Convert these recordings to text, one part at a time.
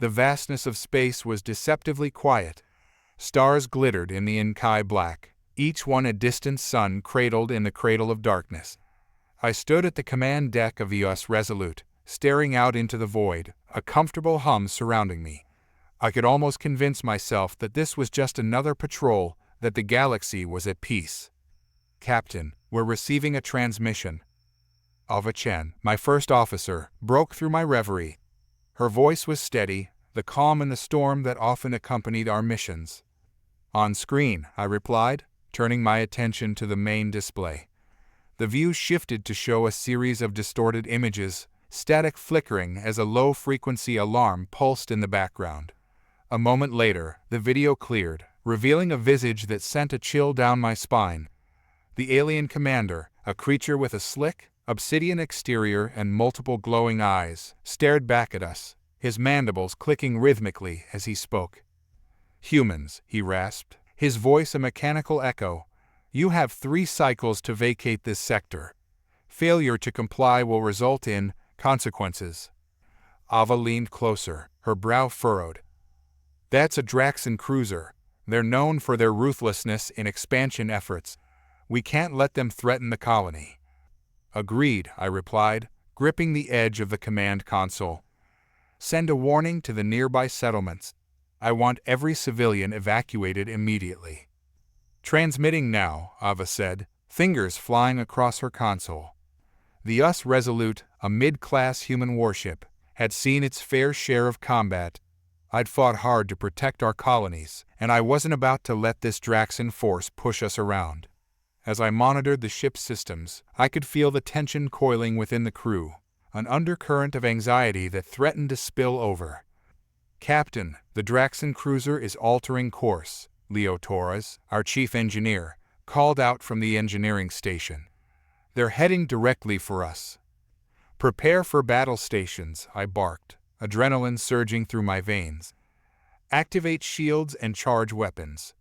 The vastness of space was deceptively quiet. Stars glittered in the sky black, each one a distant sun cradled in the cradle of darkness. I stood at the command deck of the US Resolute, staring out into the void, a comfortable hum surrounding me. I could almost convince myself that this was just another patrol, that the galaxy was at peace. "Captain, we're receiving a transmission." Ava Chen, my first officer, broke through my reverie. Her voice was steady, the calm in the storm that often accompanied our missions. "On screen," I replied, turning my attention to the main display. The view shifted to show a series of distorted images, static flickering as a low-frequency alarm pulsed in the background. A moment later, the video cleared, revealing a visage that sent a chill down my spine. The alien commander, a creature with a slick, obsidian exterior and multiple glowing eyes, stared back at us, his mandibles clicking rhythmically as he spoke. "Humans," he rasped, his voice a mechanical echo. "You have 3 cycles to vacate this sector. Failure to comply will result in consequences." Ava leaned closer, her brow furrowed. "That's a Draxan cruiser. They're known for their ruthlessness in expansion efforts. We can't let them threaten the colony." "Agreed," I replied, gripping the edge of the command console. "Send a warning to the nearby settlements. I want every civilian evacuated immediately." "Transmitting now," Ava said, fingers flying across her console. The US Resolute, a mid-class human warship, had seen its fair share of combat. I'd fought hard to protect our colonies, and I wasn't about to let this Draxan force push us around. As I monitored the ship's systems, I could feel the tension coiling within the crew, an undercurrent of anxiety that threatened to spill over. "Captain, the Draxan cruiser is altering course," Leo Torres, our chief engineer, called out from the engineering station. "They're heading directly for us." "Prepare for battle stations," I barked, adrenaline surging through my veins. "Activate shields and charge weapons."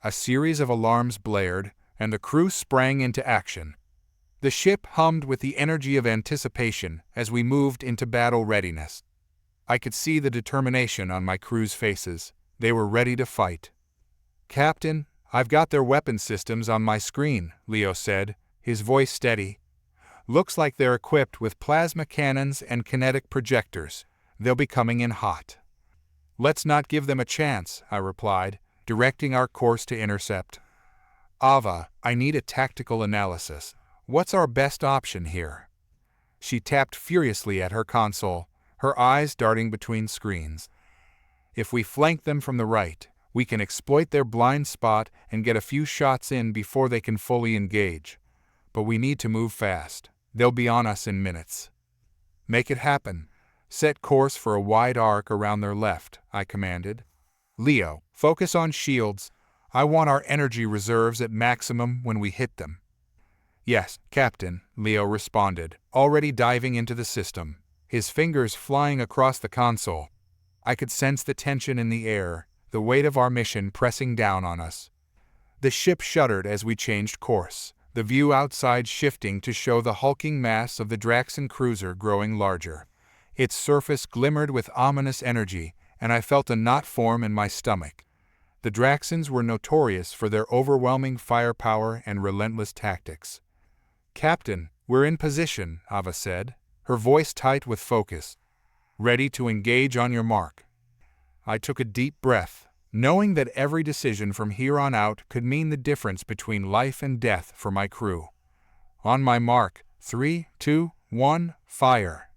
A series of alarms blared, and the crew sprang into action. The ship hummed with the energy of anticipation as we moved into battle readiness. I could see the determination on my crew's faces. They were ready to fight. "Captain, I've got their weapon systems on my screen," Leo said, his voice steady. "Looks like they're equipped with plasma cannons and kinetic projectors. They'll be coming in hot." "Let's not give them a chance," I replied, directing our course to intercept. "Ava, I need a tactical analysis. What's our best option here?" She tapped furiously at her console, her eyes darting between screens. "If we flank them from the right, we can exploit their blind spot and get a few shots in before they can fully engage. But we need to move fast. They'll be on us in minutes." "Make it happen. Set course for a wide arc around their left," I commanded. "Leo, focus on shields. I want our energy reserves at maximum when we hit them." "Yes, Captain," Leo responded, already diving into the system, his fingers flying across the console. I could sense the tension in the air, the weight of our mission pressing down on us. The ship shuddered as we changed course, the view outside shifting to show the hulking mass of the Draxan cruiser growing larger. Its surface glimmered with ominous energy, and I felt a knot form in my stomach. The Draxans were notorious for their overwhelming firepower and relentless tactics. "Captain, we're in position," Ava said, her voice tight with focus. "Ready to engage on your mark." I took a deep breath, knowing that every decision from here on out could mean the difference between life and death for my crew. "On my mark, 3, 2, 1, fire."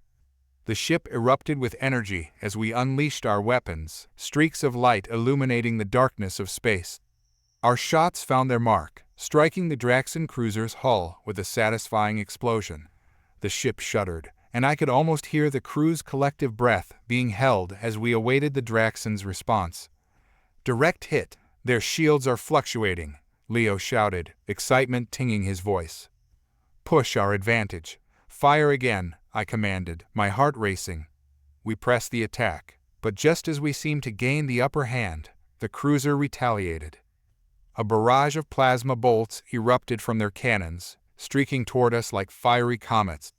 The ship erupted with energy as we unleashed our weapons, streaks of light illuminating the darkness of space. Our shots found their mark, striking the Draxan cruiser's hull with a satisfying explosion. The ship shuddered, and I could almost hear the crew's collective breath being held as we awaited the Draxan's response. "Direct hit. Their shields are fluctuating," Leo shouted, excitement tinging his voice. "Push our advantage. Fire again," I commanded, my heart racing. We pressed the attack, but just as we seemed to gain the upper hand, the cruiser retaliated. A barrage of plasma bolts erupted from their cannons, streaking toward us like fiery comets.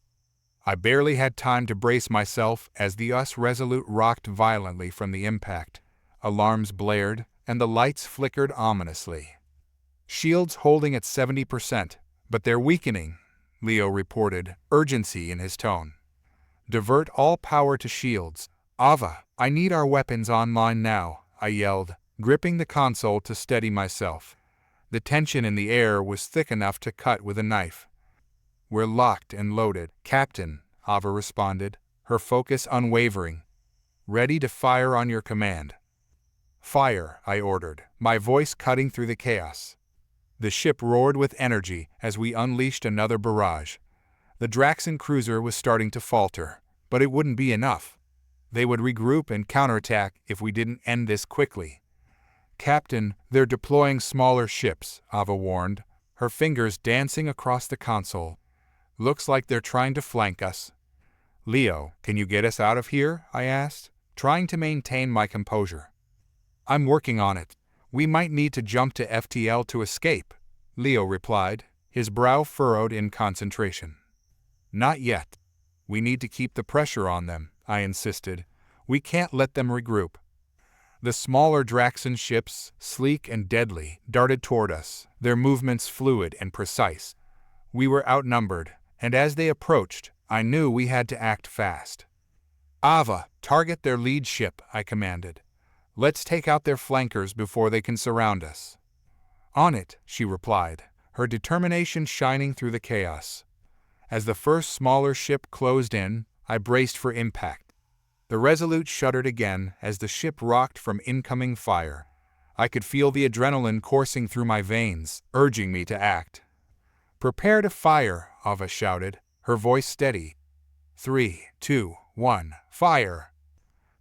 I barely had time to brace myself as the US Resolute rocked violently from the impact. Alarms blared, and the lights flickered ominously. "Shields holding at 70%, but they're weakening," Leo reported, urgency in his tone. "Divert all power to shields. Ava, I need our weapons online now," I yelled, gripping the console to steady myself. The tension in the air was thick enough to cut with a knife. "We're locked and loaded, Captain," Ava responded, her focus unwavering. "Ready to fire on your command." "Fire," I ordered, my voice cutting through the chaos. The ship roared with energy as we unleashed another barrage. The Draxon cruiser was starting to falter, but it wouldn't be enough. They would regroup and counterattack if we didn't end this quickly. "Captain, they're deploying smaller ships," Ava warned, her fingers dancing across the console. "Looks like they're trying to flank us." "Leo, can you get us out of here?" I asked, trying to maintain my composure. "I'm working on it. We might need to jump to FTL to escape," Leo replied, his brow furrowed in concentration. "Not yet. We need to keep the pressure on them," I insisted. "We can't let them regroup." The smaller Draxon ships, sleek and deadly, darted toward us, their movements fluid and precise. We were outnumbered, and as they approached, I knew we had to act fast. "Ava, target their lead ship," I commanded. "Let's take out their flankers before they can surround us." "On it," she replied, her determination shining through the chaos. As the first smaller ship closed in, I braced for impact. The Resolute shuddered again as the ship rocked from incoming fire. I could feel the adrenaline coursing through my veins, urging me to act. "Prepare to fire," Ava shouted, her voice steady. 3, 2, 1, fire!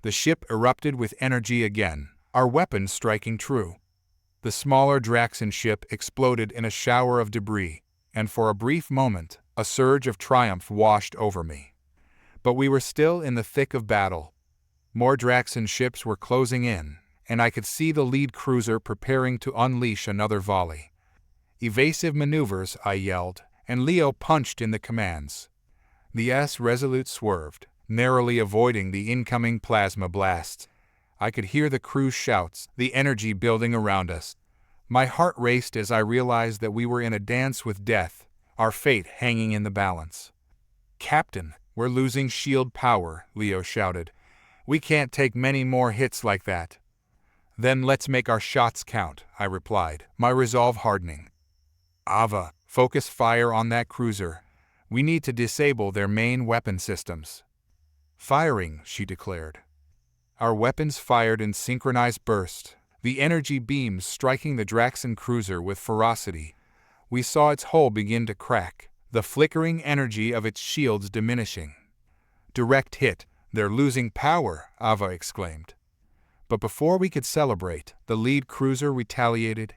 The ship erupted with energy again, our weapons striking true. The smaller Draxon ship exploded in a shower of debris, and for a brief moment, a surge of triumph washed over me. But we were still in the thick of battle. More Draxon ships were closing in, and I could see the lead cruiser preparing to unleash another volley. "Evasive maneuvers," I yelled, and Leo punched in the commands. The S Resolute swerved, narrowly avoiding the incoming plasma blasts. I could hear the crew's shouts, the energy building around us. My heart raced as I realized that we were in a dance with death, our fate hanging in the balance. "Captain, we're losing shield power," Leo shouted. "We can't take many more hits like that." "Then let's make our shots count," I replied, my resolve hardening. "Ava, focus fire on that cruiser. We need to disable their main weapon systems." "Firing," she declared. Our weapons fired in synchronized bursts, the energy beams striking the Draxon cruiser with ferocity. We saw its hull begin to crack, the flickering energy of its shields diminishing. "Direct hit, they're losing power," Ava exclaimed. But before we could celebrate, the lead cruiser retaliated.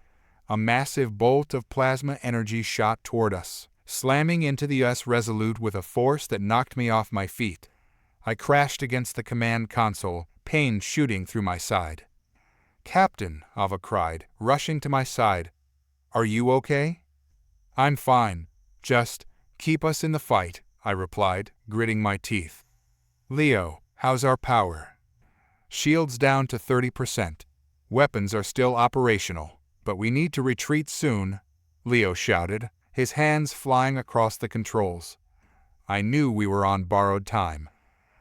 A massive bolt of plasma energy shot toward us, slamming into the US Resolute with a force that knocked me off my feet. I crashed against the command console, pain shooting through my side. "Captain," Ava cried, rushing to my side. "Are you okay?" "I'm fine. Just keep us in the fight," I replied, gritting my teeth. "Leo, how's our power?" "Shields down to 30%. Weapons are still operational, but we need to retreat soon," Leo shouted, his hands flying across the controls. I knew we were on borrowed time.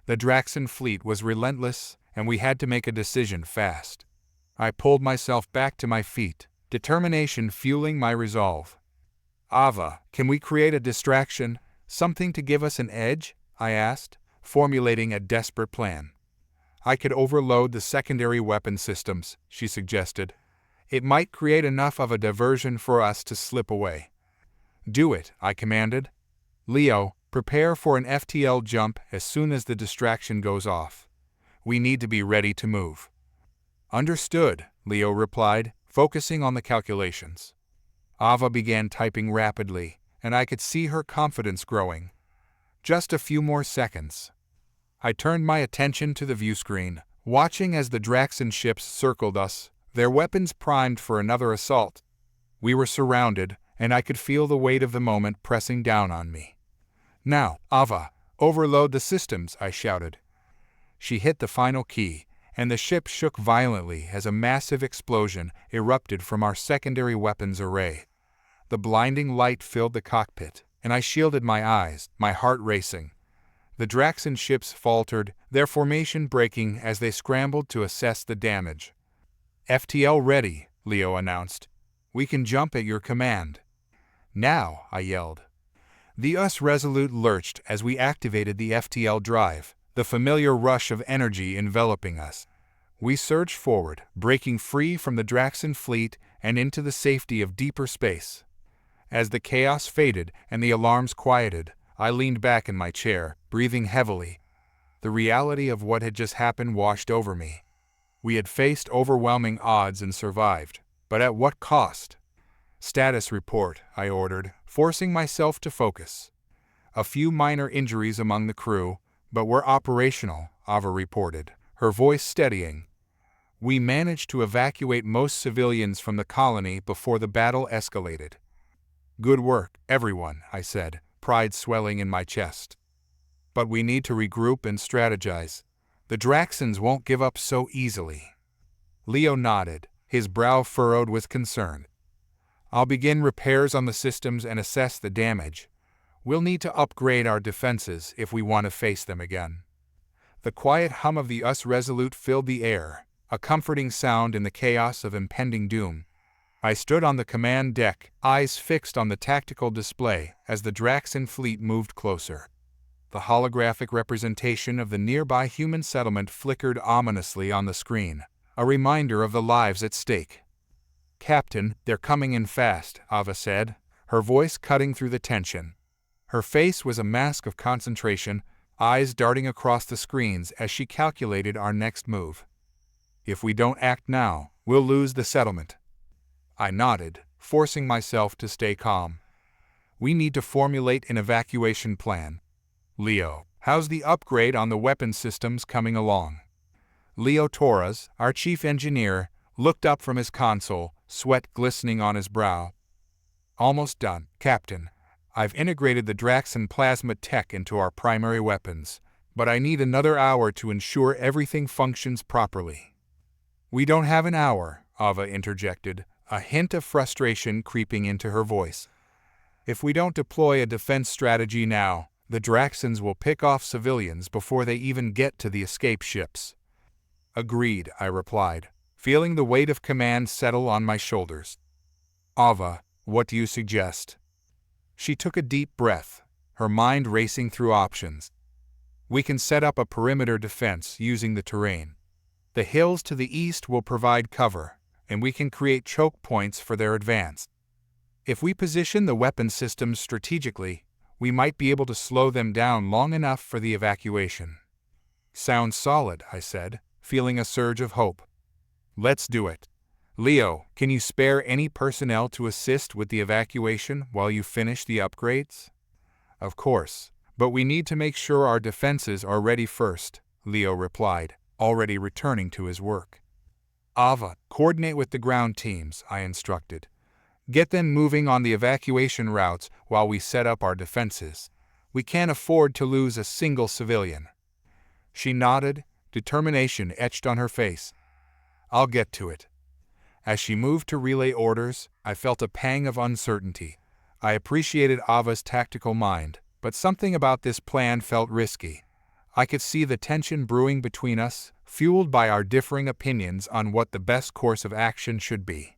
The Draxon fleet was relentless, and we had to make a decision fast. I pulled myself back to my feet, determination fueling my resolve. "Ava, can we create a distraction, something to give us an edge?" I asked, formulating a desperate plan. "I could overload the secondary weapon systems," she suggested. "It might create enough of a diversion for us to slip away." "Do it," I commanded. "Leo, prepare for an FTL jump as soon as the distraction goes off. We need to be ready to move." "Understood," Leo replied, focusing on the calculations. Ava began typing rapidly, and I could see her confidence growing. Just a few more seconds. I turned my attention to the viewscreen, watching as the Draxon ships circled us, their weapons primed for another assault. We were surrounded, and I could feel the weight of the moment pressing down on me. "Now, Ava, "Overload the systems," I shouted. She hit the final key, and the ship shook violently as a massive explosion erupted from our secondary weapons array. The blinding light filled the cockpit, and I shielded my eyes, my heart racing. The Draxan ships faltered, their formation breaking as they scrambled to assess the damage. "FTL ready," Leo announced. "We can jump at your command." "Now," I yelled. The US Resolute lurched as we activated the FTL drive, the familiar rush of energy enveloping us. We surged forward, breaking free from the Draxan fleet and into the safety of deeper space. As the chaos faded and the alarms quieted, I leaned back in my chair, breathing heavily. The reality of what had just happened washed over me. We had faced overwhelming odds and survived, but at what cost? "Status report," I ordered, forcing myself to focus. "A few minor injuries among the crew, but we're operational," Ava reported, her voice steadying. "We managed to evacuate most civilians from the colony before the battle escalated." "Good work, everyone," I said, pride swelling in my chest. "But we need to regroup and strategize. The Draxans won't give up so easily." Leo nodded, his brow furrowed with concern. "I'll begin repairs on the systems and assess the damage. We'll need to upgrade our defenses if we want to face them again." The quiet hum of the US Resolute filled the air, a comforting sound in the chaos of impending doom. I stood on the command deck, eyes fixed on the tactical display as the Draxan fleet moved closer. The holographic representation of the nearby human settlement flickered ominously on the screen, a reminder of the lives at stake. "Captain, they're coming in fast," Ava said, her voice cutting through the tension. Her face was a mask of concentration, eyes darting across the screens as she calculated our next move. "If we don't act now, we'll lose the settlement." I nodded, forcing myself to stay calm. "We need to formulate an evacuation plan. Leo, how's the upgrade on the weapon systems coming along?" Leo Torres, our chief engineer, looked up from his console, sweat glistening on his brow. "Almost done, Captain. I've integrated the Draxan plasma tech into our primary weapons, but I need another hour to ensure everything functions properly." "We don't have an hour," Ava interjected, a hint of frustration creeping into her voice. "If we don't deploy a defense strategy now, the Draxans will pick off civilians before they even get to the escape ships." "Agreed," I replied, feeling the weight of command settle on my shoulders. "Ava, what do you suggest?" She took a deep breath, her mind racing through options. "We can set up a perimeter defense using the terrain. The hills to the east will provide cover, and we can create choke points for their advance. If we position the weapon systems strategically, we might be able to slow them down long enough for the evacuation." "Sounds solid," I said, feeling a surge of hope. "Let's do it. Leo, can you spare any personnel to assist with the evacuation while you finish the upgrades?" "Of course, but we need to make sure our defenses are ready first," Leo replied, already returning to his work. "Ava, coordinate with the ground teams," I instructed. "Get them moving on the evacuation routes while we set up our defenses. We can't afford to lose a single civilian." She nodded, determination etched on her face. "I'll get to it." As she moved to relay orders, I felt a pang of uncertainty. I appreciated Ava's tactical mind, but something about this plan felt risky. I could see the tension brewing between us, fueled by our differing opinions on what the best course of action should be.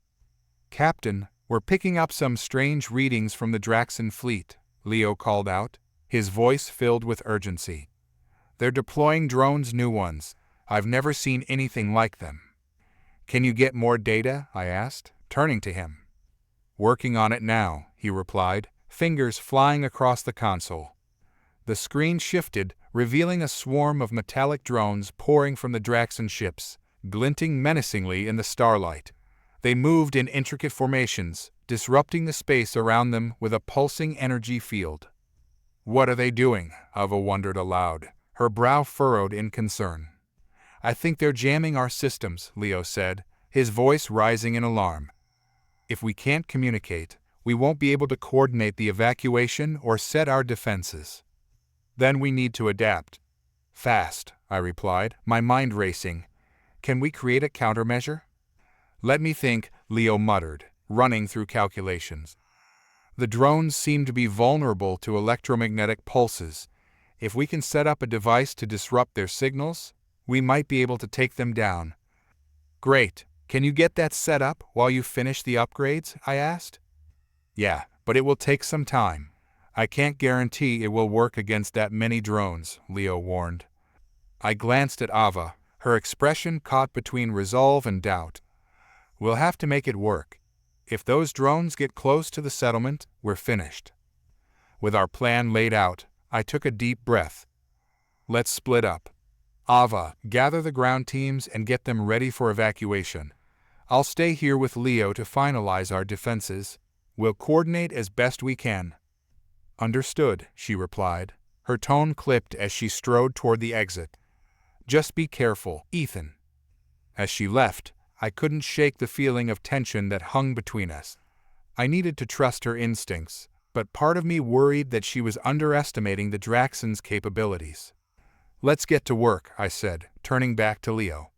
"Captain, we're picking up some strange readings from the Draxan fleet," Leo called out, his voice filled with urgency. "They're deploying drones, new ones. I've never seen anything like them." "Can you get more data?" I asked, turning to him. "Working on it now," he replied, fingers flying across the console. The screen shifted, revealing a swarm of metallic drones pouring from the Draxan ships, glinting menacingly in the starlight. They moved in intricate formations, disrupting the space around them with a pulsing energy field. "What are they doing?" Ava wondered aloud, her brow furrowed in concern. "I think they're jamming our systems," Leo said, his voice rising in alarm. "If we can't communicate, we won't be able to coordinate the evacuation or set our defenses." Then we need to adapt. Fast, I replied, my mind racing. Can we create a countermeasure? Let me think, Leo muttered, running through calculations. The drones seem to be vulnerable to electromagnetic pulses. If we can set up a device to disrupt their signals, we might be able to take them down. Great. Can you get that set up while you finish the upgrades? I asked. Yeah, but it will take some time. I can't guarantee it will work against that many drones, Leo warned. I glanced at Ava, her expression caught between resolve and doubt. We'll have to make it work. If those drones get close to the settlement, we're finished. With our plan laid out, I took a deep breath. Let's split up. Ava, gather the ground teams and get them ready for evacuation. I'll stay here with Leo to finalize our defenses. We'll coordinate as best we can. Understood, she replied. Her tone clipped as she strode toward the exit. Just be careful, Ethan. As she left, I couldn't shake the feeling of tension that hung between us. I needed to trust her instincts, but part of me worried that she was underestimating the Draxon's capabilities. Let's get to work, I said, turning back to Leo.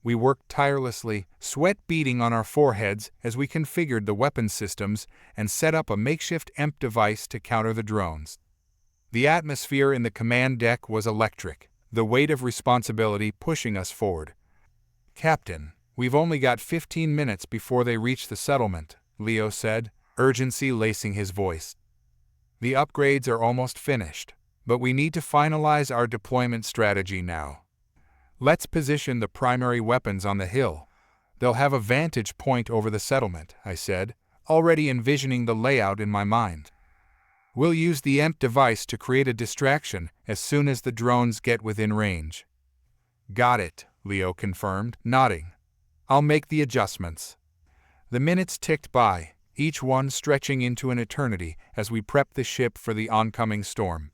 We worked tirelessly, sweat beading on our foreheads as we configured the weapon systems and set up a makeshift EMP device to counter the drones. The atmosphere in the command deck was electric, the weight of responsibility pushing us forward. Captain, we've only got 15 minutes before they reach the settlement, Leo said, urgency lacing his voice. The upgrades are almost finished, but we need to finalize our deployment strategy now. Let's position the primary weapons on the hill. They'll have a vantage point over the settlement, I said, already envisioning the layout in my mind. We'll use the EMP device to create a distraction as soon as the drones get within range. Got it, Leo confirmed, nodding. I'll make the adjustments. The minutes ticked by, each one stretching into an eternity as we prepped the ship for the oncoming storm.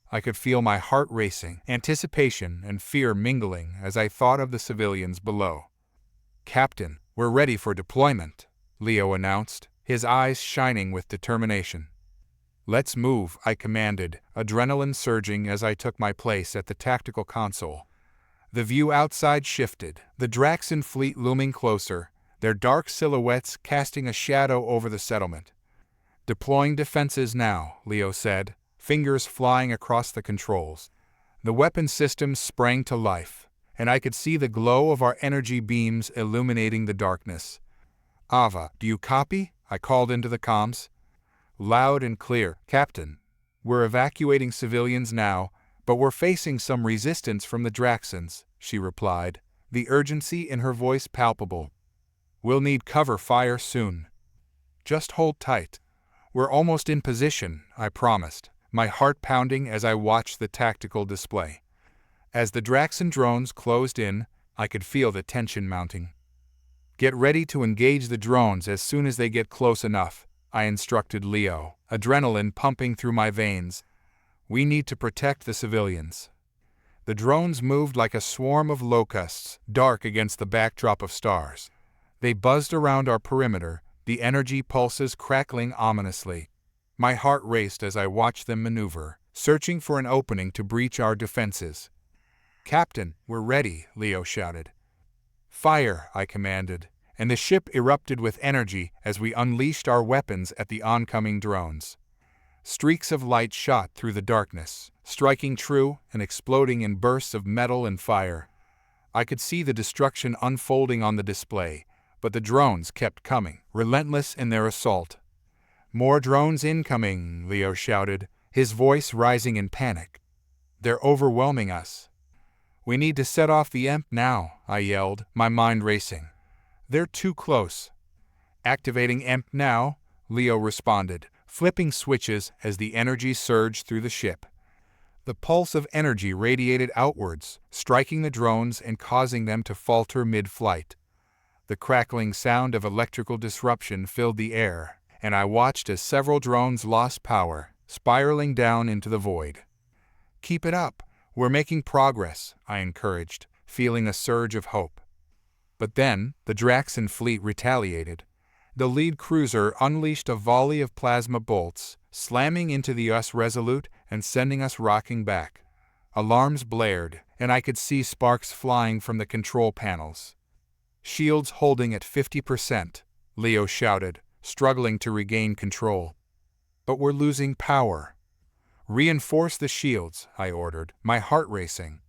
I could feel my heart racing, anticipation and fear mingling as I thought of the civilians below. Captain, we're ready for deployment, Leo announced, his eyes shining with determination. Let's move, I commanded, adrenaline surging as I took my place at the tactical console. The view outside shifted, the Draxon fleet looming closer, their dark silhouettes casting a shadow over the settlement. Deploying defenses now, Leo said, fingers flying across the controls. The weapon systems sprang to life, and I could see the glow of our energy beams illuminating the darkness. Ava, do you copy? I called into the comms. Loud and clear, Captain. We're evacuating civilians now, but we're facing some resistance from the Draxons, she replied, the urgency in her voice palpable. We'll need cover fire soon. Just hold tight. We're almost in position, I promised, my heart pounding as I watched the tactical display. As the Draxon drones closed in, I could feel the tension mounting. Get ready to engage the drones as soon as they get close enough, I instructed Leo, adrenaline pumping through my veins. We need to protect the civilians. The drones moved like a swarm of locusts, dark against the backdrop of stars. They buzzed around our perimeter, the energy pulses crackling ominously. My heart raced as I watched them maneuver, searching for an opening to breach our defenses. Captain, we're ready, Leo shouted. Fire, I commanded, and the ship erupted with energy as we unleashed our weapons at the oncoming drones. Streaks of light shot through the darkness, striking true and exploding in bursts of metal and fire. I could see the destruction unfolding on the display, but the drones kept coming, relentless in their assault. More drones incoming, Leo shouted, his voice rising in panic. They're overwhelming us. We need to set off the EMP now, I yelled, my mind racing. They're too close. Activating EMP now, Leo responded, flipping switches as the energy surged through the ship. The pulse of energy radiated outwards, striking the drones and causing them to falter mid-flight. The crackling sound of electrical disruption filled the air, and I watched as several drones lost power, spiraling down into the void. Keep it up. We're making progress, I encouraged, feeling a surge of hope. But then, the Draxon fleet retaliated. The lead cruiser unleashed a volley of plasma bolts, slamming into the US Resolute and sending us rocking back. Alarms blared, and I could see sparks flying from the control panels. "Shields holding at 50%, Leo shouted, struggling to regain control. "But we're losing power." "Reinforce the shields," I ordered, my heart racing.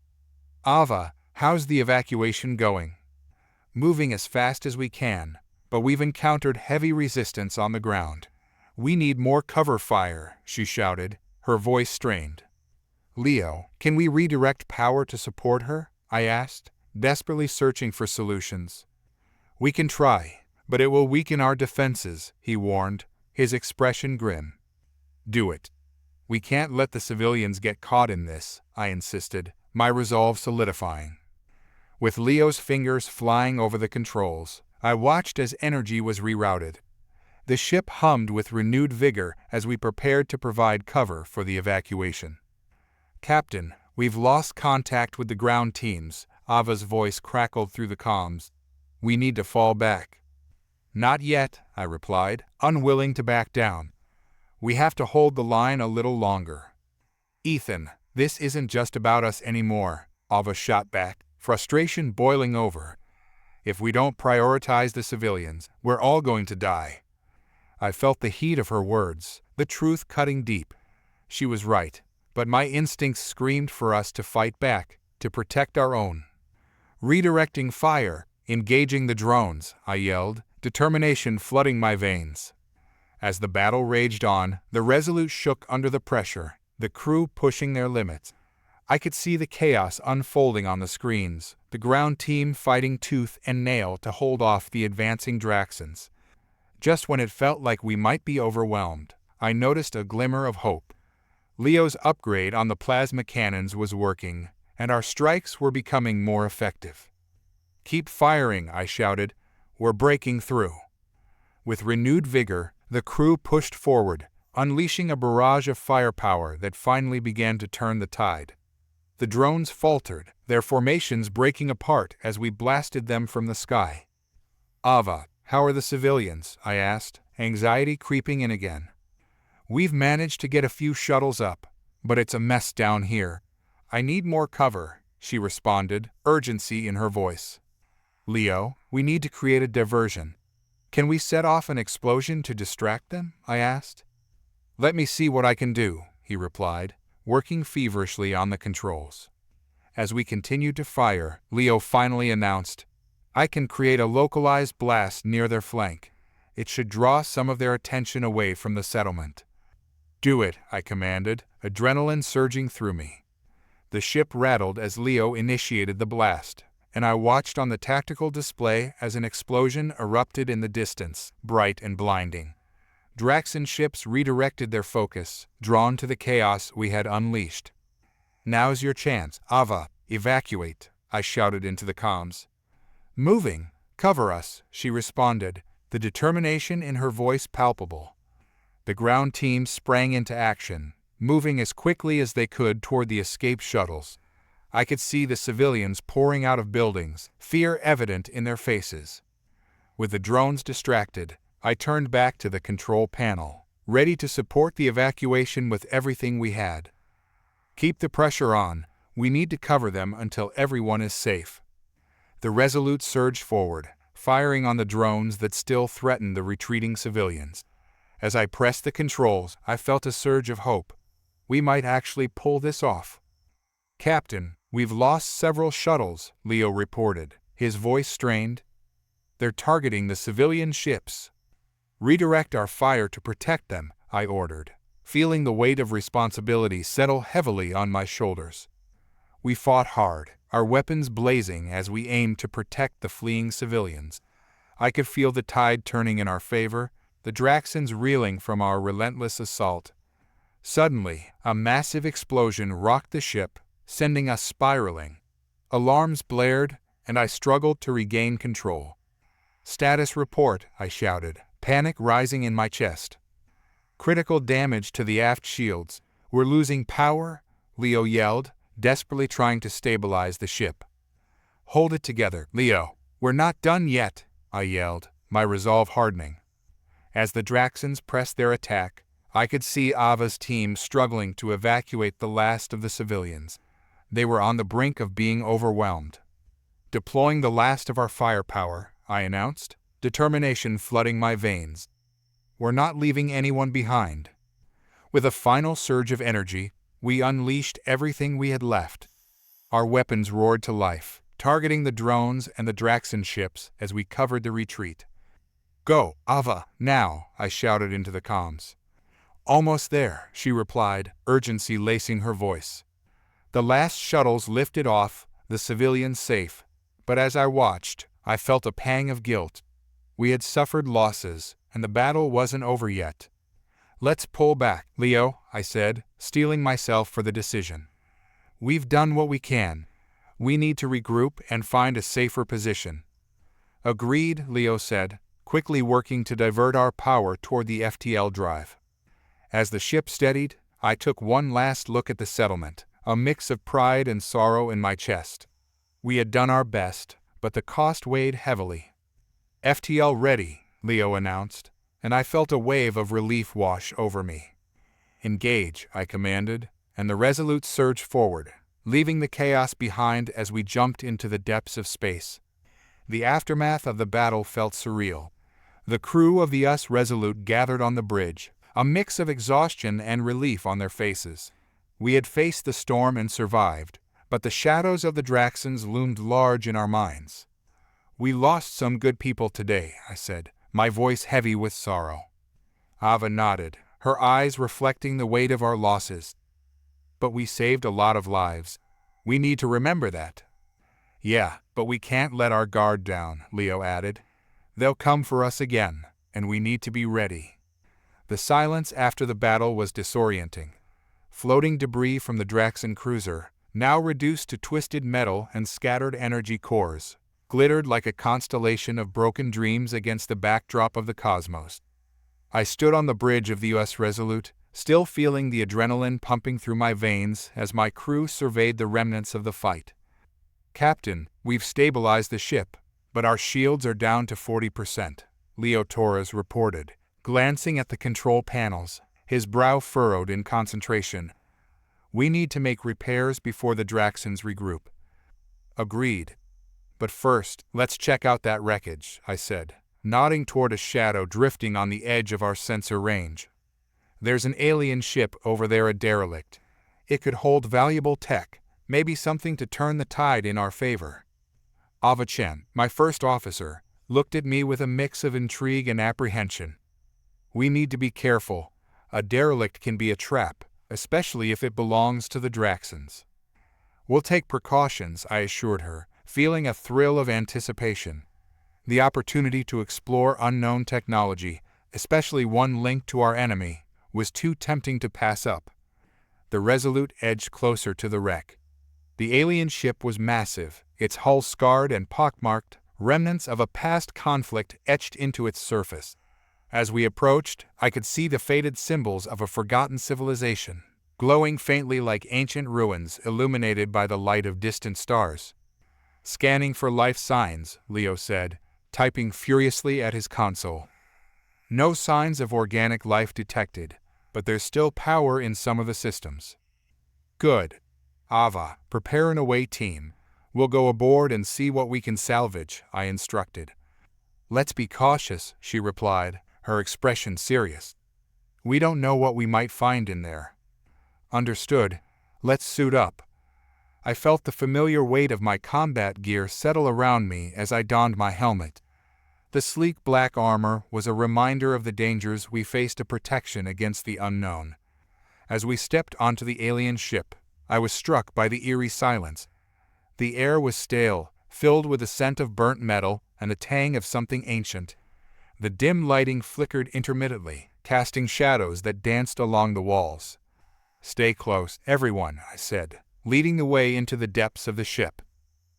"Ava, how's the evacuation going?" "Moving as fast as we can, but we've encountered heavy resistance on the ground. We need more cover fire," she shouted, her voice strained. "Leo, can we redirect power to support her?" I asked, desperately searching for solutions. "We can try, but it will weaken our defenses," he warned, his expression grim. "Do it." "We can't let the civilians get caught in this," I insisted, my resolve solidifying. With Leo's fingers flying over the controls, I watched as energy was rerouted. The ship hummed with renewed vigor as we prepared to provide cover for the evacuation. "Captain, we've lost contact with the ground teams," Ava's voice crackled through the comms. "We need to fall back." "Not yet," I replied, unwilling to back down. "We have to hold the line a little longer." "Ethan, this isn't just about us anymore," Ava shot back, frustration boiling over. "If we don't prioritize the civilians, we're all going to die." I felt the heat of her words, the truth cutting deep. She was right, but my instincts screamed for us to fight back, to protect our own. "Redirecting fire, engaging the drones," I yelled, determination flooding my veins. As the battle raged on, the Resolute shook under the pressure, the crew pushing their limits. I could see the chaos unfolding on the screens, the ground team fighting tooth and nail to hold off the advancing Draxons. Just when it felt like we might be overwhelmed, I noticed a glimmer of hope. Leo's upgrade on the plasma cannons was working, and our strikes were becoming more effective. "Keep firing," I shouted. "We're breaking through." With renewed vigor, the crew pushed forward, unleashing a barrage of firepower that finally began to turn the tide. The drones faltered, their formations breaking apart as we blasted them from the sky. "Ava, how are the civilians?" I asked, anxiety creeping in again. "We've managed to get a few shuttles up, but it's a mess down here. I need more cover," she responded, urgency in her voice. "Leo, we need to create a diversion. Can we set off an explosion to distract them?" I asked. "Let me see what I can do," he replied, working feverishly on the controls. As we continued to fire, Leo finally announced, "I can create a localized blast near their flank. It should draw some of their attention away from the settlement." "Do it," I commanded, adrenaline surging through me. The ship rattled as Leo initiated the blast, and I watched on the tactical display as an explosion erupted in the distance, bright and blinding. Draxon ships redirected their focus, drawn to the chaos we had unleashed. "Now's your chance, Ava, evacuate," I shouted into the comms. "Moving, cover us," she responded, the determination in her voice palpable. The ground team sprang into action, moving as quickly as they could toward the escape shuttles. I could see the civilians pouring out of buildings, fear evident in their faces. With the drones distracted, I turned back to the control panel, ready to support the evacuation with everything we had. "Keep the pressure on. We need to cover them until everyone is safe." The Resolute surged forward, firing on the drones that still threatened the retreating civilians. As I pressed the controls, I felt a surge of hope. We might actually pull this off. "Captain, we've lost several shuttles," Leo reported, his voice strained. "They're targeting the civilian ships." "Redirect our fire to protect them," I ordered, feeling the weight of responsibility settle heavily on my shoulders. We fought hard, our weapons blazing as we aimed to protect the fleeing civilians. I could feel the tide turning in our favor, the Draxons reeling from our relentless assault. Suddenly, a massive explosion rocked the ship, sending us spiraling. Alarms blared, and I struggled to regain control. "Status report," I shouted, panic rising in my chest. "Critical damage to the aft shields. We're losing power," Leo yelled, desperately trying to stabilize the ship. "Hold it together, Leo. We're not done yet," I yelled, my resolve hardening. As the Draxons pressed their attack, I could see Ava's team struggling to evacuate the last of the civilians. They were on the brink of being overwhelmed. "Deploying the last of our firepower," I announced, determination flooding my veins. "We're not leaving anyone behind." With a final surge of energy, we unleashed everything we had left. Our weapons roared to life, targeting the drones and the Draxon ships as we covered the retreat. "Go, Ava, now!" I shouted into the comms. "Almost there," she replied, urgency lacing her voice. The last shuttles lifted off, the civilians safe, but as I watched, I felt a pang of guilt. We had suffered losses, and the battle wasn't over yet. "Let's pull back, Leo," I said, steeling myself for the decision. "We've done what we can. We need to regroup and find a safer position." "Agreed," Leo said, quickly working to divert our power toward the FTL drive. As the ship steadied, I took one last look at the settlement, a mix of pride and sorrow in my chest. We had done our best, but the cost weighed heavily. "FTL ready," Leo announced, and I felt a wave of relief wash over me. "Engage," I commanded, and the Resolute surged forward, leaving the chaos behind as we jumped into the depths of space. The aftermath of the battle felt surreal. The crew of the US Resolute gathered on the bridge, a mix of exhaustion and relief on their faces. We had faced the storm and survived, but the shadows of the Draxons loomed large in our minds. "We lost some good people today," I said, my voice heavy with sorrow. Ava nodded, her eyes reflecting the weight of our losses. "But we saved a lot of lives. We need to remember that." "Yeah, but we can't let our guard down," Leo added. "They'll come for us again, and we need to be ready." The silence after the battle was disorienting. Floating debris from the Draxon cruiser, now reduced to twisted metal and scattered energy cores, glittered like a constellation of broken dreams against the backdrop of the cosmos. I stood on the bridge of the US Resolute, still feeling the adrenaline pumping through my veins as my crew surveyed the remnants of the fight. "Captain, we've stabilized the ship, but our shields are down to 40%, Leo Torres reported, glancing at the control panels, his brow furrowed in concentration. "We need to make repairs before the Draxons regroup." "Agreed. But first, let's check out that wreckage," I said, nodding toward a shadow drifting on the edge of our sensor range. "There's an alien ship over there, a derelict. It could hold valuable tech, maybe something to turn the tide in our favor." Ava Chen, my first officer, looked at me with a mix of intrigue and apprehension. "We need to be careful. A derelict can be a trap, especially if it belongs to the Draxons." "We'll take precautions," I assured her, feeling a thrill of anticipation. The opportunity to explore unknown technology, especially one linked to our enemy, was too tempting to pass up. The Resolute edged closer to the wreck. The alien ship was massive, its hull scarred and pockmarked, remnants of a past conflict etched into its surface. As we approached, I could see the faded symbols of a forgotten civilization, glowing faintly like ancient ruins illuminated by the light of distant stars. "Scanning for life signs," Leo said, typing furiously at his console. "No signs of organic life detected, but there's still power in some of the systems." "Good. Ava, prepare an away team. We'll go aboard and see what we can salvage," I instructed. "Let's be cautious," she replied, her expression serious. "We don't know what we might find in there." "Understood. Let's suit up." I felt the familiar weight of my combat gear settle around me as I donned my helmet. The sleek black armor was a reminder of the dangers we faced, a protection against the unknown. As we stepped onto the alien ship, I was struck by the eerie silence. The air was stale, filled with the scent of burnt metal and the tang of something ancient. The dim lighting flickered intermittently, casting shadows that danced along the walls. "Stay close, everyone," I said, leading the way into the depths of the ship.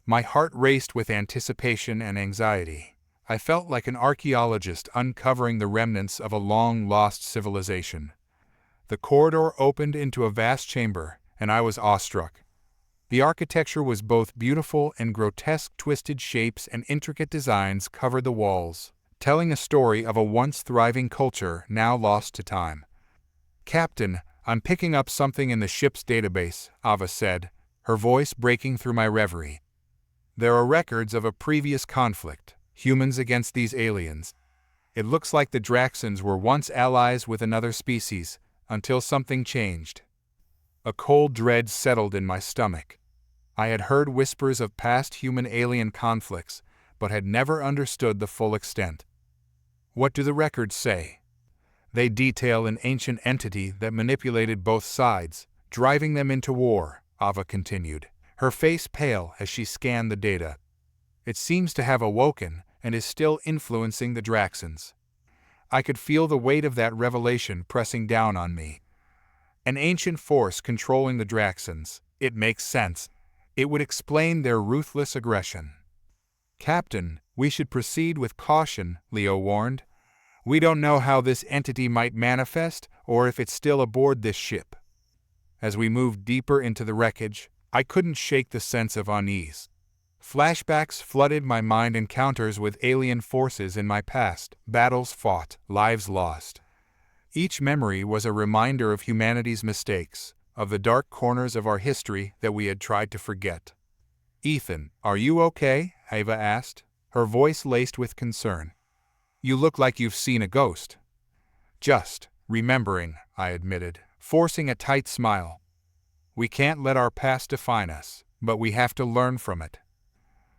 My heart raced with anticipation and anxiety. I felt like an archaeologist uncovering the remnants of a long-lost civilization. The corridor opened into a vast chamber, and I was awestruck. The architecture was both beautiful and grotesque. Twisted shapes and intricate designs covered the walls, telling a story of a once thriving culture now lost to time. Captain, I'm picking up something in the ship's database, Ava said, her voice breaking through my reverie. There are records of a previous conflict, humans against these aliens. It looks like the Draxons were once allies with another species, until something changed. A cold dread settled in my stomach. I had heard whispers of past human-alien conflicts, but had never understood the full extent. What do the records say? They detail an ancient entity that manipulated both sides, driving them into war, Ava continued, her face pale as she scanned the data. It seems to have awoken and is still influencing the Draxons. I could feel the weight of that revelation pressing down on me. An ancient force controlling the Draxons. It makes sense. It would explain their ruthless aggression. Captain, we should proceed with caution, Leo warned. We don't know how this entity might manifest or if it's still aboard this ship. As we moved deeper into the wreckage, I couldn't shake the sense of unease. Flashbacks flooded my mind, encounters with alien forces in my past, battles fought, lives lost. Each memory was a reminder of humanity's mistakes, of the dark corners of our history that we had tried to forget. Ethan, are you okay? Ava asked, her voice laced with concern. You look like you've seen a ghost. Just remembering, I admitted, forcing a tight smile. We can't let our past define us, but we have to learn from it.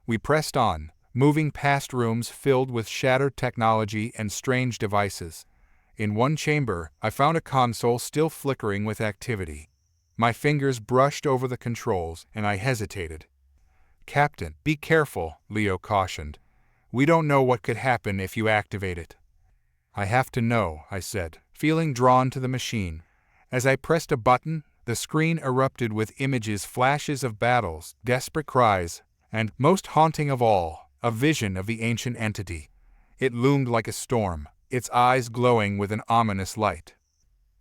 We pressed on, moving past rooms filled with shattered technology and strange devices. In one chamber, I found a console still flickering with activity. My fingers brushed over the controls, and I hesitated. Captain, be careful, Leo cautioned. We don't know what could happen if you activate it. I have to know, I said, feeling drawn to the machine. As I pressed a button, the screen erupted with images, flashes of battles, desperate cries, and, most haunting of all, a vision of the ancient entity. It loomed like a storm, its eyes glowing with an ominous light.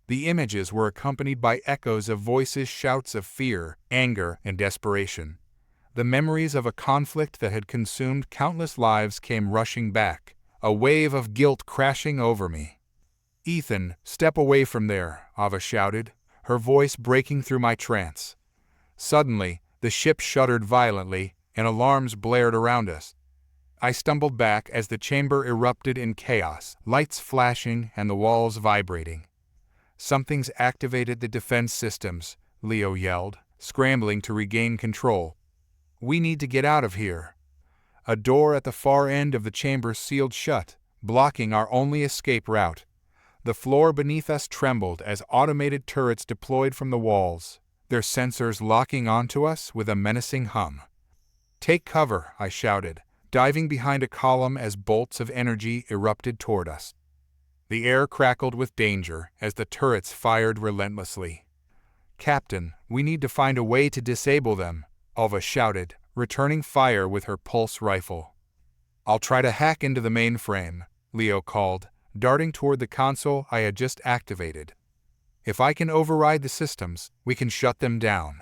The images were accompanied by echoes of voices, shouts of fear, anger, and desperation. The memories of a conflict that had consumed countless lives came rushing back, a wave of guilt crashing over me. Ethan, step away from there, Ava shouted, her voice breaking through my trance. Suddenly, the ship shuddered violently, and alarms blared around us. I stumbled back as the chamber erupted in chaos, lights flashing and the walls vibrating. Something's activated the defense systems, Leo yelled, scrambling to regain control. We need to get out of here. A door at the far end of the chamber sealed shut, blocking our only escape route. The floor beneath us trembled as automated turrets deployed from the walls, their sensors locking onto us with a menacing hum. Take cover, I shouted, diving behind a column as bolts of energy erupted toward us. The air crackled with danger as the turrets fired relentlessly. Captain, we need to find a way to disable them, Ava shouted, returning fire with her pulse rifle. I'll try to hack into the mainframe, Leo called, darting toward the console I had just activated. If I can override the systems, we can shut them down.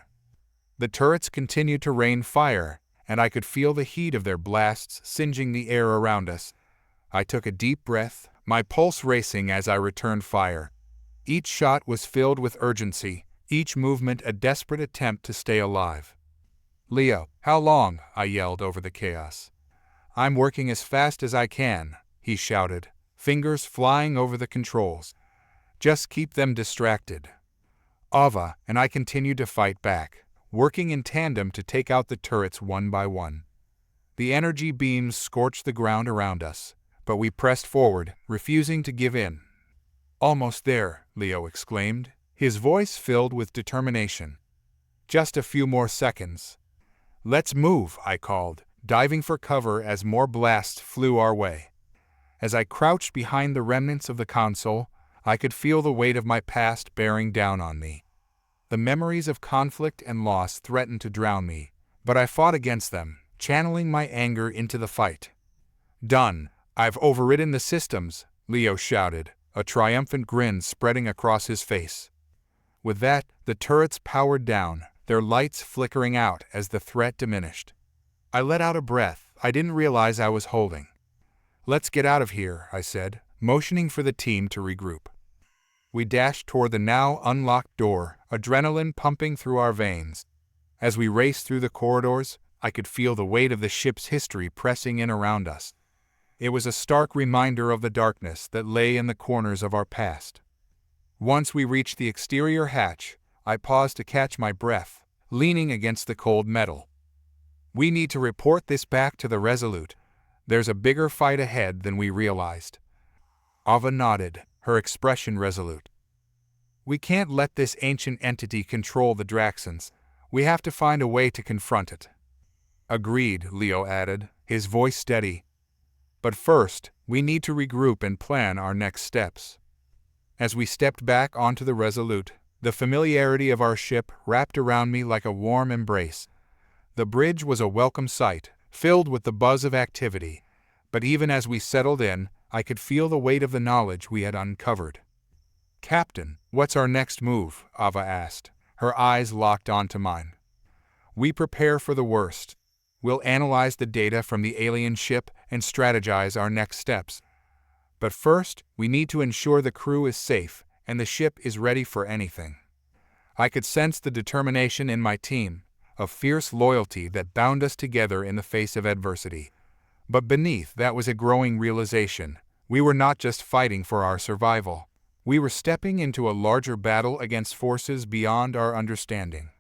The turrets continued to rain fire, and I could feel the heat of their blasts singeing the air around us. I took a deep breath, my pulse racing as I returned fire. Each shot was filled with urgency, each movement a desperate attempt to stay alive. Leo, how long? I yelled over the chaos. I'm working as fast as I can, he shouted, fingers flying over the controls. Just keep them distracted. Ava and I continued to fight back, working in tandem to take out the turrets one by one. The energy beams scorched the ground around us, but we pressed forward, refusing to give in. Almost there, Leo exclaimed, his voice filled with determination. Just a few more seconds. Let's move, I called, diving for cover as more blasts flew our way. As I crouched behind the remnants of the console, I could feel the weight of my past bearing down on me. The memories of conflict and loss threatened to drown me, but I fought against them, channeling my anger into the fight. Done. I've overridden the systems, Leo shouted, a triumphant grin spreading across his face. With that, the turrets powered down, their lights flickering out as the threat diminished. I let out a breath I didn't realize I was holding. Let's get out of here, I said, motioning for the team to regroup. We dashed toward the now unlocked door, adrenaline pumping through our veins. As we raced through the corridors, I could feel the weight of the ship's history pressing in around us. It was a stark reminder of the darkness that lay in the corners of our past. Once we reached the exterior hatch, I paused to catch my breath, leaning against the cold metal. "We need to report this back to the Resolute. There's a bigger fight ahead than we realized." Ava nodded, her expression resolute. "We can't let this ancient entity control the Draxons. We have to find a way to confront it." "Agreed," Leo added, his voice steady. "But first, we need to regroup and plan our next steps." As we stepped back onto the Resolute, the familiarity of our ship wrapped around me like a warm embrace. The bridge was a welcome sight, filled with the buzz of activity, but even as we settled in, I could feel the weight of the knowledge we had uncovered. "Captain, what's our next move?" Ava asked, her eyes locked onto mine. "We prepare for the worst. We'll analyze the data from the alien ship and strategize our next steps. But first, we need to ensure the crew is safe and the ship is ready for anything." I could sense the determination in my team, a fierce loyalty that bound us together in the face of adversity. But beneath that was a growing realization: we were not just fighting for our survival. We were stepping into a larger battle against forces beyond our understanding.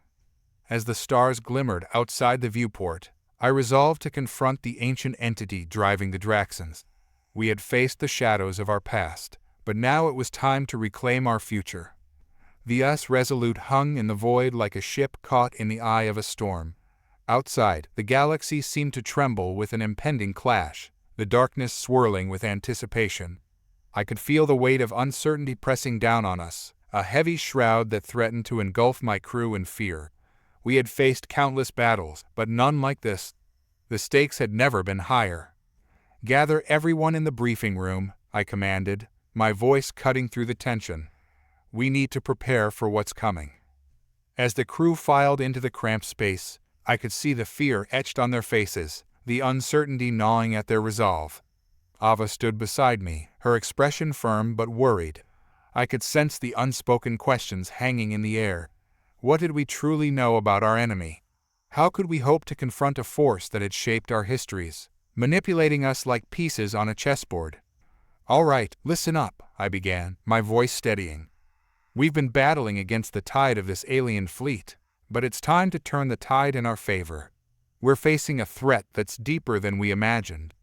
As the stars glimmered outside the viewport, I resolved to confront the ancient entity driving the Draxons. We had faced the shadows of our past, but now it was time to reclaim our future. The US Resolute hung in the void like a ship caught in the eye of a storm. Outside, the galaxy seemed to tremble with an impending clash, the darkness swirling with anticipation. I could feel the weight of uncertainty pressing down on us, a heavy shroud that threatened to engulf my crew in fear. We had faced countless battles, but none like this. The stakes had never been higher. "Gather everyone in the briefing room," I commanded, my voice cutting through the tension. "We need to prepare for what's coming." As the crew filed into the cramped space, I could see the fear etched on their faces, the uncertainty gnawing at their resolve. Ava stood beside me, her expression firm but worried. I could sense the unspoken questions hanging in the air. What did we truly know about our enemy? How could we hope to confront a force that had shaped our histories, manipulating us like pieces on a chessboard? "All right, listen up," I began, my voice steadying. "We've been battling against the tide of this alien fleet, but it's time to turn the tide in our favor. We're facing a threat that's deeper than we imagined.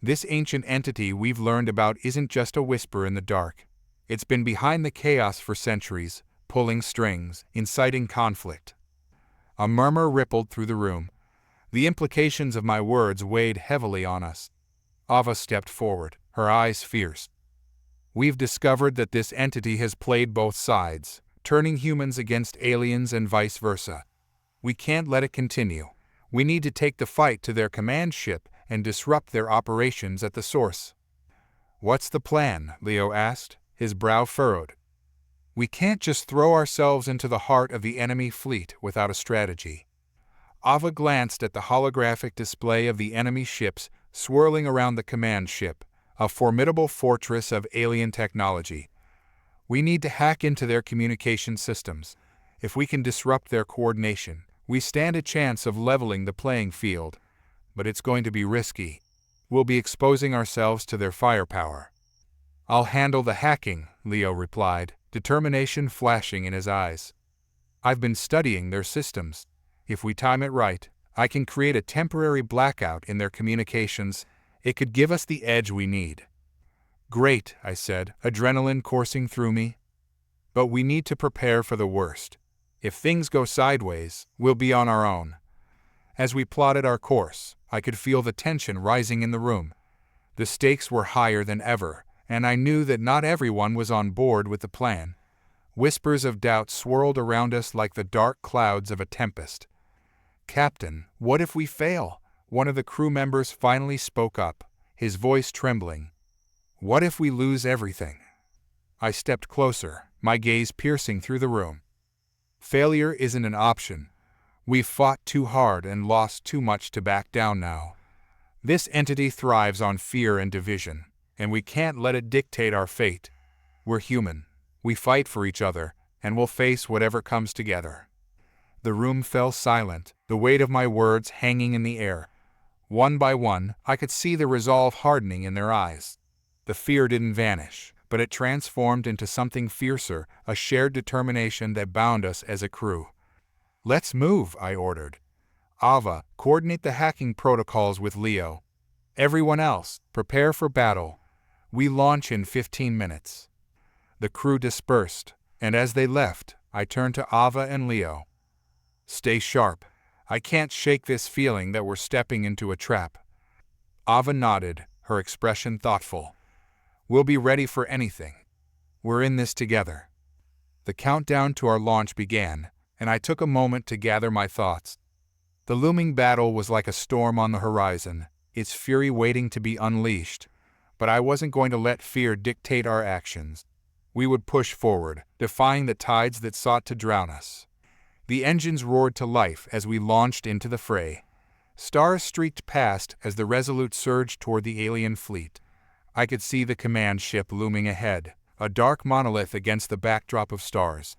This ancient entity we've learned about isn't just a whisper in the dark. It's been behind the chaos for centuries, pulling strings, inciting conflict." A murmur rippled through the room. The implications of my words weighed heavily on us. Ava stepped forward, her eyes fierce. "We've discovered that this entity has played both sides, turning humans against aliens and vice versa. We can't let it continue. We need to take the fight to their command ship and disrupt their operations at the source." "What's the plan?" Leo asked, his brow furrowed. "We can't just throw ourselves into the heart of the enemy fleet without a strategy." Ava glanced at the holographic display of the enemy ships swirling around the command ship, a formidable fortress of alien technology. "We need to hack into their communication systems. If we can disrupt their coordination, we stand a chance of leveling the playing field. But it's going to be risky. We'll be exposing ourselves to their firepower." "I'll handle the hacking," Leo replied, determination flashing in his eyes. "I've been studying their systems. If we time it right, I can create a temporary blackout in their communications. It could give us the edge we need." "Great," I said, adrenaline coursing through me. "But we need to prepare for the worst. If things go sideways, we'll be on our own." As we plotted our course, I could feel the tension rising in the room. The stakes were higher than ever, and I knew that not everyone was on board with the plan. Whispers of doubt swirled around us like the dark clouds of a tempest. "Captain, what if we fail?" One of the crew members finally spoke up, his voice trembling. "What if we lose everything?" I stepped closer, my gaze piercing through the room. "Failure isn't an option. We've fought too hard and lost too much to back down now. This entity thrives on fear and division, and we can't let it dictate our fate. We're human. We fight for each other, and we'll face whatever comes together. The room fell silent, the weight of my words hanging in the air. One by one, I could see the resolve hardening in their eyes. The fear didn't vanish, but it transformed into something fiercer, a shared determination that bound us as a crew. "Let's move," I ordered. "Ava, coordinate the hacking protocols with Leo. Everyone else, prepare for battle. We launch in 15 minutes." The crew dispersed, and as they left, I turned to Ava and Leo. "Stay sharp. I can't shake this feeling that we're stepping into a trap." Ava nodded, her expression thoughtful. "We'll be ready for anything. We're in this together." The countdown to our launch began, and I took a moment to gather my thoughts. The looming battle was like a storm on the horizon, its fury waiting to be unleashed. But I wasn't going to let fear dictate our actions. We would push forward, defying the tides that sought to drown us. The engines roared to life as we launched into the fray. Stars streaked past as the Resolute surged toward the alien fleet. I could see the command ship looming ahead, a dark monolith against the backdrop of stars.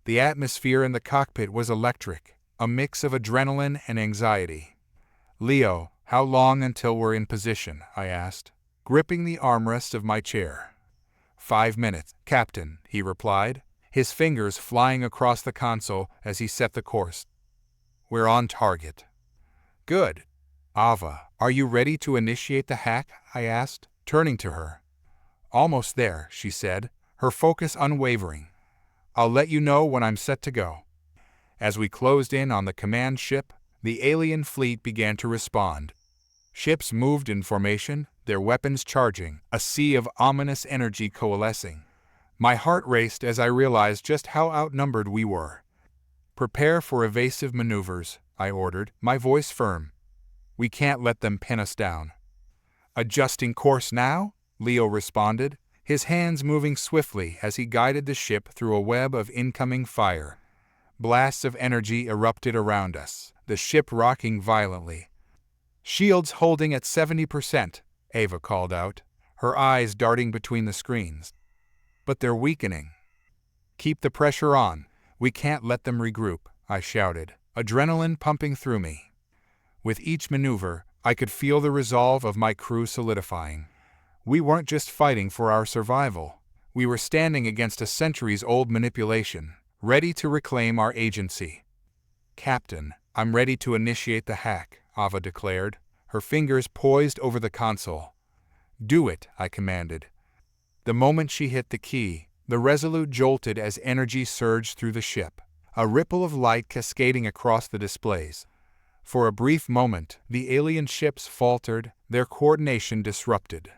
The atmosphere in the cockpit was electric, a mix of adrenaline and anxiety. "Leo, how long until we're in position?" I asked, gripping the armrest of my chair. 5 minutes, Captain," he replied, his fingers flying across the console as he set the course. "We're on target." "Good. Ava, are you ready to initiate the hack?" I asked, turning to her. "Almost there," she said, her focus unwavering. "I'll let you know when I'm set to go." As we closed in on the command ship, the alien fleet began to respond. Ships moved in formation, their weapons charging, a sea of ominous energy coalescing. My heart raced as I realized just how outnumbered we were. "Prepare for evasive maneuvers," I ordered, my voice firm. "We can't let them pin us down." "Adjusting course now?" Leo responded, his hands moving swiftly as he guided the ship through a web of incoming fire. Blasts of energy erupted around us, the ship rocking violently. "Shields holding at 70%, Ava called out, her eyes darting between the screens. "But they're weakening." "Keep the pressure on. We can't let them regroup," I shouted, adrenaline pumping through me. With each maneuver, I could feel the resolve of my crew solidifying. We weren't just fighting for our survival. We were standing against a centuries-old manipulation, ready to reclaim our agency. "Captain, I'm ready to initiate the hack," Ava declared, her fingers poised over the console. "Do it," I commanded. The moment she hit the key, the Resolute jolted as energy surged through the ship, a ripple of light cascading across the displays. For a brief moment, the alien ships faltered, their coordination disrupted.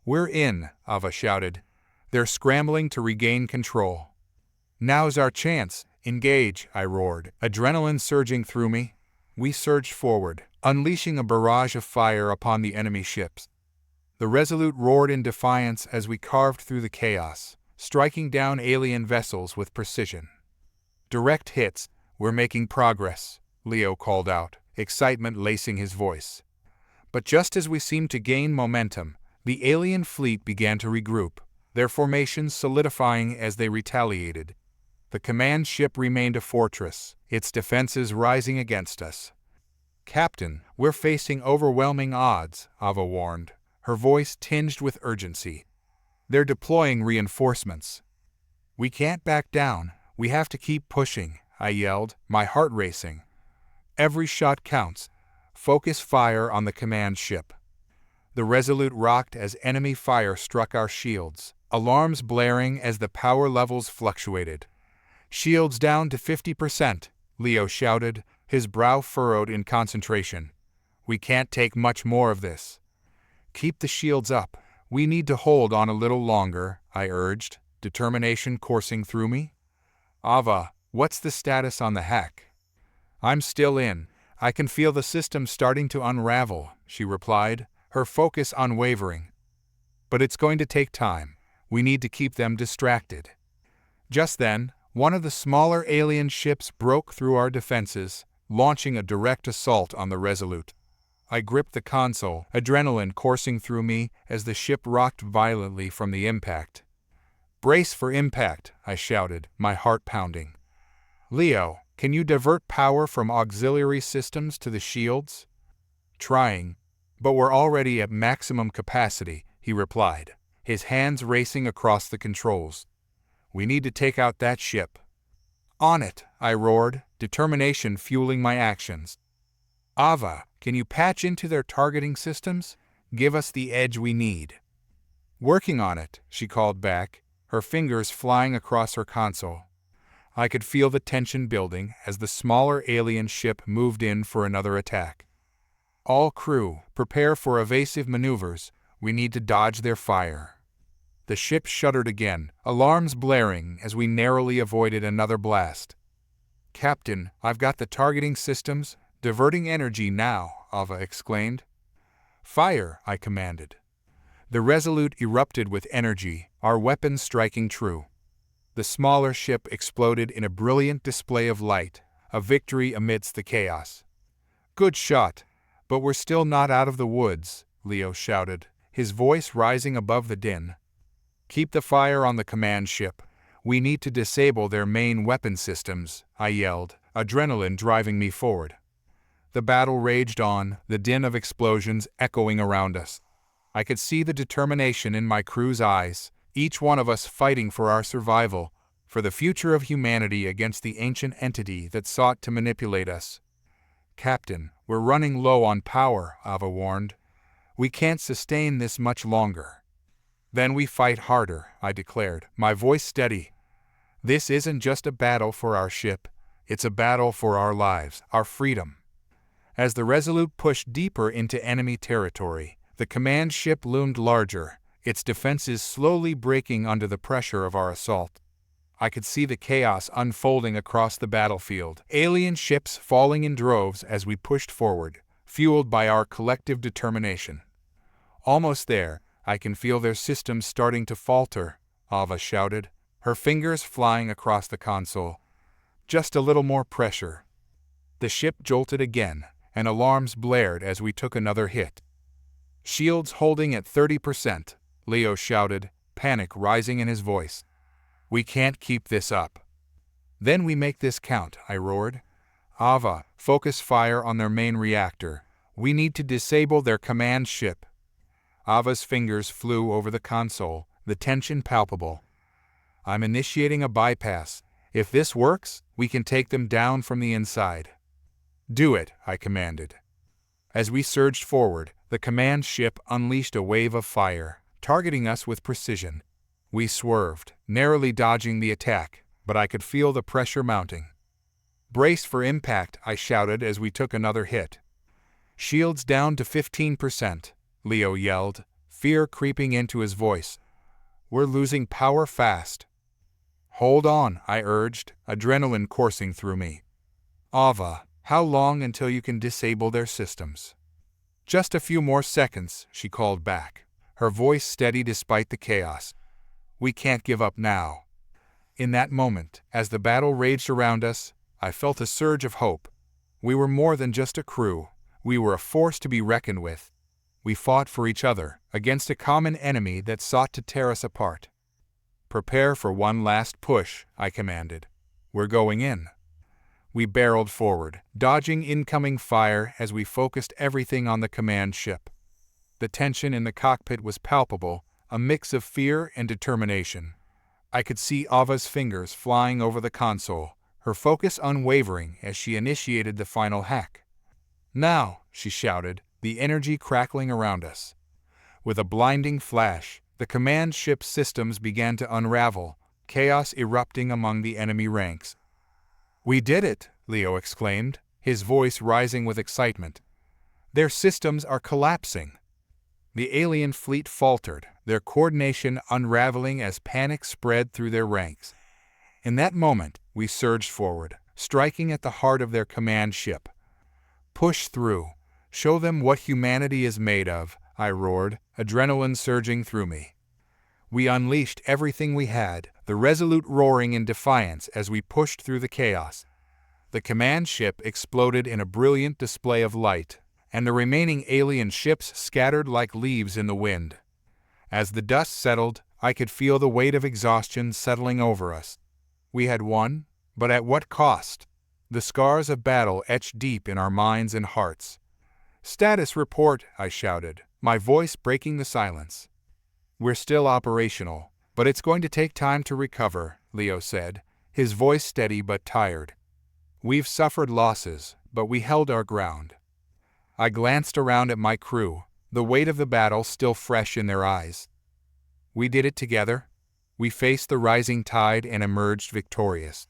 "We're in," Ava shouted. "They're scrambling to regain control." "Now's our chance. Engage," I roared, adrenaline surging through me. We surged forward, unleashing a barrage of fire upon the enemy ships. The Resolute roared in defiance as we carved through the chaos, striking down alien vessels with precision. "Direct hits. We're making progress," Leo called out, excitement lacing his voice. But just as we seemed to gain momentum, the alien fleet began to regroup, their formations solidifying as they retaliated. The command ship remained a fortress, its defenses rising against us. "Captain, we're facing overwhelming odds," Ava warned, her voice tinged with urgency. "They're deploying reinforcements." "We can't back down. We have to keep pushing," I yelled, my heart racing. "Every shot counts. Focus fire on the command ship." The Resolute rocked as enemy fire struck our shields, alarms blaring as the power levels fluctuated. "Shields down to 50%, Leo shouted, his brow furrowed in concentration. "We can't take much more of this." "Keep the shields up. We need to hold on a little longer," I urged, determination coursing through me. "Ava, what's the status on the hack?" "I'm still in. I can feel the system starting to unravel," she replied, her focus unwavering. "But it's going to take time. We need to keep them distracted." Just then, one of the smaller alien ships broke through our defenses, launching a direct assault on the Resolute. I gripped the console, adrenaline coursing through me as the ship rocked violently from the impact. Brace for impact, I shouted, my heart pounding. Leo, can you divert power from auxiliary systems to the shields? Trying, but we're already at maximum capacity, he replied, his hands racing across the controls. We need to take out that ship. On it, I roared, determination fueling my actions. Ava, can you patch into their targeting systems? Give us the edge we need. Working on it, she called back, her fingers flying across her console. I could feel the tension building as the smaller alien ship moved in for another attack. All crew, prepare for evasive maneuvers. We need to dodge their fire. The ship shuddered again, alarms blaring as we narrowly avoided another blast. Captain, I've got the targeting systems, diverting energy now, Ava exclaimed. Fire, I commanded. The Resolute erupted with energy, our weapons striking true. The smaller ship exploded in a brilliant display of light, a victory amidst the chaos. Good shot, but we're still not out of the woods, Leo shouted, his voice rising above the din. Keep the fire on the command ship. We need to disable their main weapon systems, I yelled, adrenaline driving me forward. The battle raged on, the din of explosions echoing around us. I could see the determination in my crew's eyes, each one of us fighting for our survival, for the future of humanity against the ancient entity that sought to manipulate us. Captain, we're running low on power, Ava warned. We can't sustain this much longer. Then we fight harder, I declared, my voice steady. This isn't just a battle for our ship, it's a battle for our lives, our freedom. As the Resolute pushed deeper into enemy territory, the command ship loomed larger, its defenses slowly breaking under the pressure of our assault. I could see the chaos unfolding across the battlefield, alien ships falling in droves as we pushed forward, fueled by our collective determination. Almost there, I can feel their systems starting to falter, Ava shouted, her fingers flying across the console. Just a little more pressure. The ship jolted again, and alarms blared as we took another hit. Shields holding at 30%, Leo shouted, panic rising in his voice. We can't keep this up. Then we make this count, I roared. Ava, focus fire on their main reactor. We need to disable their command ship. Ava's fingers flew over the console, the tension palpable. I'm initiating a bypass. If this works, we can take them down from the inside. Do it, I commanded. As we surged forward, the command ship unleashed a wave of fire, targeting us with precision. We swerved, narrowly dodging the attack, but I could feel the pressure mounting. Brace for impact, I shouted as we took another hit. Shields down to 15%, Leo yelled, fear creeping into his voice. We're losing power fast. Hold on, I urged, adrenaline coursing through me. Ava, how long until you can disable their systems? Just a few more seconds, she called back, her voice steady despite the chaos. We can't give up now. In that moment, as the battle raged around us, I felt a surge of hope. We were more than just a crew. We were a force to be reckoned with. We fought for each other, against a common enemy that sought to tear us apart. Prepare for one last push, I commanded. We're going in. We barreled forward, dodging incoming fire as we focused everything on the command ship. The tension in the cockpit was palpable, a mix of fear and determination. I could see Ava's fingers flying over the console, her focus unwavering as she initiated the final hack. Now, she shouted, the energy crackling around us. With a blinding flash, the command ship's systems began to unravel, chaos erupting among the enemy ranks. We did it, Leo exclaimed, his voice rising with excitement. Their systems are collapsing. The alien fleet faltered, their coordination unraveling as panic spread through their ranks. In that moment, we surged forward, striking at the heart of their command ship. Push through. Show them what humanity is made of, I roared, adrenaline surging through me. We unleashed everything we had, the Resolute roaring in defiance as we pushed through the chaos. The command ship exploded in a brilliant display of light, and the remaining alien ships scattered like leaves in the wind. As the dust settled, I could feel the weight of exhaustion settling over us. We had won, but at what cost? The scars of battle etched deep in our minds and hearts. "Status report," I shouted, my voice breaking the silence. "We're still operational, but it's going to take time to recover," Leo said, his voice steady but tired. "We've suffered losses, but we held our ground." I glanced around at my crew, the weight of the battle still fresh in their eyes. "We did it together. We faced the rising tide and emerged victorious.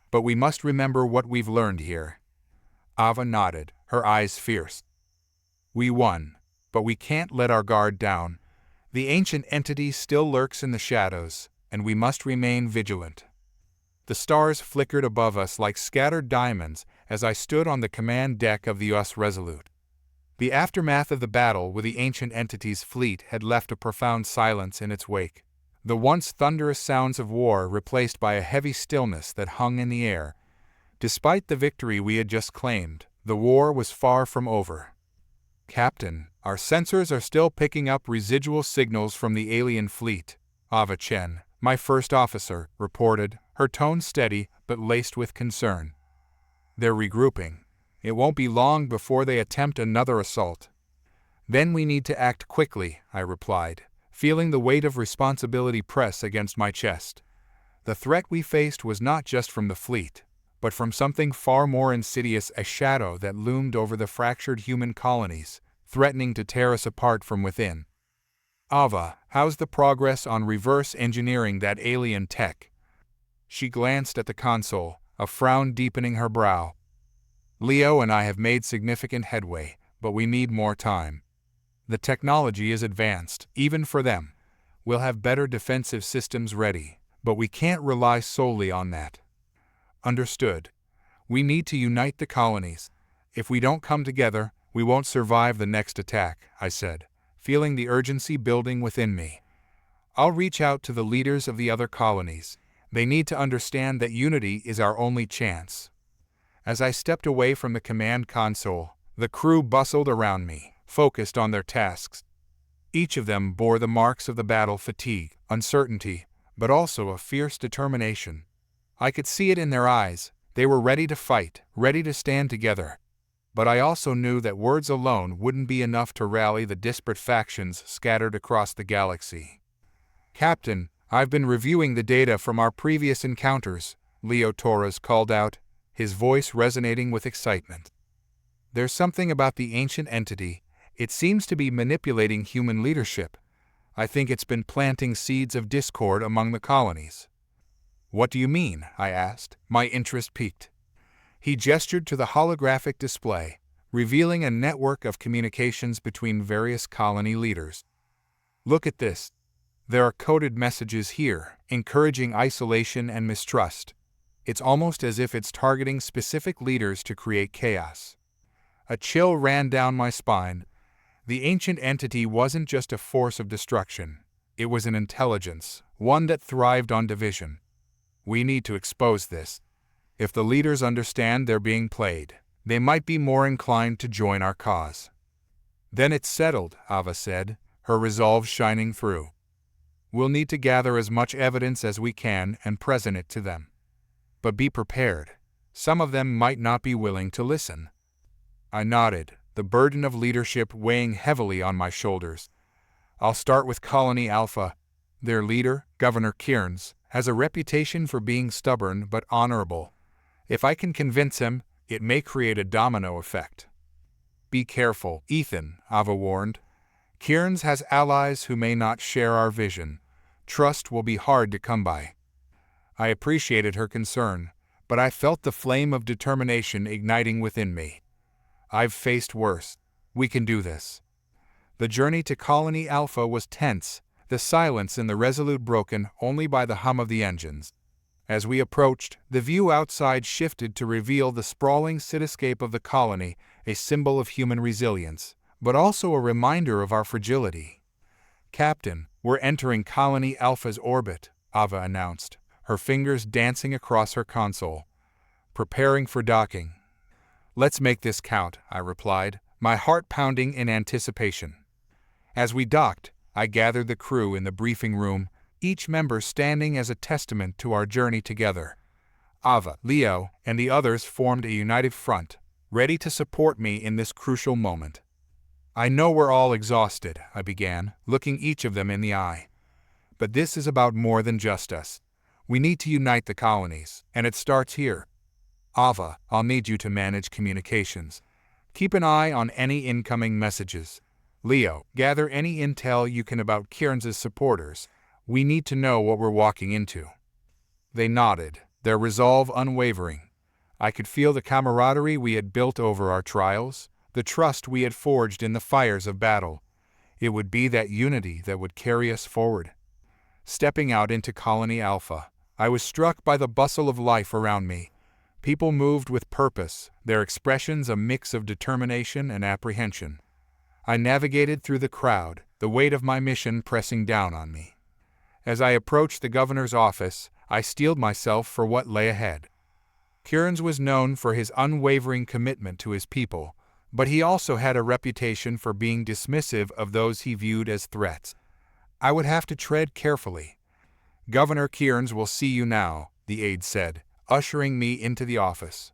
But we must remember what we've learned here." Ava nodded, her eyes fierce. "We won, but we can't let our guard down. The ancient entity still lurks in the shadows, and we must remain vigilant." The stars flickered above us like scattered diamonds as I stood on the command deck of the US Resolute. The aftermath of the battle with the ancient entity's fleet had left a profound silence in its wake. The once thunderous sounds of war replaced by a heavy stillness that hung in the air. Despite the victory we had just claimed, the war was far from over. "Captain, our sensors are still picking up residual signals from the alien fleet," Ava Chen, my first officer, reported, her tone steady but laced with concern. "They're regrouping. It won't be long before they attempt another assault." "Then we need to act quickly," I replied, feeling the weight of responsibility press against my chest. The threat we faced was not just from the fleet, but from something far more insidious, a shadow that loomed over the fractured human colonies, threatening to tear us apart from within. "Ava, how's the progress on reverse engineering that alien tech?" She glanced at the console, a frown deepening her brow. "Leo and I have made significant headway, but we need more time. The technology is advanced, even for them. We'll have better defensive systems ready, but we can't rely solely on that." "Understood. We need to unite the colonies. If we don't come together, we won't survive the next attack," I said, feeling the urgency building within me. "I'll reach out to the leaders of the other colonies. They need to understand that unity is our only chance." As I stepped away from the command console, the crew bustled around me, focused on their tasks. Each of them bore the marks of the battle fatigue, uncertainty, but also a fierce determination. I could see it in their eyes. They were ready to fight, ready to stand together. But I also knew that words alone wouldn't be enough to rally the disparate factions scattered across the galaxy. "Captain, I've been reviewing the data from our previous encounters," Leo Torres called out, his voice resonating with excitement. "There's something about the ancient entity. It seems to be manipulating human leadership. I think it's been planting seeds of discord among the colonies." "What do you mean?" I asked, my interest piqued. He gestured to the holographic display, revealing a network of communications between various colony leaders. "Look at this. There are coded messages here, encouraging isolation and mistrust. It's almost as if it's targeting specific leaders to create chaos." A chill ran down my spine. The ancient entity wasn't just a force of destruction. It was an intelligence, one that thrived on division. We need to expose this. If the leaders understand they're being played, they might be more inclined to join our cause. "Then it's settled," Ava said, her resolve shining through. "We'll need to gather as much evidence as we can and present it to them. But be prepared. Some of them might not be willing to listen." I nodded, the burden of leadership weighing heavily on my shoulders. "I'll start with Colony Alpha. Their leader, Governor Kearns, has a reputation for being stubborn but honorable. If I can convince him, it may create a domino effect." "Be careful, Ethan," Ava warned. "Kearns has allies who may not share our vision. Trust will be hard to come by." I appreciated her concern, but I felt the flame of determination igniting within me. "I've faced worse. We can do this." The journey to Colony Alpha was tense, the silence in the Resolute broken only by the hum of the engines. As we approached, the view outside shifted to reveal the sprawling cityscape of the colony, a symbol of human resilience, but also a reminder of our fragility. "Captain, we're entering Colony Alpha's orbit," Ava announced, her fingers dancing across her console. "Preparing for docking." "Let's make this count," I replied, my heart pounding in anticipation. As we docked, I gathered the crew in the briefing room, each member standing as a testament to our journey together. Ava, Leo, and the others formed a united front, ready to support me in this crucial moment. I know we're all exhausted, I began, looking each of them in the eye. But this is about more than just us. We need to unite the colonies, and it starts here. Ava, I'll need you to manage communications. Keep an eye on any incoming messages. Leo, gather any intel you can about Kieran's supporters. We need to know what we're walking into. They nodded, their resolve unwavering. I could feel the camaraderie we had built over our trials, the trust we had forged in the fires of battle. It would be that unity that would carry us forward. Stepping out into Colony Alpha, I was struck by the bustle of life around me. People moved with purpose, their expressions a mix of determination and apprehension. I navigated through the crowd, the weight of my mission pressing down on me. As I approached the governor's office, I steeled myself for what lay ahead. Kieran's was known for his unwavering commitment to his people, but he also had a reputation for being dismissive of those he viewed as threats. I would have to tread carefully. "Governor Kieran's will see you now," the aide said, ushering me into the office.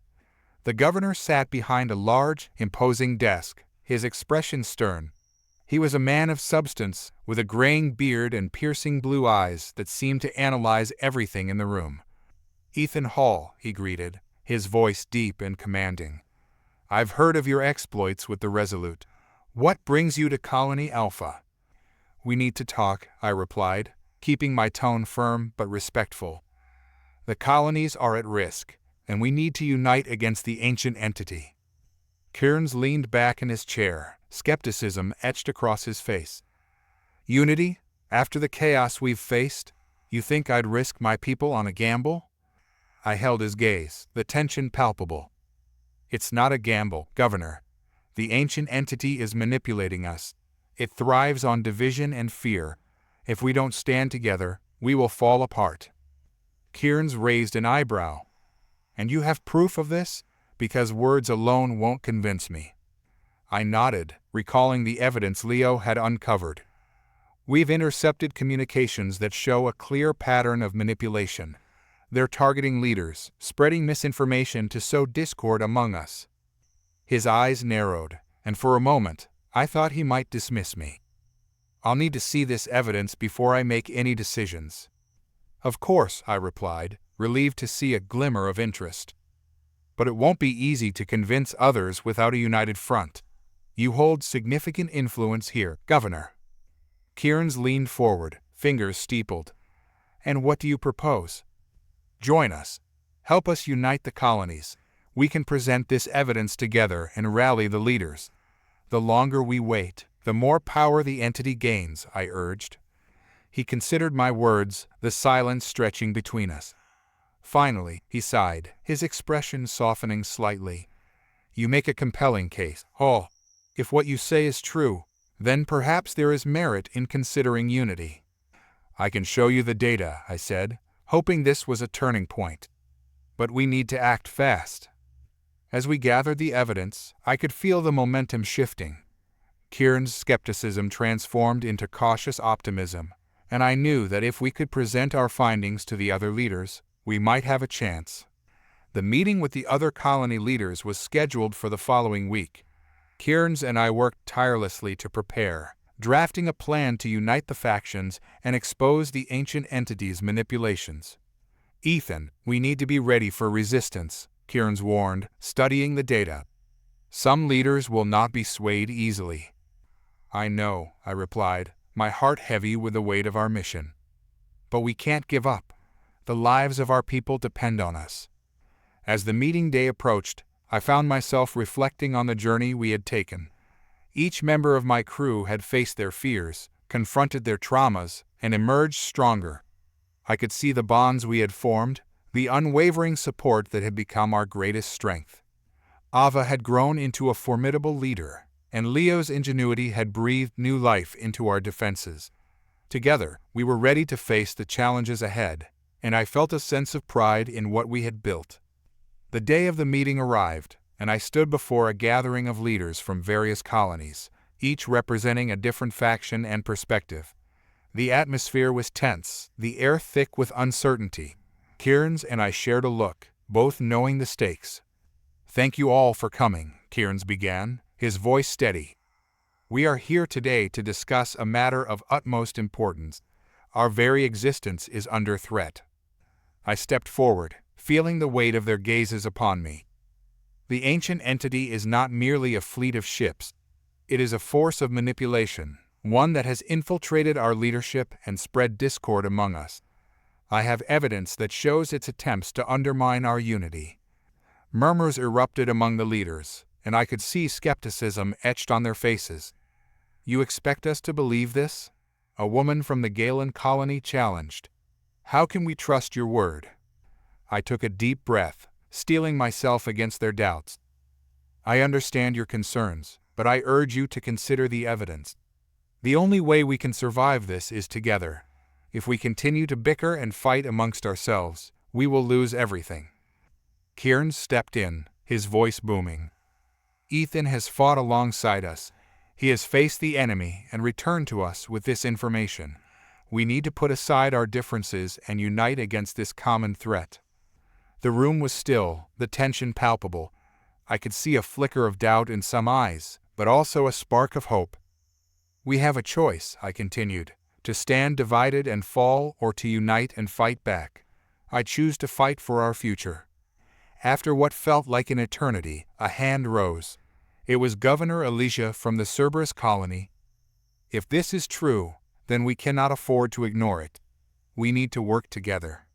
The governor sat behind a large, imposing desk, his expression stern. He was a man of substance, with a graying beard and piercing blue eyes that seemed to analyze everything in the room. "Ethan Hall," he greeted, his voice deep and commanding. "I've heard of your exploits with the Resolute. What brings you to Colony Alpha?" "We need to talk," I replied, keeping my tone firm but respectful. "The colonies are at risk, and we need to unite against the ancient entity." Kieran's leaned back in his chair, skepticism etched across his face. "Unity? After the chaos we've faced? You think I'd risk my people on a gamble?" I held his gaze, the tension palpable. "It's not a gamble, Governor. The ancient entity is manipulating us. It thrives on division and fear. If we don't stand together, we will fall apart." Kieran's raised an eyebrow. "And you have proof of this? Because words alone won't convince me." I nodded, recalling the evidence Leo had uncovered. "We've intercepted communications that show a clear pattern of manipulation. They're targeting leaders, spreading misinformation to sow discord among us." His eyes narrowed, and for a moment, I thought he might dismiss me. "I'll need to see this evidence before I make any decisions." "Of course," I replied, relieved to see a glimmer of interest. "But it won't be easy to convince others without a united front. You hold significant influence here, Governor." Kieran's leaned forward, fingers steepled. "And what do you propose?" "Join us. Help us unite the colonies. We can present this evidence together and rally the leaders. The longer we wait, the more power the entity gains," I urged. He considered my words, the silence stretching between us. Finally, he sighed, his expression softening slightly. "You make a compelling case, Hall. If what you say is true, then perhaps there is merit in considering unity." "I can show you the data," I said, hoping this was a turning point. "But we need to act fast." As we gathered the evidence, I could feel the momentum shifting. Kieran's skepticism transformed into cautious optimism, and I knew that if we could present our findings to the other leaders, we might have a chance. The meeting with the other colony leaders was scheduled for the following week. Kieran's and I worked tirelessly to prepare, drafting a plan to unite the factions and expose the ancient entity's manipulations. "Ethan, we need to be ready for resistance," Kieran's warned, studying the data. "Some leaders will not be swayed easily." "I know," I replied, my heart heavy with the weight of our mission. "But we can't give up. The lives of our people depend on us." As the meeting day approached, I found myself reflecting on the journey we had taken. Each member of my crew had faced their fears, confronted their traumas, and emerged stronger. I could see the bonds we had formed, the unwavering support that had become our greatest strength. Ava had grown into a formidable leader, and Leo's ingenuity had breathed new life into our defenses. Together, we were ready to face the challenges ahead, and I felt a sense of pride in what we had built. The day of the meeting arrived, and I stood before a gathering of leaders from various colonies, each representing a different faction and perspective. The atmosphere was tense, the air thick with uncertainty. Kieran's and I shared a look, both knowing the stakes. "Thank you all for coming," Kieran's began, his voice steady. "We are here today to discuss a matter of utmost importance. Our very existence is under threat." I stepped forward, feeling the weight of their gazes upon me. The ancient entity is not merely a fleet of ships. It is a force of manipulation, one that has infiltrated our leadership and spread discord among us. I have evidence that shows its attempts to undermine our unity. Murmurs erupted among the leaders, and I could see skepticism etched on their faces. "You expect us to believe this?" a woman from the Galen colony challenged. "How can we trust your word?" I took a deep breath, steeling myself against their doubts. "I understand your concerns, but I urge you to consider the evidence. The only way we can survive this is together. If we continue to bicker and fight amongst ourselves, we will lose everything." Kieran stepped in, his voice booming. "Ethan has fought alongside us. He has faced the enemy and returned to us with this information. We need to put aside our differences and unite against this common threat." The room was still, the tension palpable. I could see a flicker of doubt in some eyes, but also a spark of hope. "We have a choice," I continued, "to stand divided and fall or to unite and fight back. I choose to fight for our future." After what felt like an eternity, a hand rose. It was Governor Elijah from the Cerberus colony. "If this is true, then we cannot afford to ignore it. We need to work together."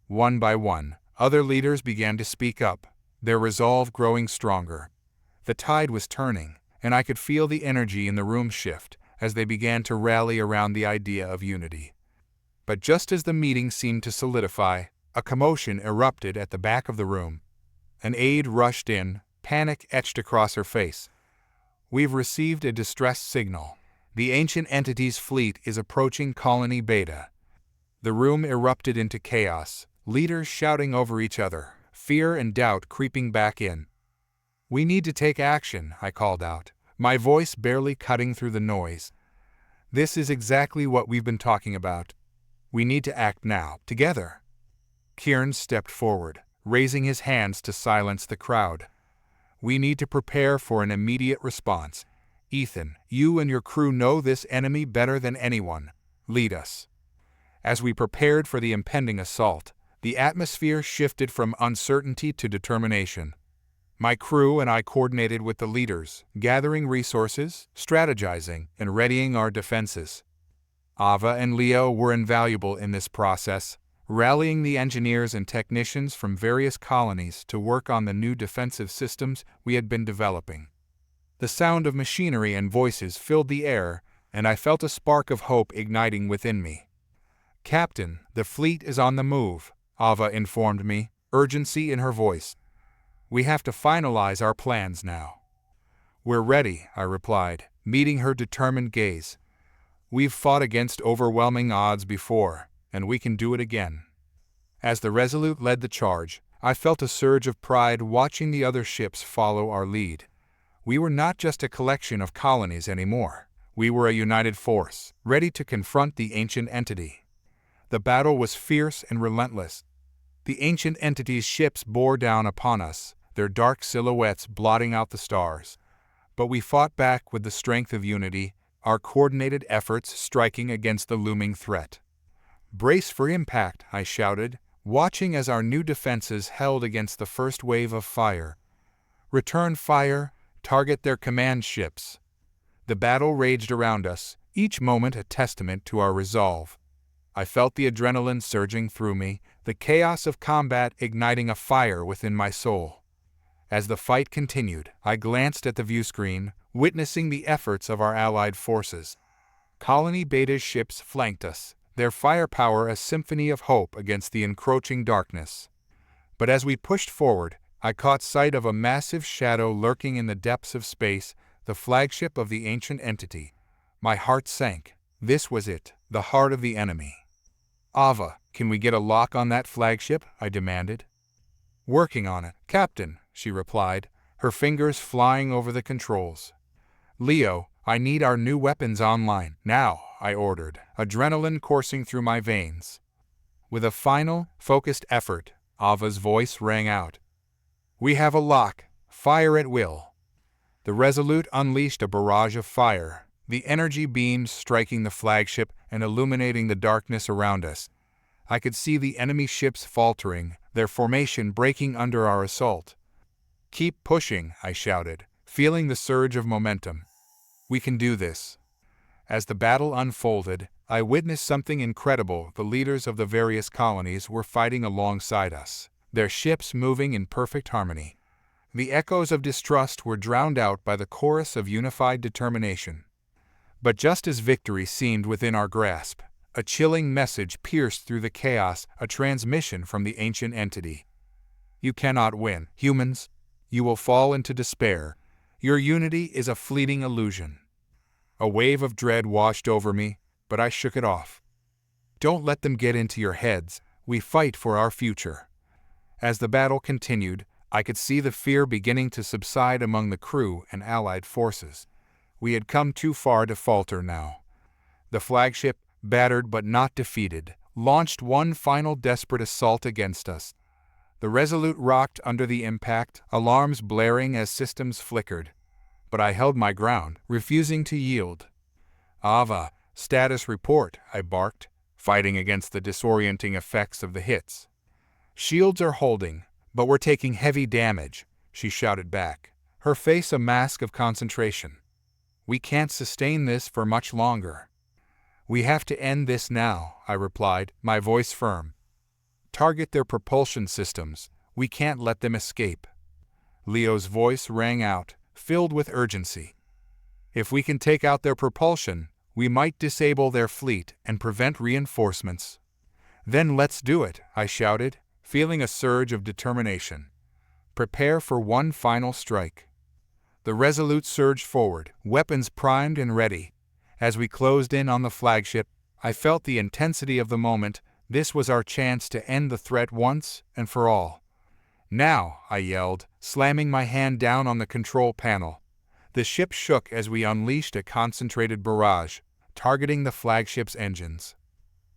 One by one, other leaders began to speak up, their resolve growing stronger. The tide was turning, and I could feel the energy in the room shift as they began to rally around the idea of unity. But just as the meeting seemed to solidify, a commotion erupted at the back of the room. An aide rushed in, panic etched across her face. "We've received a distress signal. The ancient entity's fleet is approaching Colony Beta." The room erupted into chaos, leaders shouting over each other, fear and doubt creeping back in. "We need to take action," I called out, my voice barely cutting through the noise. "This is exactly what we've been talking about. We need to act now, together." Kieran stepped forward, raising his hands to silence the crowd. "We need to prepare for an immediate response. Ethan, you and your crew know this enemy better than anyone. Lead us." As we prepared for the impending assault, the atmosphere shifted from uncertainty to determination. My crew and I coordinated with the leaders, gathering resources, strategizing, and readying our defenses. Ava and Leo were invaluable in this process, rallying the engineers and technicians from various colonies to work on the new defensive systems we had been developing. The sound of machinery and voices filled the air, and I felt a spark of hope igniting within me. "Captain, the fleet is on the move," Ava informed me, urgency in her voice. "We have to finalize our plans now." "We're ready," I replied, meeting her determined gaze. "We've fought against overwhelming odds before, and we can do it again." As the Resolute led the charge, I felt a surge of pride watching the other ships follow our lead. We were not just a collection of colonies anymore. We were a united force, ready to confront the ancient entity. The battle was fierce and relentless. The ancient entity's ships bore down upon us, their dark silhouettes blotting out the stars. But we fought back with the strength of unity, our coordinated efforts striking against the looming threat. "Brace for impact," I shouted, watching as our new defenses held against the first wave of fire. "Return fire, target their command ships." The battle raged around us, each moment a testament to our resolve. I felt the adrenaline surging through me, the chaos of combat igniting a fire within my soul. As the fight continued, I glanced at the viewscreen, witnessing the efforts of our allied forces. Colony Beta's ships flanked us, their firepower a symphony of hope against the encroaching darkness. But as we pushed forward, I caught sight of a massive shadow lurking in the depths of space, the flagship of the ancient entity. My heart sank. This was it, the heart of the enemy. "Ava, can we get a lock on that flagship?" I demanded. "Working on it, Captain," she replied, her fingers flying over the controls. "Leo, I need our new weapons online, now," I ordered, adrenaline coursing through my veins. With a final, focused effort, Ava's voice rang out. "We have a lock. Fire at will." The Resolute unleashed a barrage of fire, the energy beams striking the flagship and illuminating the darkness around us. I could see the enemy ships faltering, their formation breaking under our assault. "Keep pushing," I shouted, feeling the surge of momentum. "We can do this." As the battle unfolded, I witnessed something incredible. The leaders of the various colonies were fighting alongside us, their ships moving in perfect harmony. The echoes of distrust were drowned out by the chorus of unified determination. But just as victory seemed within our grasp, a chilling message pierced through the chaos, a transmission from the ancient entity. "You cannot win, humans. You will fall into despair. Your unity is a fleeting illusion." A wave of dread washed over me, but I shook it off. "Don't let them get into your heads. We fight for our future." As the battle continued, I could see the fear beginning to subside among the crew and allied forces. We had come too far to falter now. The flagship, battered but not defeated, launched one final desperate assault against us. The Resolute rocked under the impact, alarms blaring as systems flickered. But I held my ground, refusing to yield. "Ava, status report," I barked, fighting against the disorienting effects of the hits. "Shields are holding, but we're taking heavy damage," she shouted back, her face a mask of concentration. "We can't sustain this for much longer." "We have to end this now," I replied, my voice firm. "Target their propulsion systems. We can't let them escape." Leo's voice rang out, filled with urgency. "If we can take out their propulsion, we might disable their fleet and prevent reinforcements." "Then let's do it," I shouted, feeling a surge of determination. "Prepare for one final strike." The Resolute surged forward, weapons primed and ready. As we closed in on the flagship, I felt the intensity of the moment. This was our chance to end the threat once and for all. "Now," I yelled, slamming my hand down on the control panel. The ship shook as we unleashed a concentrated barrage, targeting the flagship's engines.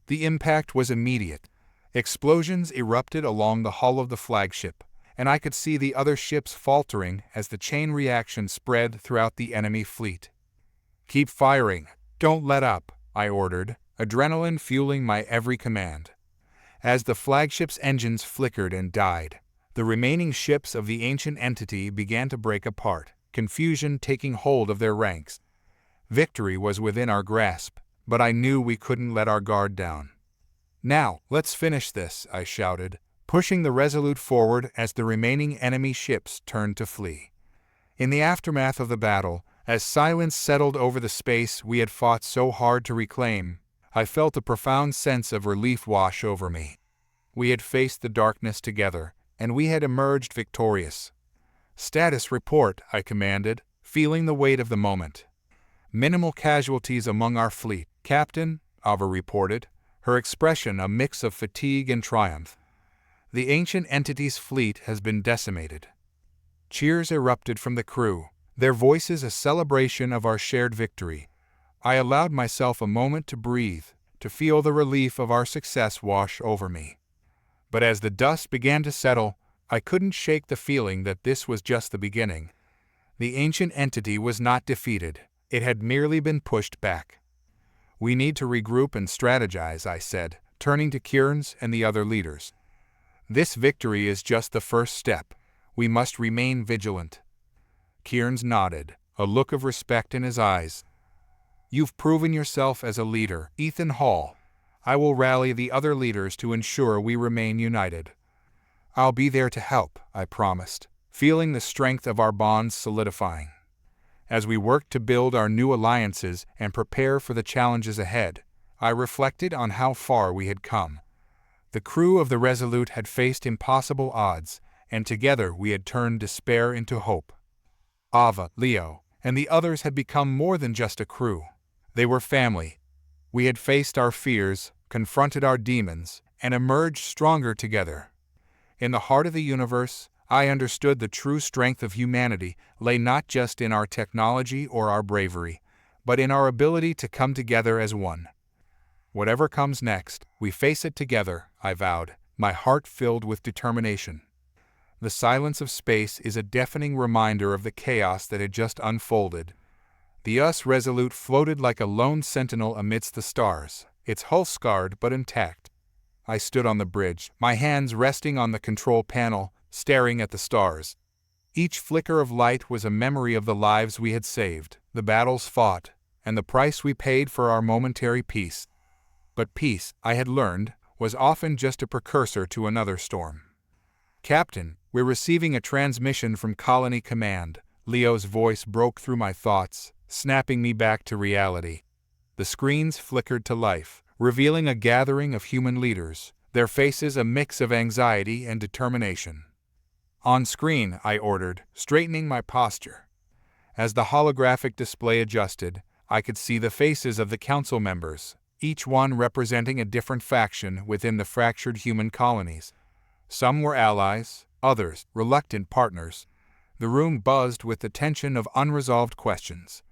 The impact was immediate. Explosions erupted along the hull of the flagship, and I could see the other ships faltering as the chain reaction spread throughout the enemy fleet. "Keep firing. Don't let up," I ordered, adrenaline fueling my every command. As the flagship's engines flickered and died, the remaining ships of the ancient entity began to break apart, confusion taking hold of their ranks. Victory was within our grasp, but I knew we couldn't let our guard down. "Now, let's finish this," I shouted, pushing the Resolute forward as the remaining enemy ships turned to flee. In the aftermath of the battle, as silence settled over the space we had fought so hard to reclaim, I felt a profound sense of relief wash over me. We had faced the darkness together, and we had emerged victorious. "Status report," I commanded, feeling the weight of the moment. "Minimal casualties among our fleet, Captain," Ava reported, her expression a mix of fatigue and triumph. "The ancient entity's fleet has been decimated." Cheers erupted from the crew, their voices a celebration of our shared victory. I allowed myself a moment to breathe, to feel the relief of our success wash over me. But as the dust began to settle, I couldn't shake the feeling that this was just the beginning. The ancient entity was not defeated, it had merely been pushed back. "We need to regroup and strategize," I said, turning to Kearns and the other leaders. "This victory is just the first step. We must remain vigilant." Kearns nodded, a look of respect in his eyes. "You've proven yourself as a leader, Ethan Hall. I will rally the other leaders to ensure we remain united." "I'll be there to help," I promised, feeling the strength of our bonds solidifying. As we worked to build our new alliances and prepare for the challenges ahead, I reflected on how far we had come. The crew of the Resolute had faced impossible odds, and together we had turned despair into hope. Ava, Leo, and the others had become more than just a crew. They were family. We had faced our fears, confronted our demons, and emerged stronger together. In the heart of the universe, I understood the true strength of humanity lay not just in our technology or our bravery, but in our ability to come together as one. Whatever comes next, we face it together, I vowed, my heart filled with determination. The silence of space is a deafening reminder of the chaos that had just unfolded. The US Resolute floated like a lone sentinel amidst the stars, its hull scarred but intact. I stood on the bridge, my hands resting on the control panel, staring at the stars. Each flicker of light was a memory of the lives we had saved, the battles fought, and the price we paid for our momentary peace. But peace, I had learned, was often just a precursor to another storm. "Captain, we're receiving a transmission from Colony Command." Leo's voice broke through my thoughts, snapping me back to reality. The screens flickered to life, revealing a gathering of human leaders, their faces a mix of anxiety and determination. "On screen," I ordered, straightening my posture. As the holographic display adjusted, I could see the faces of the council members, each one representing a different faction within the fractured human colonies. Some were allies, others reluctant partners. The room buzzed with the tension of unresolved questions.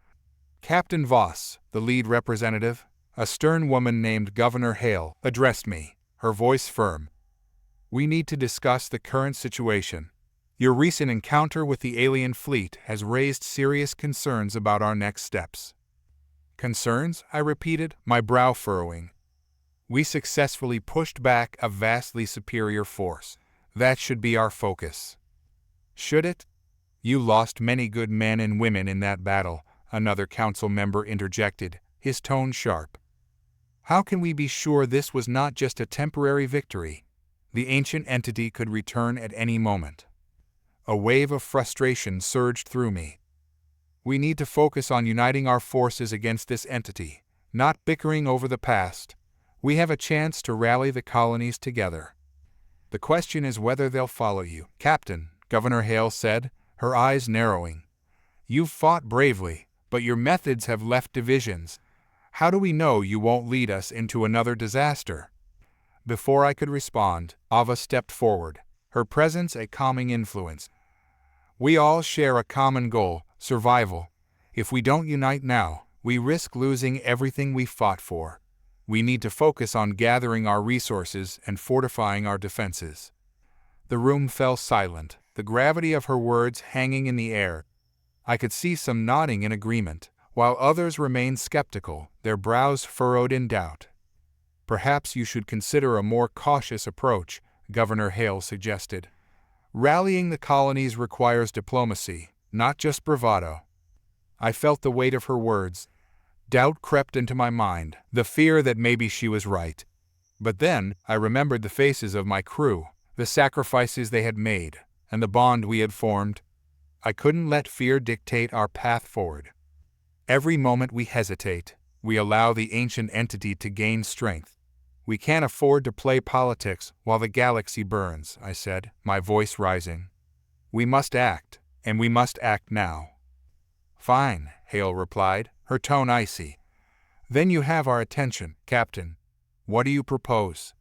Captain Voss, the lead representative, a stern woman named Governor Hale, addressed me, her voice firm. "We need to discuss the current situation. Your recent encounter with the alien fleet has raised serious concerns about our next steps." "Concerns?" I repeated, my brow furrowing. "We successfully pushed back a vastly superior force. That should be our focus." "Should it?" "You lost many good men and women in that battle," another council member interjected, his tone sharp. "How can we be sure this was not just a temporary victory? The ancient entity could return at any moment." A wave of frustration surged through me. "We need to focus on uniting our forces against this entity, not bickering over the past. We have a chance to rally the colonies together. The question is whether they'll follow you." "Captain," Governor Hale said, her eyes narrowing. "You've fought bravely, but your methods have left divisions. How do we know you won't lead us into another disaster?" Before I could respond, Ava stepped forward, her presence a calming influence. "We all share a common goal, survival. If we don't unite now, we risk losing everything we fought for. We need to focus on gathering our resources and fortifying our defenses." The room fell silent, the gravity of her words hanging in the air. I could see some nodding in agreement, while others remained skeptical, their brows furrowed in doubt. "Perhaps you should consider a more cautious approach," Governor Hale suggested. "Rallying the colonies requires diplomacy, not just bravado." I felt the weight of her words. Doubt crept into my mind, the fear that maybe she was right. But then, I remembered the faces of my crew, the sacrifices they had made, and the bond we had formed. I couldn't let fear dictate our path forward. Every moment we hesitate, we allow the ancient entity to gain strength. "We can't afford to play politics while the galaxy burns," I said, my voice rising. "We must act, and we must act now." "Fine," Hale replied, her tone icy. "Then you have our attention, Captain. What do you propose?"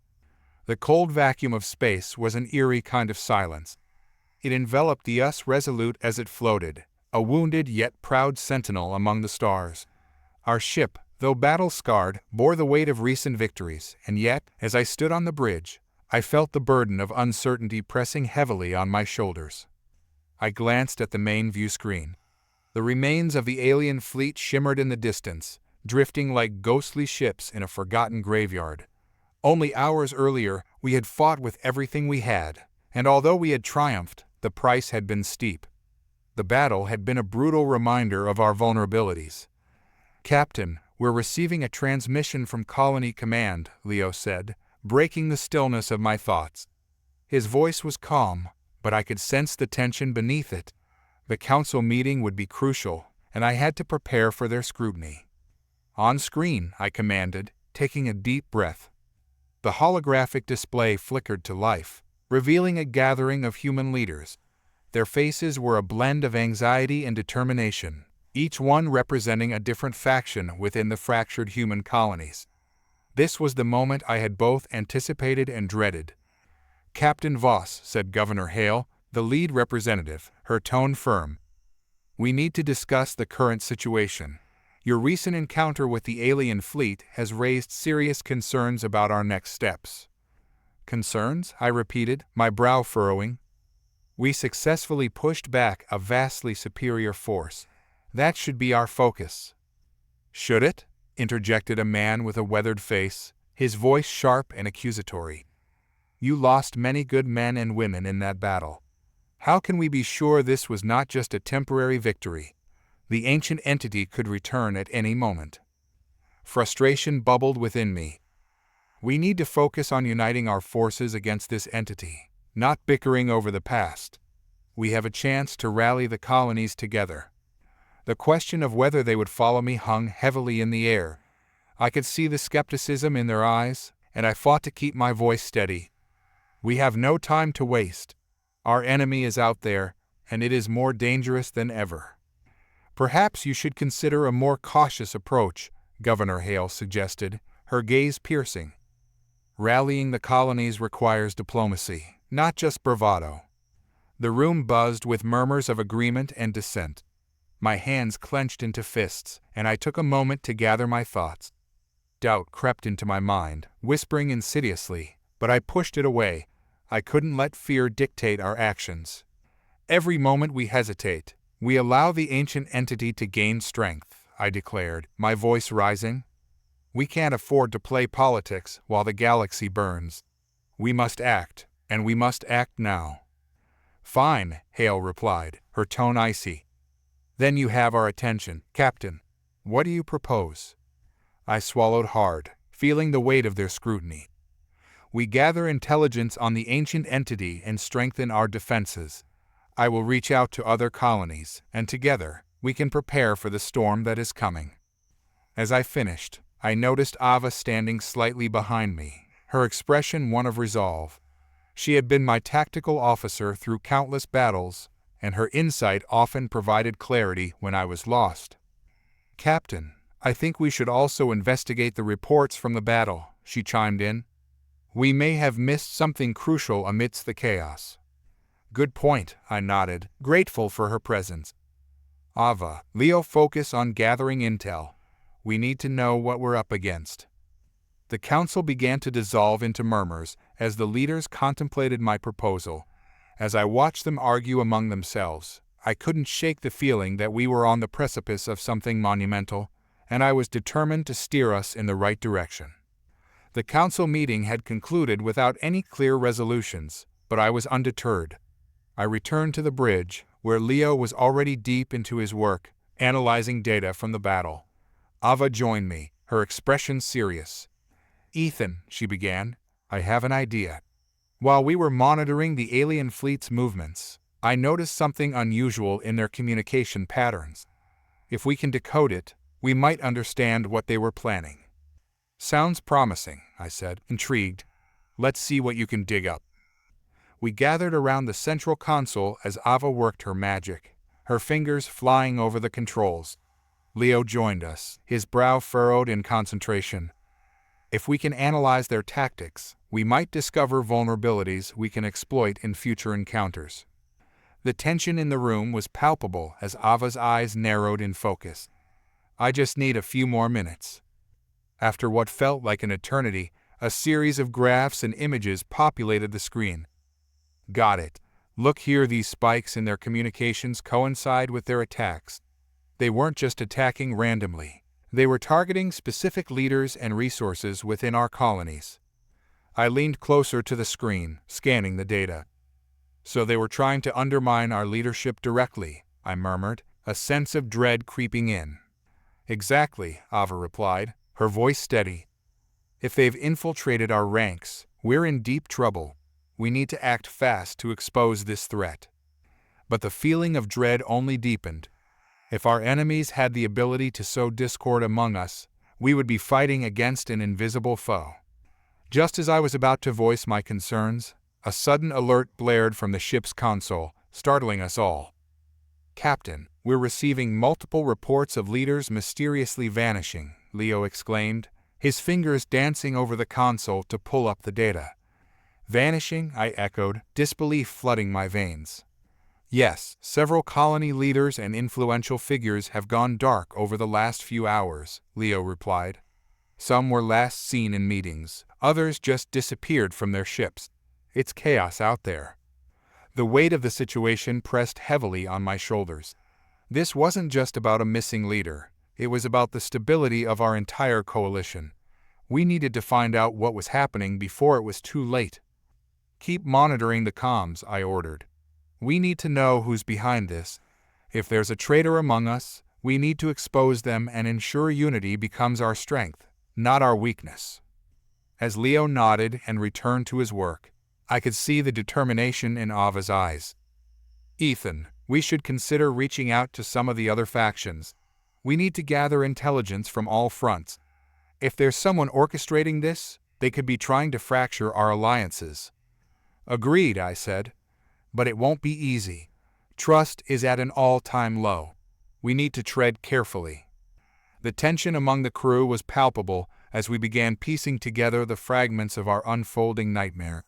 The cold vacuum of space was an eerie kind of silence. It enveloped the US Resolute as it floated, a wounded yet proud sentinel among the stars. Our ship, though battle-scarred, bore the weight of recent victories, and yet, as I stood on the bridge, I felt the burden of uncertainty pressing heavily on my shoulders. I glanced at the main view screen. The remains of the alien fleet shimmered in the distance, drifting like ghostly ships in a forgotten graveyard. Only hours earlier, we had fought with everything we had, and although we had triumphed, the price had been steep. The battle had been a brutal reminder of our vulnerabilities. "Captain, we're receiving a transmission from Colony Command," Leo said, breaking the stillness of my thoughts. His voice was calm, but I could sense the tension beneath it. The council meeting would be crucial, and I had to prepare for their scrutiny. "On screen," I commanded, taking a deep breath. The holographic display flickered to life, revealing a gathering of human leaders. Their faces were a blend of anxiety and determination, each one representing a different faction within the fractured human colonies. This was the moment I had both anticipated and dreaded. "Captain Voss," said Governor Hale, the lead representative, her tone firm. "We need to discuss the current situation. Your recent encounter with the alien fleet has raised serious concerns about our next steps." "Concerns?" I repeated, my brow furrowing. "We successfully pushed back a vastly superior force. That should be our focus." "Should it?" interjected a man with a weathered face, his voice sharp and accusatory. "You lost many good men and women in that battle. How can we be sure this was not just a temporary victory? The ancient entity could return at any moment." Frustration bubbled within me. "We need to focus on uniting our forces against this entity, not bickering over the past. We have a chance to rally the colonies together." The question of whether they would follow me hung heavily in the air. I could see the skepticism in their eyes, and I fought to keep my voice steady. "We have no time to waste. Our enemy is out there, and it is more dangerous than ever." "Perhaps you should consider a more cautious approach," Governor Hale suggested, her gaze piercing. "Rallying the colonies requires diplomacy, not just bravado." The room buzzed with murmurs of agreement and dissent. My hands clenched into fists, and I took a moment to gather my thoughts. Doubt crept into my mind, whispering insidiously, but I pushed it away. I couldn't let fear dictate our actions. "Every moment we hesitate, we allow the ancient entity to gain strength," I declared, my voice rising. "We can't afford to play politics while the galaxy burns. We must act, and we must act now." "Fine," Hale replied, her tone icy. "Then you have our attention, Captain. What do you propose?" I swallowed hard, feeling the weight of their scrutiny. "We gather intelligence on the ancient entity and strengthen our defenses. I will reach out to other colonies, and together, we can prepare for the storm that is coming." As I finished, I noticed Ava standing slightly behind me, her expression one of resolve. She had been my tactical officer through countless battles, and her insight often provided clarity when I was lost. "Captain, I think we should also investigate the reports from the battle," she chimed in. "We may have missed something crucial amidst the chaos." "Good point," I nodded, grateful for her presence. "Ava, Leo, focus on gathering intel. We need to know what we're up against." The council began to dissolve into murmurs as the leaders contemplated my proposal. As I watched them argue among themselves, I couldn't shake the feeling that we were on the precipice of something monumental, and I was determined to steer us in the right direction. The council meeting had concluded without any clear resolutions, but I was undeterred. I returned to the bridge, where Leo was already deep into his work, analyzing data from the battle. Ava joined me, her expression serious. "Ethan," she began, "I have an idea." While we were monitoring the alien fleet's movements, I noticed something unusual in their communication patterns. If we can decode it, we might understand what they were planning. "Sounds promising," I said, intrigued. "Let's see what you can dig up." We gathered around the central console as Ava worked her magic, her fingers flying over the controls. Leo joined us, his brow furrowed in concentration. "If we can analyze their tactics, we might discover vulnerabilities we can exploit in future encounters." The tension in the room was palpable as Ava's eyes narrowed in focus. "I just need a few more minutes." After what felt like an eternity, a series of graphs and images populated the screen. "Got it. Look here, these spikes in their communications coincide with their attacks. They weren't just attacking randomly. They were targeting specific leaders and resources within our colonies." I leaned closer to the screen, scanning the data. "So they were trying to undermine our leadership directly," I murmured, a sense of dread creeping in. "Exactly," Ava replied, her voice steady. "If they've infiltrated our ranks, we're in deep trouble. We need to act fast to expose this threat." But the feeling of dread only deepened. If our enemies had the ability to sow discord among us, we would be fighting against an invisible foe. Just as I was about to voice my concerns, a sudden alert blared from the ship's console, startling us all. "Captain, we're receiving multiple reports of leaders mysteriously vanishing," Leo exclaimed, his fingers dancing over the console to pull up the data. "Vanishing?" I echoed, disbelief flooding my veins. Yes, several colony leaders and influential figures have gone dark over the last few hours, Leo replied. Some were last seen in meetings, others just disappeared from their ships. It's chaos out there. The weight of the situation pressed heavily on my shoulders. This wasn't just about a missing leader, it was about the stability of our entire coalition. We needed to find out what was happening before it was too late. Keep monitoring the comms, I ordered. We need to know who's behind this. If there's a traitor among us, we need to expose them and ensure unity becomes our strength, not our weakness. As Leo nodded and returned to his work, I could see the determination in Ava's eyes. Ethan, we should consider reaching out to some of the other factions. We need to gather intelligence from all fronts. If there's someone orchestrating this, they could be trying to fracture our alliances. Agreed, I said. But it won't be easy. Trust is at an all-time low. We need to tread carefully. The tension among the crew was palpable as we began piecing together the fragments of our unfolding nightmare.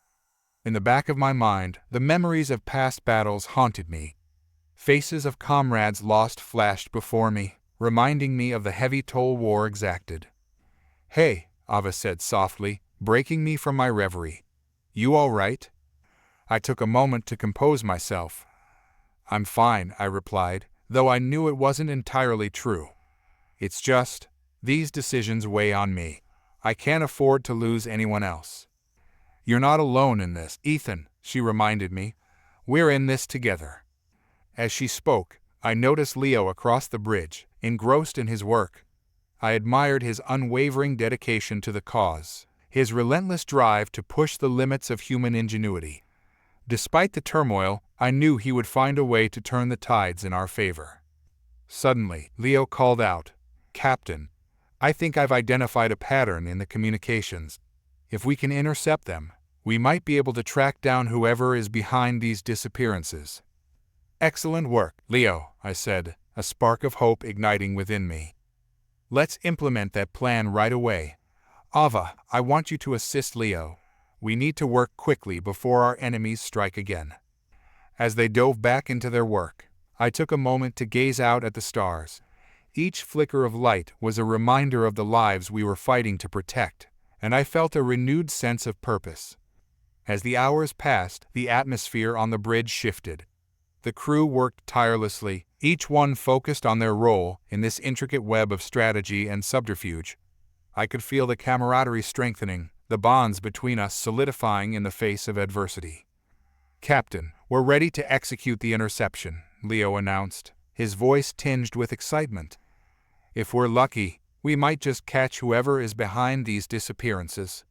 In the back of my mind, the memories of past battles haunted me. Faces of comrades lost flashed before me, reminding me of the heavy toll war exacted. "Hey," Ava said softly, breaking me from my reverie. "You all right?" I took a moment to compose myself. "I'm fine," I replied, though I knew it wasn't entirely true. "It's just, these decisions weigh on me. I can't afford to lose anyone else." "You're not alone in this, Ethan," she reminded me. "We're in this together." As she spoke, I noticed Leo across the bridge, engrossed in his work. I admired his unwavering dedication to the cause, his relentless drive to push the limits of human ingenuity. Despite the turmoil, I knew he would find a way to turn the tides in our favor. Suddenly, Leo called out, "Captain, I think I've identified a pattern in the communications. If we can intercept them, we might be able to track down whoever is behind these disappearances." "Excellent work, Leo," I said, a spark of hope igniting within me. "Let's implement that plan right away. Ava, I want you to assist Leo. We need to work quickly before our enemies strike again." As they dove back into their work, I took a moment to gaze out at the stars. Each flicker of light was a reminder of the lives we were fighting to protect, and I felt a renewed sense of purpose. As the hours passed, the atmosphere on the bridge shifted. The crew worked tirelessly, each one focused on their role in this intricate web of strategy and subterfuge. I could feel the camaraderie strengthening, the bonds between us solidifying in the face of adversity. "Captain, we're ready to execute the interception," Leo announced, his voice tinged with excitement. "If we're lucky, we might just catch whoever is behind these disappearances."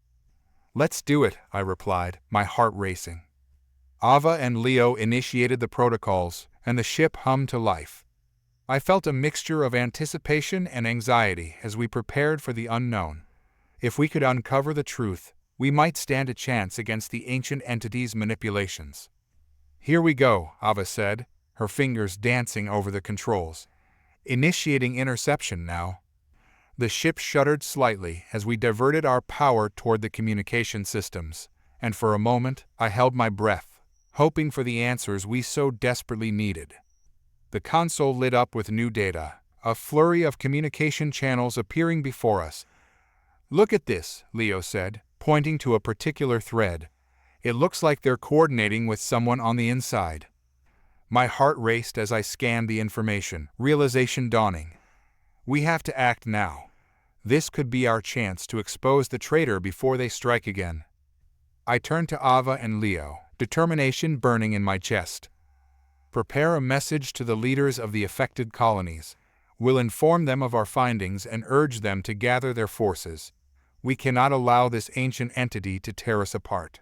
"Let's do it," I replied, my heart racing. Ava and Leo initiated the protocols, and the ship hummed to life. I felt a mixture of anticipation and anxiety as we prepared for the unknown. If we could uncover the truth, we might stand a chance against the ancient entity's manipulations. "Here we go," Ava said, her fingers dancing over the controls. "Initiating interception now." The ship shuddered slightly as we diverted our power toward the communication systems, and for a moment I held my breath, hoping for the answers we so desperately needed. The console lit up with new data, a flurry of communication channels appearing before us. "Look at this," Leo said, pointing to a particular thread. "It looks like they're coordinating with someone on the inside." My heart raced as I scanned the information, realization dawning. We have to act now. This could be our chance to expose the traitor before they strike again. I turned to Ava and Leo, determination burning in my chest. "Prepare a message to the leaders of the affected colonies. We'll inform them of our findings and urge them to gather their forces. We cannot allow this ancient entity to tear us apart."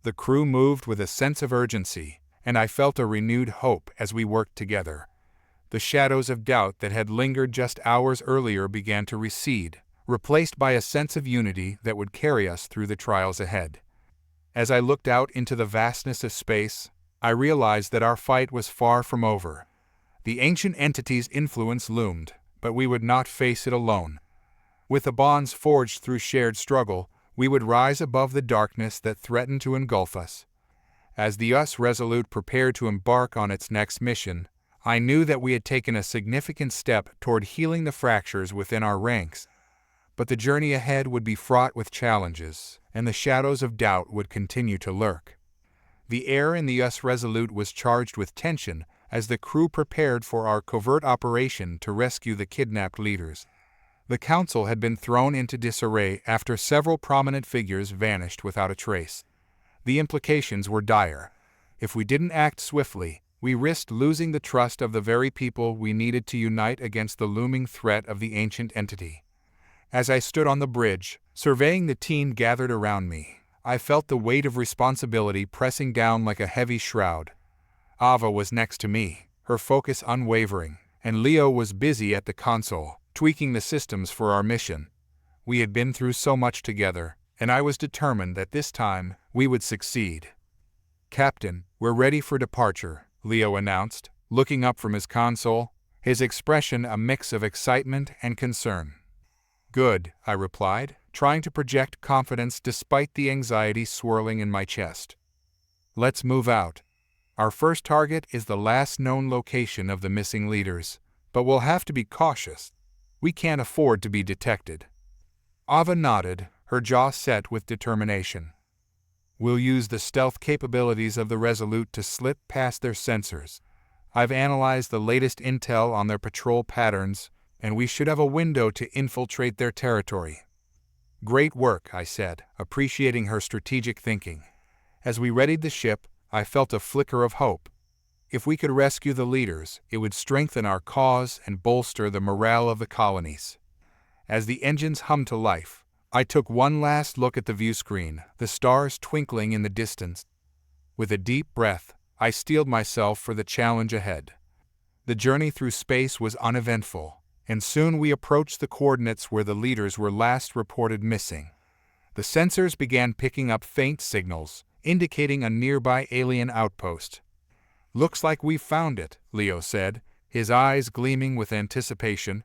The crew moved with a sense of urgency, and I felt a renewed hope as we worked together. The shadows of doubt that had lingered just hours earlier began to recede, replaced by a sense of unity that would carry us through the trials ahead. As I looked out into the vastness of space, I realized that our fight was far from over. The ancient entity's influence loomed, but we would not face it alone. With the bonds forged through shared struggle, we would rise above the darkness that threatened to engulf us. As the US Resolute prepared to embark on its next mission, I knew that we had taken a significant step toward healing the fractures within our ranks. But the journey ahead would be fraught with challenges, and the shadows of doubt would continue to lurk. The air in the US Resolute was charged with tension as the crew prepared for our covert operation to rescue the kidnapped leaders. The council had been thrown into disarray after several prominent figures vanished without a trace. The implications were dire. If we didn't act swiftly, we risked losing the trust of the very people we needed to unite against the looming threat of the ancient entity. As I stood on the bridge, surveying the team gathered around me, I felt the weight of responsibility pressing down like a heavy shroud. Ava was next to me, her focus unwavering, and Leo was busy at the console, tweaking the systems for our mission. We had been through so much together, and I was determined that this time we would succeed. "Captain, we're ready for departure," Leo announced, looking up from his console, his expression a mix of excitement and concern. "Good," I replied, trying to project confidence despite the anxiety swirling in my chest. "Let's move out. Our first target is the last known location of the missing leaders, but we'll have to be cautious. We can't afford to be detected." Ava nodded, her jaw set with determination. "We'll use the stealth capabilities of the Resolute to slip past their sensors. I've analyzed the latest intel on their patrol patterns, and we should have a window to infiltrate their territory." "Great work," I said, appreciating her strategic thinking. As we readied the ship, I felt a flicker of hope. If we could rescue the leaders, it would strengthen our cause and bolster the morale of the colonies. As the engines hummed to life, I took one last look at the view screen, the stars twinkling in the distance. With a deep breath, I steeled myself for the challenge ahead. The journey through space was uneventful, and soon we approached the coordinates where the leaders were last reported missing. The sensors began picking up faint signals, indicating a nearby alien outpost. "Looks like we've found it," Leo said, his eyes gleaming with anticipation.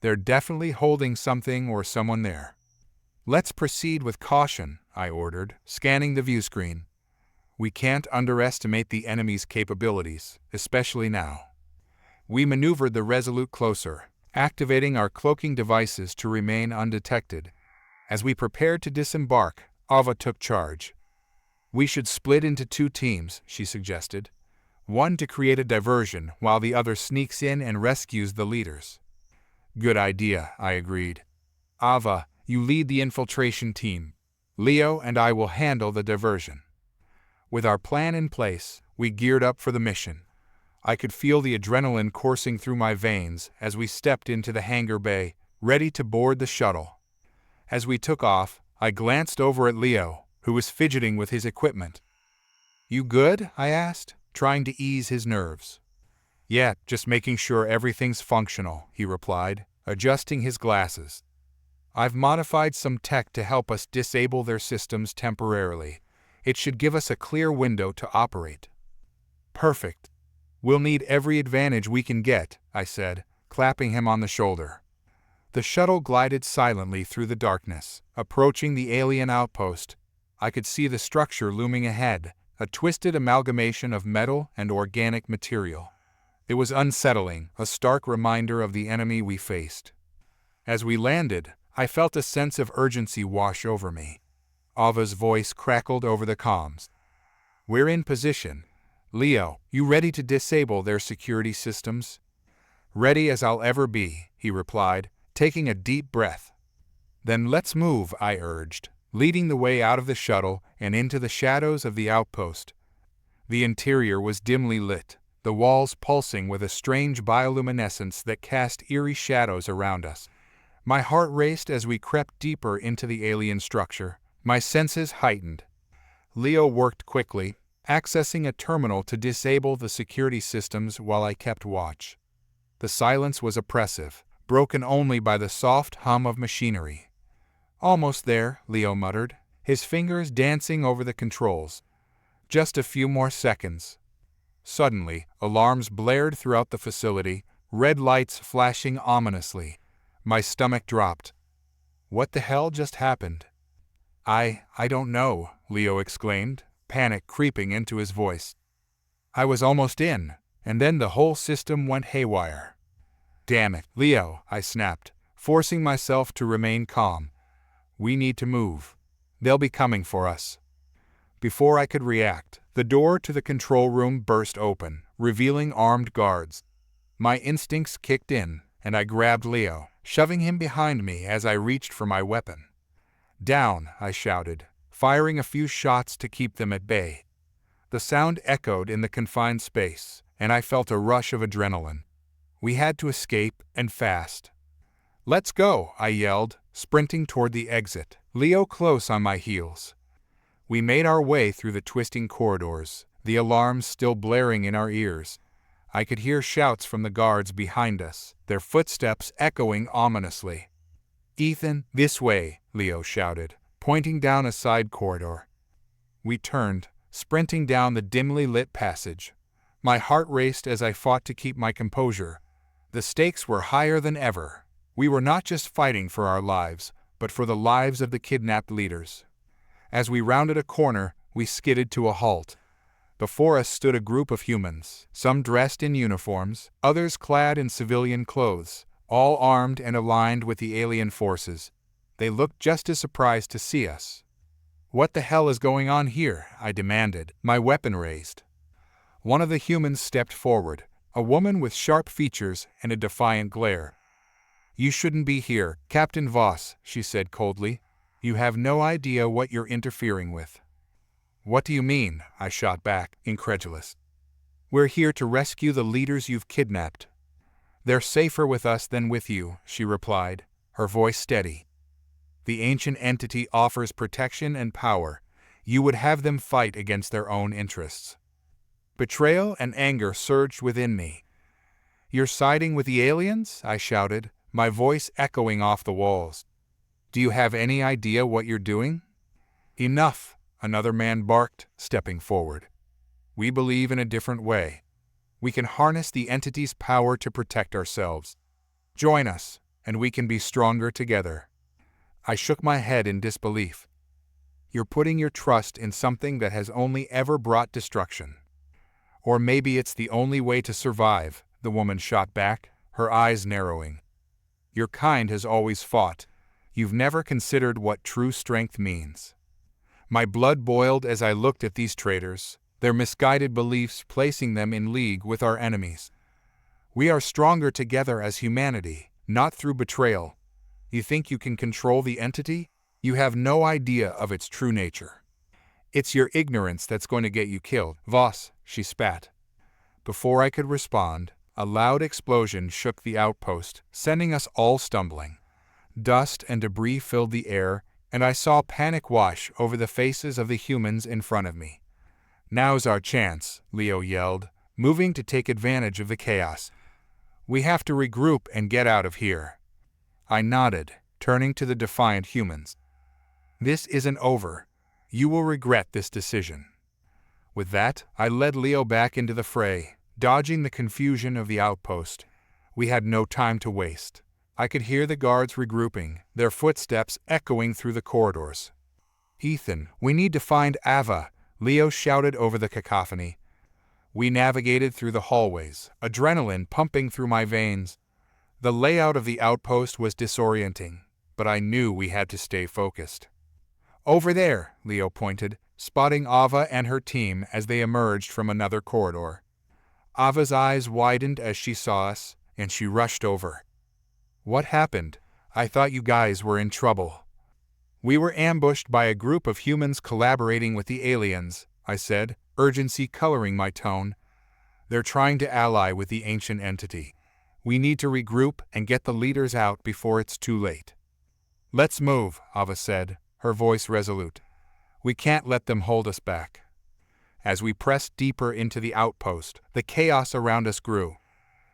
"They're definitely holding something or someone there." "Let's proceed with caution," I ordered, scanning the view screen. "We can't underestimate the enemy's capabilities, especially now." We maneuvered the Resolute closer, activating our cloaking devices to remain undetected. As we prepared to disembark, Ava took charge. "We should split into two teams," she suggested. "One to create a diversion while the other sneaks in and rescues the leaders." "Good idea," I agreed. "Ava, you lead the infiltration team. Leo and I will handle the diversion." With our plan in place, we geared up for the mission. I could feel the adrenaline coursing through my veins as we stepped into the hangar bay, ready to board the shuttle. As we took off, I glanced over at Leo, who was fidgeting with his equipment. "You good?" I asked, trying to ease his nerves. "Yeah, just making sure everything's functional," he replied, adjusting his glasses. "I've modified some tech to help us disable their systems temporarily. It should give us a clear window to operate." "Perfect. We'll need every advantage we can get," I said, clapping him on the shoulder. The shuttle glided silently through the darkness, approaching the alien outpost. I could see the structure looming ahead, a twisted amalgamation of metal and organic material. It was unsettling, a stark reminder of the enemy we faced. As we landed, I felt a sense of urgency wash over me. Ava's voice crackled over the comms. "We're in position. Leo, you ready to disable their security systems?" "Ready as I'll ever be," he replied, taking a deep breath. "Then let's move," I urged, leading the way out of the shuttle and into the shadows of the outpost. The interior was dimly lit, the walls pulsing with a strange bioluminescence that cast eerie shadows around us. My heart raced as we crept deeper into the alien structure, my senses heightened. Leo worked quickly, accessing a terminal to disable the security systems while I kept watch. The silence was oppressive, broken only by the soft hum of machinery. "Almost there," Leo muttered, his fingers dancing over the controls. "Just a few more seconds." Suddenly, alarms blared throughout the facility, red lights flashing ominously. My stomach dropped. What the hell just happened? I don't know," Leo exclaimed, panic creeping into his voice. I was almost in, and then the whole system went haywire. "Damn it, Leo," I snapped, forcing myself to remain calm. "We need to move. They'll be coming for us." Before I could react, the door to the control room burst open, revealing armed guards. My instincts kicked in, and I grabbed Leo, shoving him behind me as I reached for my weapon. "Down," I shouted, firing a few shots to keep them at bay. The sound echoed in the confined space, and I felt a rush of adrenaline. We had to escape, and fast. "Let's go," I yelled, sprinting toward the exit, Leo close on my heels. We made our way through the twisting corridors, the alarms still blaring in our ears. I could hear shouts from the guards behind us, their footsteps echoing ominously. "Ethan, this way," Leo shouted, pointing down a side corridor. We turned, sprinting down the dimly lit passage. My heart raced as I fought to keep my composure. The stakes were higher than ever. We were not just fighting for our lives, but for the lives of the kidnapped leaders. As we rounded a corner, we skidded to a halt. Before us stood a group of humans, some dressed in uniforms, others clad in civilian clothes, all armed and aligned with the alien forces. They looked just as surprised to see us. "What the hell is going on here?" I demanded, my weapon raised. One of the humans stepped forward, a woman with sharp features and a defiant glare. "You shouldn't be here, Captain Voss," she said coldly. "You have no idea what you're interfering with." "What do you mean?" I shot back, incredulous. "We're here to rescue the leaders you've kidnapped." "They're safer with us than with you," she replied, her voice steady. "The ancient entity offers protection and power. You would have them fight against their own interests." Betrayal and anger surged within me. "You're siding with the aliens?" I shouted, my voice echoing off the walls. "Do you have any idea what you're doing?" "Enough," another man barked, stepping forward. "We believe in a different way. We can harness the entity's power to protect ourselves. Join us, and we can be stronger together." I shook my head in disbelief. "You're putting your trust in something that has only ever brought destruction." "Or maybe it's the only way to survive," the woman shot back, her eyes narrowing. "Your kind has always fought. You've never considered what true strength means." My blood boiled as I looked at these traitors, their misguided beliefs placing them in league with our enemies. "We are stronger together as humanity, not through betrayal. You think you can control the entity? You have no idea of its true nature. It's your ignorance that's going to get you killed, Voss," she spat. Before I could respond, a loud explosion shook the outpost, sending us all stumbling. Dust and debris filled the air, and I saw panic wash over the faces of the humans in front of me. "Now's our chance," Leo yelled, moving to take advantage of the chaos. "We have to regroup and get out of here." I nodded, turning to the defiant humans. "This isn't over. You will regret this decision." With that, I led Leo back into the fray, dodging the confusion of the outpost. We had no time to waste. I could hear the guards regrouping, their footsteps echoing through the corridors. "Ethan, we need to find Ava," Leo shouted over the cacophony. We navigated through the hallways, adrenaline pumping through my veins. The layout of the outpost was disorienting, but I knew we had to stay focused. "Over there," Leo pointed, spotting Ava and her team as they emerged from another corridor. Ava's eyes widened as she saw us, and she rushed over. "What happened? I thought you guys were in trouble." "We were ambushed by a group of humans collaborating with the aliens," I said, urgency coloring my tone. "They're trying to ally with the ancient entity. We need to regroup and get the leaders out before it's too late." "Let's move," Ava said, her voice resolute. "We can't let them hold us back." As we pressed deeper into the outpost, the chaos around us grew.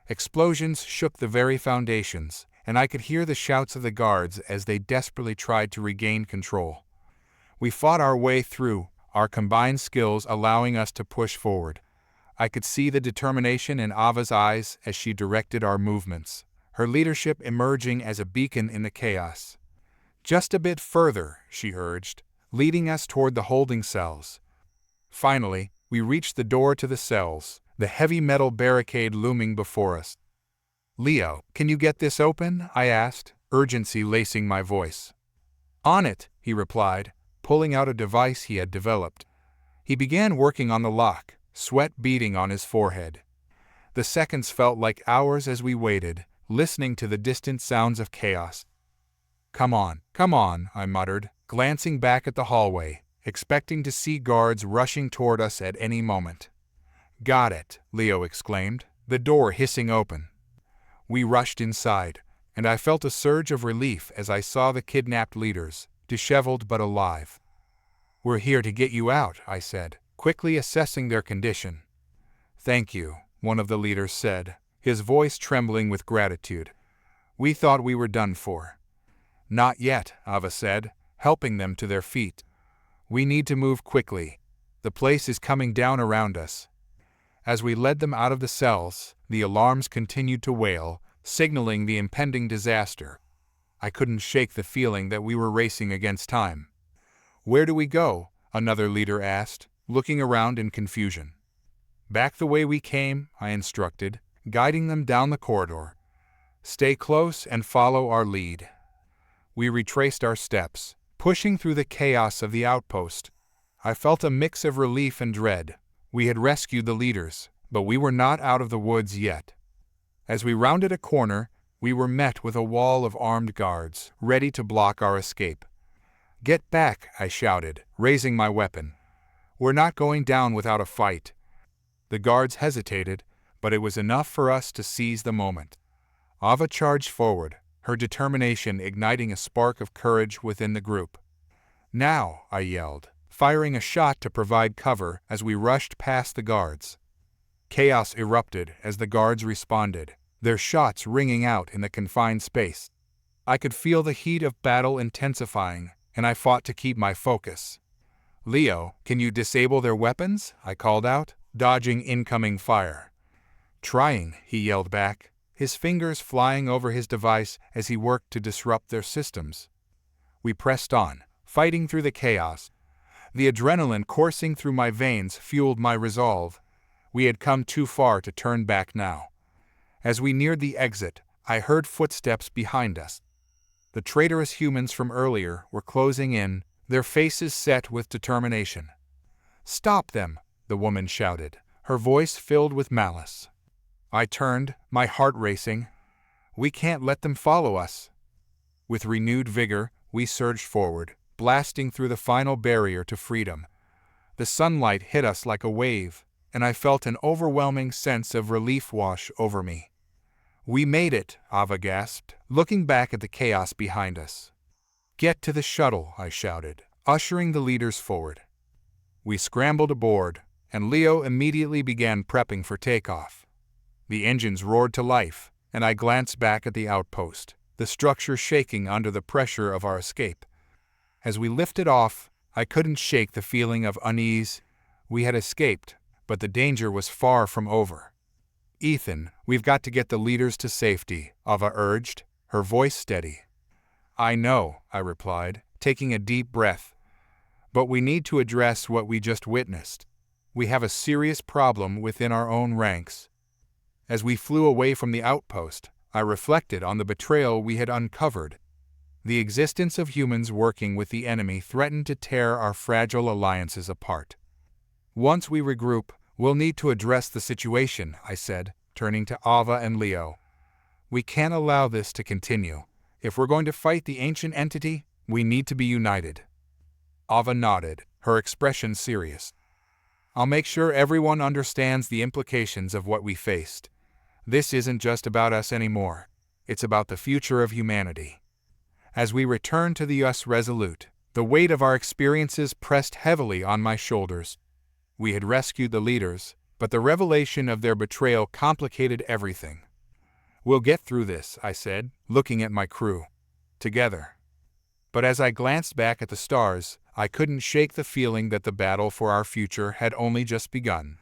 Explosions shook the very foundations, and I could hear the shouts of the guards as they desperately tried to regain control. We fought our way through, our combined skills allowing us to push forward. I could see the determination in Ava's eyes as she directed our movements, her leadership emerging as a beacon in the chaos. "Just a bit further," she urged, leading us toward the holding cells. Finally, we reached the door to the cells, the heavy metal barricade looming before us. "Leo, can you get this open?" I asked, urgency lacing my voice. "On it," he replied, pulling out a device he had developed. He began working on the lock, sweat beading on his forehead. The seconds felt like hours as we waited, listening to the distant sounds of chaos. Come on," I muttered, glancing back at the hallway, expecting to see guards rushing toward us at any moment. "Got it," Leo exclaimed, the door hissing open. We rushed inside, and I felt a surge of relief as I saw the kidnapped leaders, disheveled but alive. "We're here to get you out," I said, quickly assessing their condition. "Thank you," one of the leaders said, his voice trembling with gratitude. "We thought we were done for." "Not yet," Ava said, helping them to their feet. "We need to move quickly. The place is coming down around us." As we led them out of the cells, the alarms continued to wail, signaling the impending disaster. I couldn't shake the feeling that we were racing against time. "Where do we go?" another leader asked, looking around in confusion. "Back the way we came," I instructed, guiding them down the corridor. "Stay close and follow our lead." We retraced our steps, pushing through the chaos of the outpost. I felt a mix of relief and dread. We had rescued the leaders, but we were not out of the woods yet. As we rounded a corner, we were met with a wall of armed guards, ready to block our escape. "Get back," I shouted, raising my weapon. "We're not going down without a fight." The guards hesitated, but it was enough for us to seize the moment. Ava charged forward, her determination igniting a spark of courage within the group. "Now," I yelled, firing a shot to provide cover as we rushed past the guards. Chaos erupted as the guards responded, their shots ringing out in the confined space. I could feel the heat of battle intensifying, and I fought to keep my focus. "Leo, can you disable their weapons?" I called out, dodging incoming fire. "Trying," he yelled back, his fingers flying over his device as he worked to disrupt their systems. We pressed on, fighting through the chaos. The adrenaline coursing through my veins fueled my resolve. We had come too far to turn back now. As we neared the exit, I heard footsteps behind us. The traitorous humans from earlier were closing in, their faces set with determination. "Stop them!" the woman shouted, her voice filled with malice. I turned, my heart racing. "We can't let them follow us." With renewed vigor, we surged forward, blasting through the final barrier to freedom. The sunlight hit us like a wave, and I felt an overwhelming sense of relief wash over me. "We made it," Ava gasped, looking back at the chaos behind us. "Get to the shuttle," I shouted, ushering the leaders forward. We scrambled aboard, and Leo immediately began prepping for takeoff. The engines roared to life, and I glanced back at the outpost, the structure shaking under the pressure of our escape. As we lifted off, I couldn't shake the feeling of unease. We had escaped, but the danger was far from over. "Ethan, we've got to get the leaders to safety," Ava urged, her voice steady. "I know," I replied, taking a deep breath. "But we need to address what we just witnessed. We have a serious problem within our own ranks." As we flew away from the outpost, I reflected on the betrayal we had uncovered. The existence of humans working with the enemy threatened to tear our fragile alliances apart. "Once we regroup, we'll need to address the situation," I said, turning to Ava and Leo. "We can't allow this to continue. If we're going to fight the ancient entity, we need to be united." Ava nodded, her expression serious. "I'll make sure everyone understands the implications of what we faced. This isn't just about us anymore. It's about the future of humanity." As we returned to the US Resolute, the weight of our experiences pressed heavily on my shoulders. We had rescued the leaders, but the revelation of their betrayal complicated everything. "We'll get through this," I said, looking at my crew. "Together." But as I glanced back at the stars, I couldn't shake the feeling that the battle for our future had only just begun.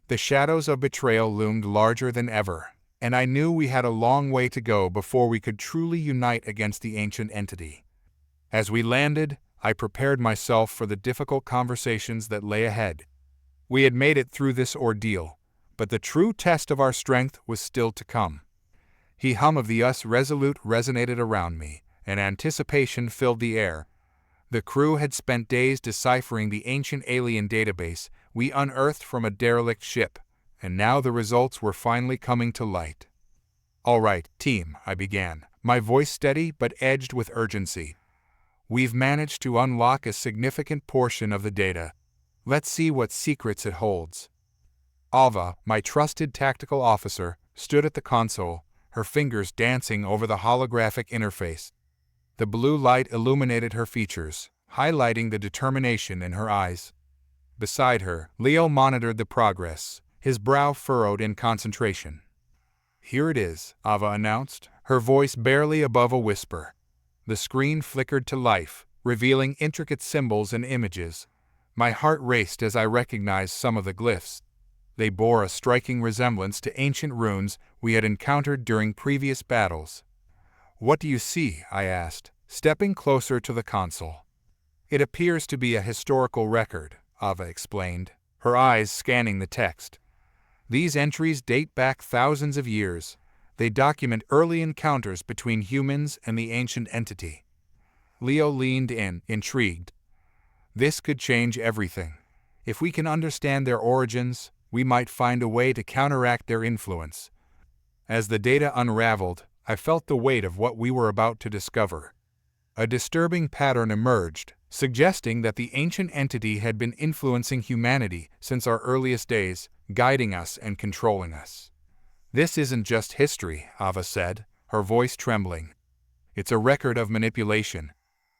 The shadows of betrayal loomed larger than ever, and I knew we had a long way to go before we could truly unite against the ancient entity. As we landed, I prepared myself for the difficult conversations that lay ahead. We had made it through this ordeal, but the true test of our strength was still to come. The hum of the US Resolute resonated around me, and anticipation filled the air. The crew had spent days deciphering the ancient alien database we unearthed from a derelict ship, and now the results were finally coming to light. "All right, team," I began, my voice steady but edged with urgency. "We've managed to unlock a significant portion of the data. Let's see what secrets it holds." Ava, my trusted tactical officer, stood at the console, her fingers dancing over the holographic interface. The blue light illuminated her features, highlighting the determination in her eyes. Beside her, Leo monitored the progress, his brow furrowed in concentration. "Here it is," Ava announced, her voice barely above a whisper. The screen flickered to life, revealing intricate symbols and images. My heart raced as I recognized some of the glyphs. They bore a striking resemblance to ancient runes we had encountered during previous battles. "What do you see?" I asked, stepping closer to the console. "It appears to be a historical record," Ava explained, her eyes scanning the text. "These entries date back thousands of years. They document early encounters between humans and the ancient entity." Leo leaned in, intrigued. "This could change everything. If we can understand their origins, we might find a way to counteract their influence." As the data unraveled, I felt the weight of what we were about to discover. A disturbing pattern emerged, suggesting that the ancient entity had been influencing humanity since our earliest days, guiding us and controlling us. "This isn't just history," Ava said, her voice trembling. "It's a record of manipulation.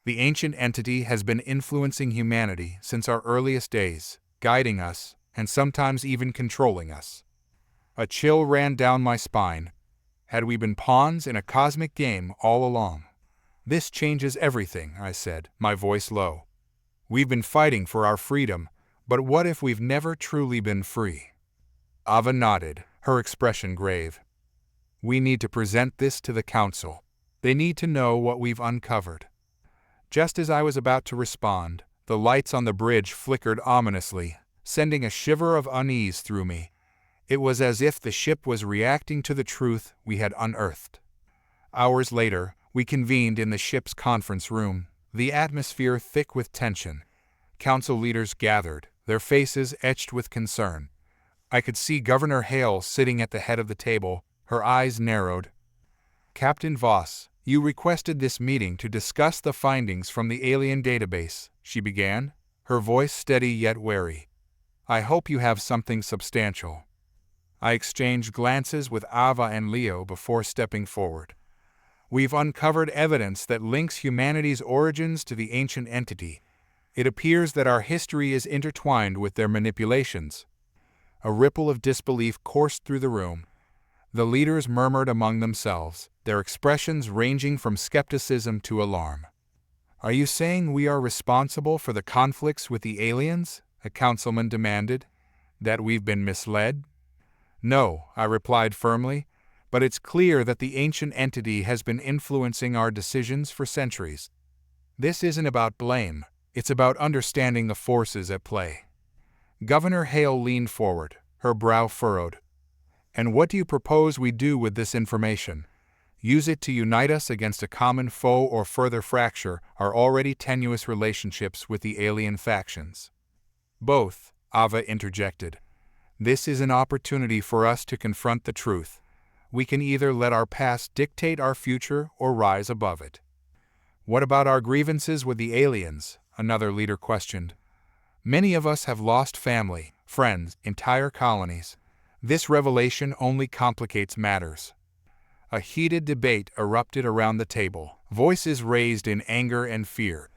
The ancient entity has been influencing humanity since our earliest days, guiding us, and sometimes even controlling us." A chill ran down my spine. Had we been pawns in a cosmic game all along? "This changes everything," I said, my voice low. "We've been fighting for our freedom, but what if we've never truly been free?" Ava nodded, her expression grave. "We need to present this to the Council. They need to know what we've uncovered." Just as I was about to respond, the lights on the bridge flickered ominously, sending a shiver of unease through me. It was as if the ship was reacting to the truth we had unearthed. Hours later, we convened in the ship's conference room, the atmosphere thick with tension. Council leaders gathered, their faces etched with concern. I could see Governor Hale sitting at the head of the table, her eyes narrowed. "Captain Voss, you requested this meeting to discuss the findings from the alien database," she began, her voice steady yet wary. "I hope you have something substantial." I exchanged glances with Ava and Leo before stepping forward. "We've uncovered evidence that links humanity's origins to the ancient entity. It appears that our history is intertwined with their manipulations." A ripple of disbelief coursed through the room. The leaders murmured among themselves, their expressions ranging from skepticism to alarm. "Are you saying we are responsible for the conflicts with the aliens?" a councilman demanded. "That we've been misled?" "No," I replied firmly, "but it's clear that the ancient entity has been influencing our decisions for centuries. This isn't about blame, it's about understanding the forces at play." Governor Hale leaned forward, her brow furrowed. "And what do you propose we do with this information? Use it to unite us against a common foe or further fracture our already tenuous relationships with the alien factions?" "Both," Ava interjected. "This is an opportunity for us to confront the truth. We can either let our past dictate our future or rise above it." "What about our grievances with the aliens?" another leader questioned. "Many of us have lost family, friends, entire colonies. This revelation only complicates matters." A heated debate erupted around the table, voices raised in anger and fear.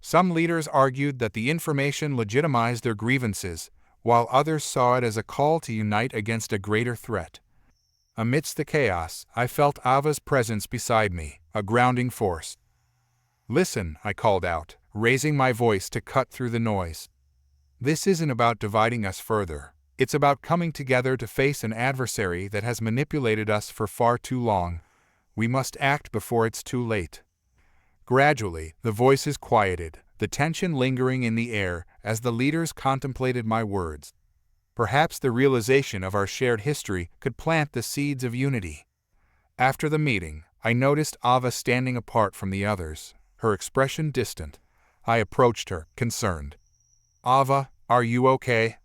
Some leaders argued that the information legitimized their grievances, while others saw it as a call to unite against a greater threat. Amidst the chaos, I felt Ava's presence beside me, a grounding force. "Listen," I called out, raising my voice to cut through the noise. "This isn't about dividing us further. It's about coming together to face an adversary that has manipulated us for far too long. We must act before it's too late." Gradually, the voices quieted, the tension lingering in the air as the leaders contemplated my words. Perhaps the realization of our shared history could plant the seeds of unity. After the meeting, I noticed Ava standing apart from the others, her expression distant. I approached her, concerned. "Ava, are you okay?"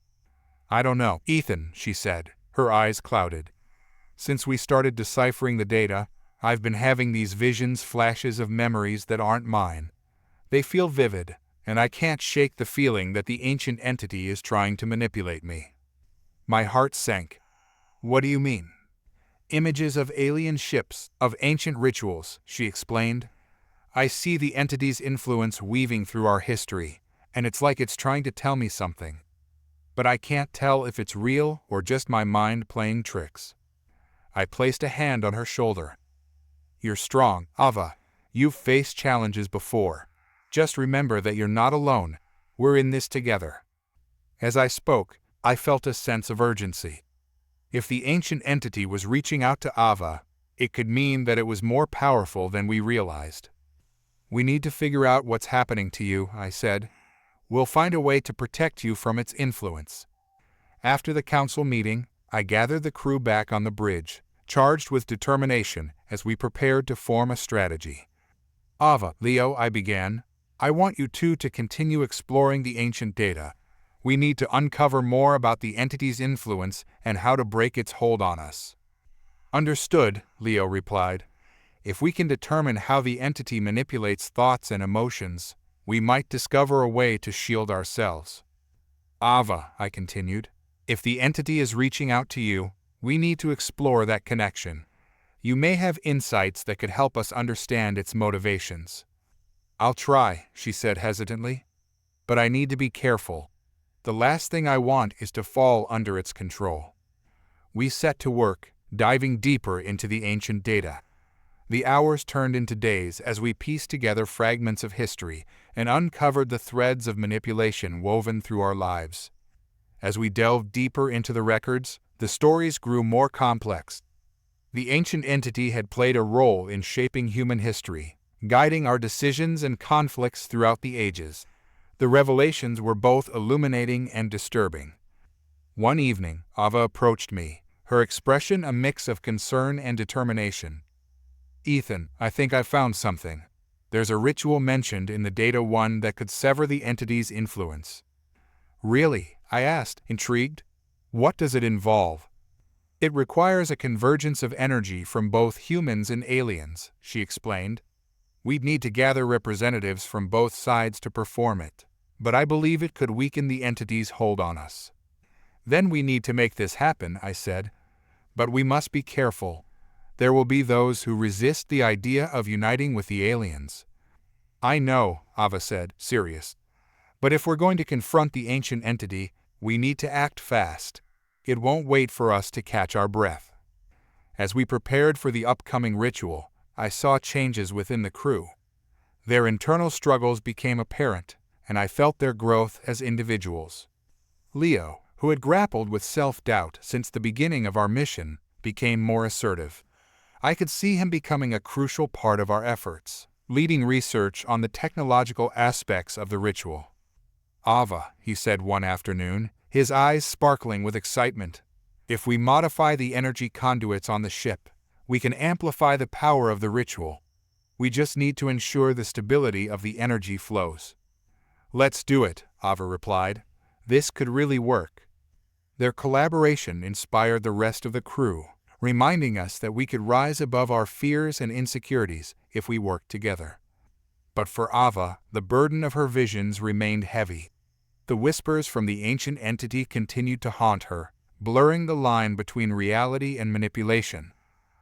"I don't know, Ethan," she said, her eyes clouded. "Since we started deciphering the data, I've been having these visions, flashes of memories that aren't mine. They feel vivid, and I can't shake the feeling that the ancient entity is trying to manipulate me." My heart sank. "What do you mean?" "Images of alien ships, of ancient rituals," she explained. "I see the entity's influence weaving through our history, and it's like it's trying to tell me something. But I can't tell if it's real or just my mind playing tricks." I placed a hand on her shoulder. "You're strong, Ava. You've faced challenges before. Just remember that you're not alone. We're in this together." As I spoke, I felt a sense of urgency. If the ancient entity was reaching out to Ava, it could mean that it was more powerful than we realized. "We need to figure out what's happening to you," I said. "We'll find a way to protect you from its influence." After the council meeting, I gathered the crew back on the bridge, charged with determination as we prepared to form a strategy. "Ava, Leo," I began, "I want you two to continue exploring the ancient data. We need to uncover more about the entity's influence and how to break its hold on us." "Understood," Leo replied. "If we can determine how the entity manipulates thoughts and emotions, we might discover a way to shield ourselves." "Ava," I continued, "if the entity is reaching out to you, we need to explore that connection. You may have insights that could help us understand its motivations." "I'll try," she said hesitantly. "But I need to be careful. The last thing I want is to fall under its control." We set to work, diving deeper into the ancient data. The hours turned into days as we pieced together fragments of history and uncovered the threads of manipulation woven through our lives. As we delved deeper into the records, the stories grew more complex. The ancient entity had played a role in shaping human history, guiding our decisions and conflicts throughout the ages. The revelations were both illuminating and disturbing. One evening, Ava approached me, her expression a mix of concern and determination. "Ethan, I think I found something. There's a ritual mentioned in the Data 1 that could sever the entity's influence." "Really?" I asked, intrigued. "What does it involve?" "It requires a convergence of energy from both humans and aliens," she explained. "We'd need to gather representatives from both sides to perform it, but I believe it could weaken the entity's hold on us." "Then we need to make this happen," I said. "But we must be careful. There will be those who resist the idea of uniting with the aliens." "I know," Ava said, serious. "But if we're going to confront the ancient entity, we need to act fast. It won't wait for us to catch our breath." As we prepared for the upcoming ritual, I saw changes within the crew. Their internal struggles became apparent, and I felt their growth as individuals. Leo, who had grappled with self-doubt since the beginning of our mission, became more assertive. I could see him becoming a crucial part of our efforts, leading research on the technological aspects of the ritual. "Ava," he said one afternoon, his eyes sparkling with excitement, "if we modify the energy conduits on the ship, we can amplify the power of the ritual. We just need to ensure the stability of the energy flows." "Let's do it," Ava replied. "This could really work." Their collaboration inspired the rest of the crew, reminding us that we could rise above our fears and insecurities if we worked together. But for Ava, the burden of her visions remained heavy. The whispers from the ancient entity continued to haunt her, blurring the line between reality and manipulation.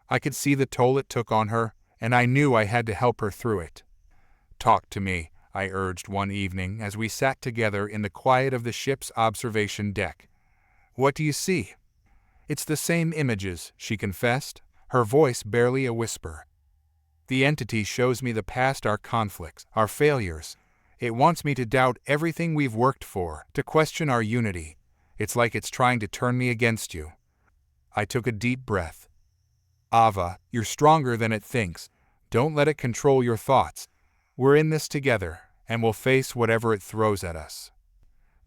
I could see the toll it took on her, and I knew I had to help her through it. "Talk to me," I urged one evening as we sat together in the quiet of the ship's observation deck. "What do you see?" "It's the same images," she confessed, her voice barely a whisper. "The entity shows me the past, our conflicts, our failures. It wants me to doubt everything we've worked for, to question our unity. It's like it's trying to turn me against you." I took a deep breath. "Ava, you're stronger than it thinks. Don't let it control your thoughts. We're in this together, and we'll face whatever it throws at us."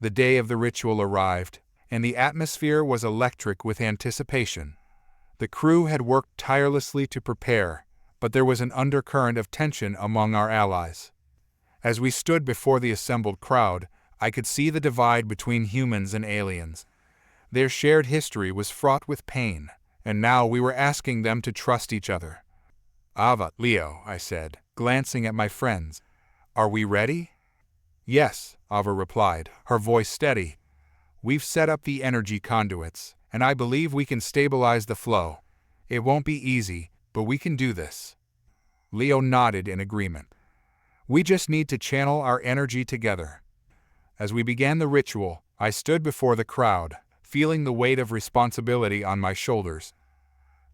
The day of the ritual arrived, and the atmosphere was electric with anticipation. The crew had worked tirelessly to prepare, but there was an undercurrent of tension among our allies. As we stood before the assembled crowd, I could see the divide between humans and aliens. Their shared history was fraught with pain, and now we were asking them to trust each other. "Ava, Leo," I said, glancing at my friends. "Are we ready?" "Yes," Ava replied, her voice steady. "We've set up the energy conduits, and I believe we can stabilize the flow. It won't be easy, but we can do this." Leo nodded in agreement. "We just need to channel our energy together." As we began the ritual, I stood before the crowd, feeling the weight of responsibility on my shoulders.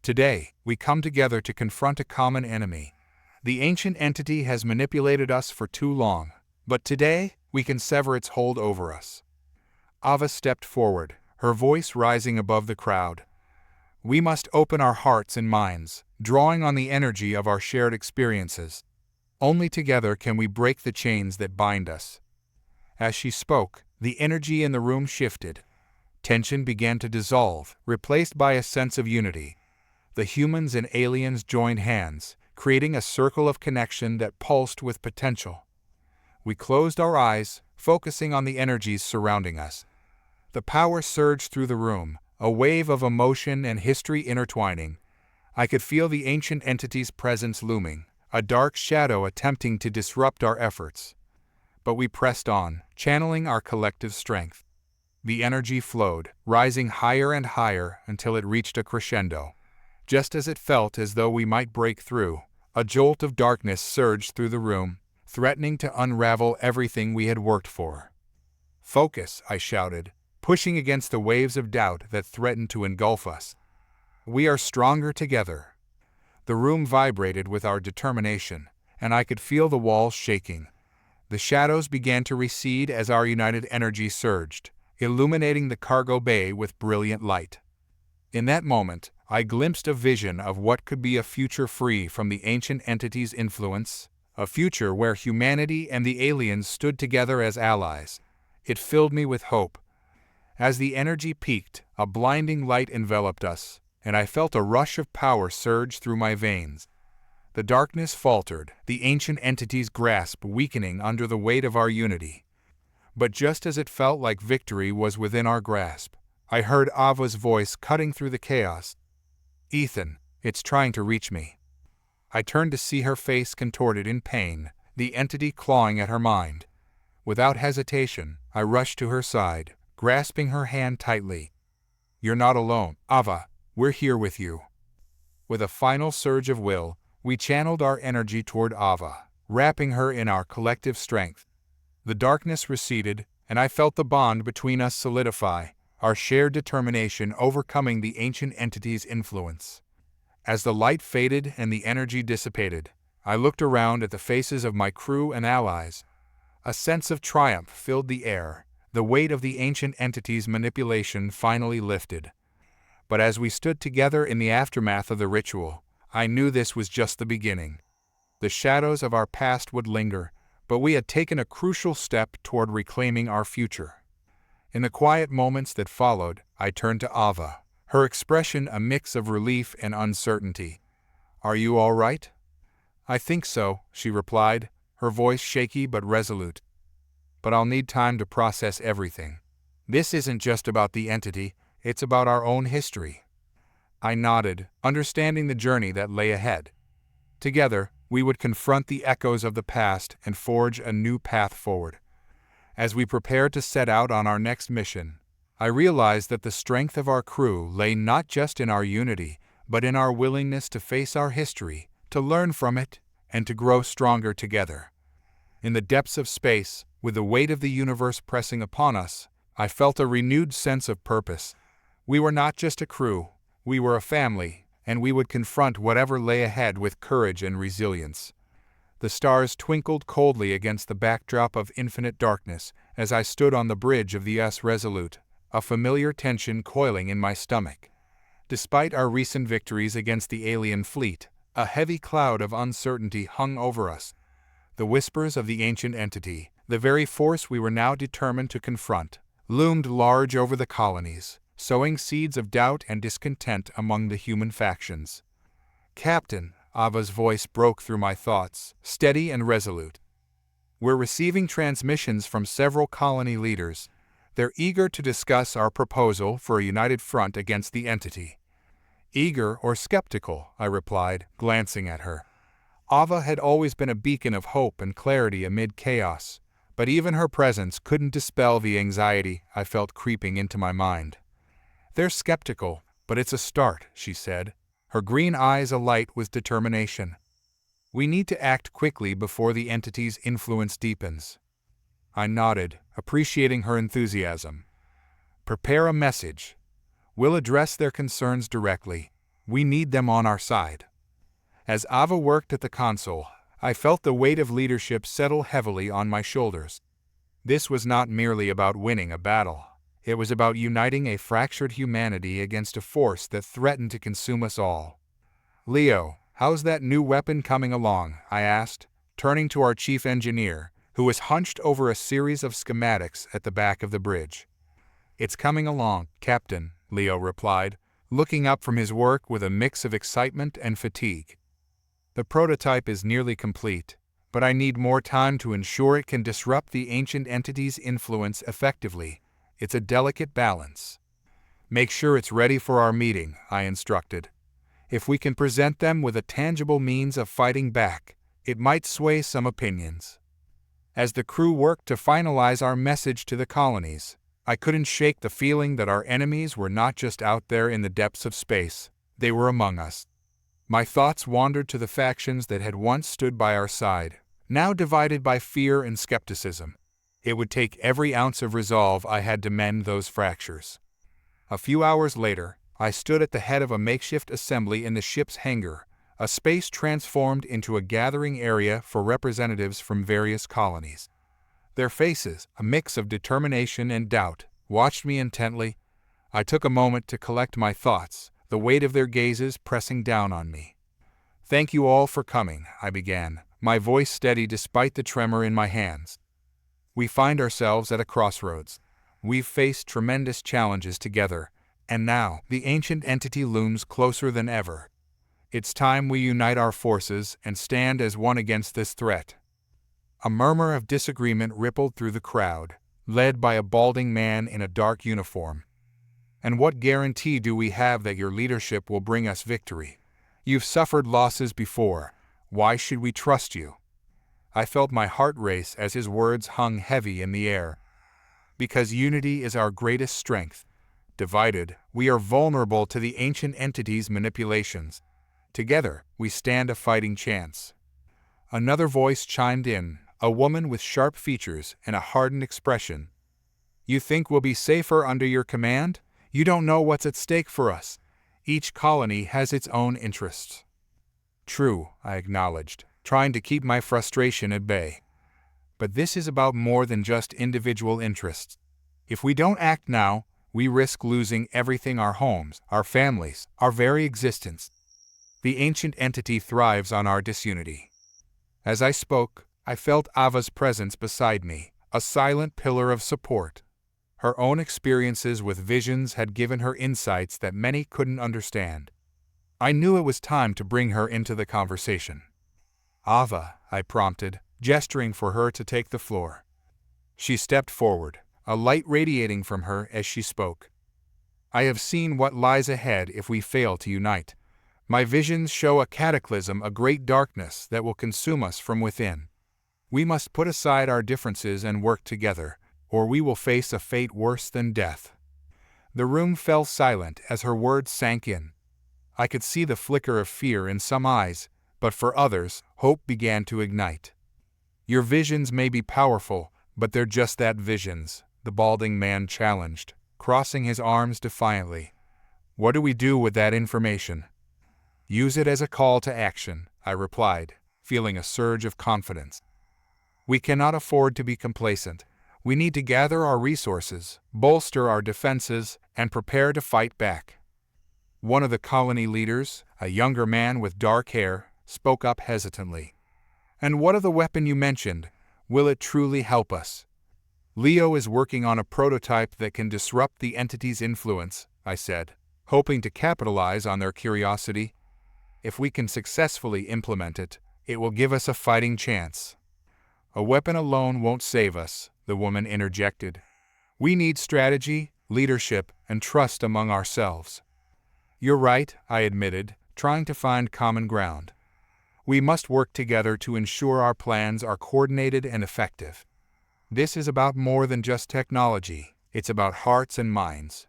Today, we come together to confront a common enemy. The ancient entity has manipulated us for too long, but today, we can sever its hold over us. Ava stepped forward, her voice rising above the crowd. "We must open our hearts and minds, drawing on the energy of our shared experiences. Only together can we break the chains that bind us." As she spoke, the energy in the room shifted. Tension began to dissolve, replaced by a sense of unity. The humans and aliens joined hands, creating a circle of connection that pulsed with potential. We closed our eyes, focusing on the energies surrounding us. The power surged through the room, a wave of emotion and history intertwining. I could feel the ancient entity's presence looming, a dark shadow attempting to disrupt our efforts. But we pressed on, channeling our collective strength. The energy flowed, rising higher and higher until it reached a crescendo. Just as it felt as though we might break through, a jolt of darkness surged through the room, threatening to unravel everything we had worked for. "Focus," I shouted, pushing against the waves of doubt that threatened to engulf us. "We are stronger together." The room vibrated with our determination, and I could feel the walls shaking. The shadows began to recede as our united energy surged, illuminating the cargo bay with brilliant light. In that moment, I glimpsed a vision of what could be a future free from the ancient entity's influence, a future where humanity and the aliens stood together as allies. It filled me with hope. As the energy peaked, a blinding light enveloped us, and I felt a rush of power surge through my veins. The darkness faltered, the ancient entity's grasp weakening under the weight of our unity. But just as it felt like victory was within our grasp, I heard Ava's voice cutting through the chaos. "Ethan, it's trying to reach me." I turned to see her face contorted in pain, the entity clawing at her mind. Without hesitation, I rushed to her side, grasping her hand tightly. "You're not alone, Ava. We're here with you." With a final surge of will, we channeled our energy toward Ava, wrapping her in our collective strength. The darkness receded, and I felt the bond between us solidify, our shared determination overcoming the ancient entity's influence. As the light faded and the energy dissipated, I looked around at the faces of my crew and allies. A sense of triumph filled the air, the weight of the ancient entity's manipulation finally lifted. But as we stood together in the aftermath of the ritual, I knew this was just the beginning. The shadows of our past would linger, but we had taken a crucial step toward reclaiming our future. In the quiet moments that followed, I turned to Ava, her expression a mix of relief and uncertainty. "Are you all right?" "I think so," she replied, her voice shaky but resolute. "But I'll need time to process everything. This isn't just about the entity, it's about our own history." I nodded, understanding the journey that lay ahead. Together, we would confront the echoes of the past and forge a new path forward. As we prepared to set out on our next mission, I realized that the strength of our crew lay not just in our unity, but in our willingness to face our history, to learn from it, and to grow stronger together. In the depths of space, with the weight of the universe pressing upon us, I felt a renewed sense of purpose. We were not just a crew, we were a family, and we would confront whatever lay ahead with courage and resilience. The stars twinkled coldly against the backdrop of infinite darkness as I stood on the bridge of the Resolute, a familiar tension coiling in my stomach. Despite our recent victories against the alien fleet, a heavy cloud of uncertainty hung over us. The whispers of the ancient entity, the very force we were now determined to confront, loomed large over the colonies, sowing seeds of doubt and discontent among the human factions. "Captain," Ava's voice broke through my thoughts, steady and resolute. "We're receiving transmissions from several colony leaders. They're eager to discuss our proposal for a united front against the entity." "Eager or skeptical?" I replied, glancing at her. Ava had always been a beacon of hope and clarity amid chaos, but even her presence couldn't dispel the anxiety I felt creeping into my mind. "They're skeptical, but it's a start," she said, her green eyes alight with determination. "We need to act quickly before the entity's influence deepens." I nodded, appreciating her enthusiasm. "Prepare a message. We'll address their concerns directly. We need them on our side." As Ava worked at the console, I felt the weight of leadership settle heavily on my shoulders. This was not merely about winning a battle. It was about uniting a fractured humanity against a force that threatened to consume us all. "Leo, how's that new weapon coming along?" I asked, turning to our chief engineer, who was hunched over a series of schematics at the back of the bridge. "It's coming along, Captain," Leo replied, looking up from his work with a mix of excitement and fatigue. "The prototype is nearly complete, but I need more time to ensure it can disrupt the ancient entity's influence effectively. It's a delicate balance." "Make sure it's ready for our meeting," I instructed. "If we can present them with a tangible means of fighting back, it might sway some opinions." As the crew worked to finalize our message to the colonies, I couldn't shake the feeling that our enemies were not just out there in the depths of space, they were among us. My thoughts wandered to the factions that had once stood by our side, now divided by fear and skepticism. It would take every ounce of resolve I had to mend those fractures. A few hours later, I stood at the head of a makeshift assembly in the ship's hangar, a space transformed into a gathering area for representatives from various colonies. Their faces, a mix of determination and doubt, watched me intently. I took a moment to collect my thoughts, the weight of their gazes pressing down on me. "Thank you all for coming," I began, my voice steady despite the tremor in my hands. "We find ourselves at a crossroads. We've faced tremendous challenges together, and now the ancient entity looms closer than ever. It's time we unite our forces and stand as one against this threat." A murmur of disagreement rippled through the crowd, led by a balding man in a dark uniform. "And what guarantee do we have that your leadership will bring us victory? You've suffered losses before. Why should we trust you?" I felt my heart race as his words hung heavy in the air. "Because unity is our greatest strength. Divided, we are vulnerable to the ancient entity's manipulations. Together, we stand a fighting chance." Another voice chimed in, a woman with sharp features and a hardened expression. "You think we'll be safer under your command? You don't know what's at stake for us. Each colony has its own interests." "True," I acknowledged, trying to keep my frustration at bay. "But this is about more than just individual interests. If we don't act now, we risk losing everything: our homes, our families, our very existence. The ancient entity thrives on our disunity." As I spoke, I felt Ava's presence beside me, a silent pillar of support. Her own experiences with visions had given her insights that many couldn't understand. I knew it was time to bring her into the conversation. "Ava," I prompted, gesturing for her to take the floor. She stepped forward, a light radiating from her as she spoke. "I have seen what lies ahead if we fail to unite. My visions show a cataclysm, a great darkness that will consume us from within. We must put aside our differences and work together, or we will face a fate worse than death." The room fell silent as her words sank in. I could see the flicker of fear in some eyes, but for others, hope began to ignite. "Your visions may be powerful, but they're just that, visions," the balding man challenged, crossing his arms defiantly. "What do we do with that information?" "Use it as a call to action," I replied, feeling a surge of confidence. "We cannot afford to be complacent. We need to gather our resources, bolster our defenses, and prepare to fight back." One of the colony leaders, a younger man with dark hair, spoke up hesitantly. "And what of the weapon you mentioned? Will it truly help us?" Leo is working on a prototype that can disrupt the entity's influence, I said, hoping to capitalize on their curiosity. If we can successfully implement it, it will give us a fighting chance. A weapon alone won't save us, the woman interjected. We need strategy, leadership, and trust among ourselves. You're right, I admitted, trying to find common ground. We must work together to ensure our plans are coordinated and effective. This is about more than just technology, it's about hearts and minds.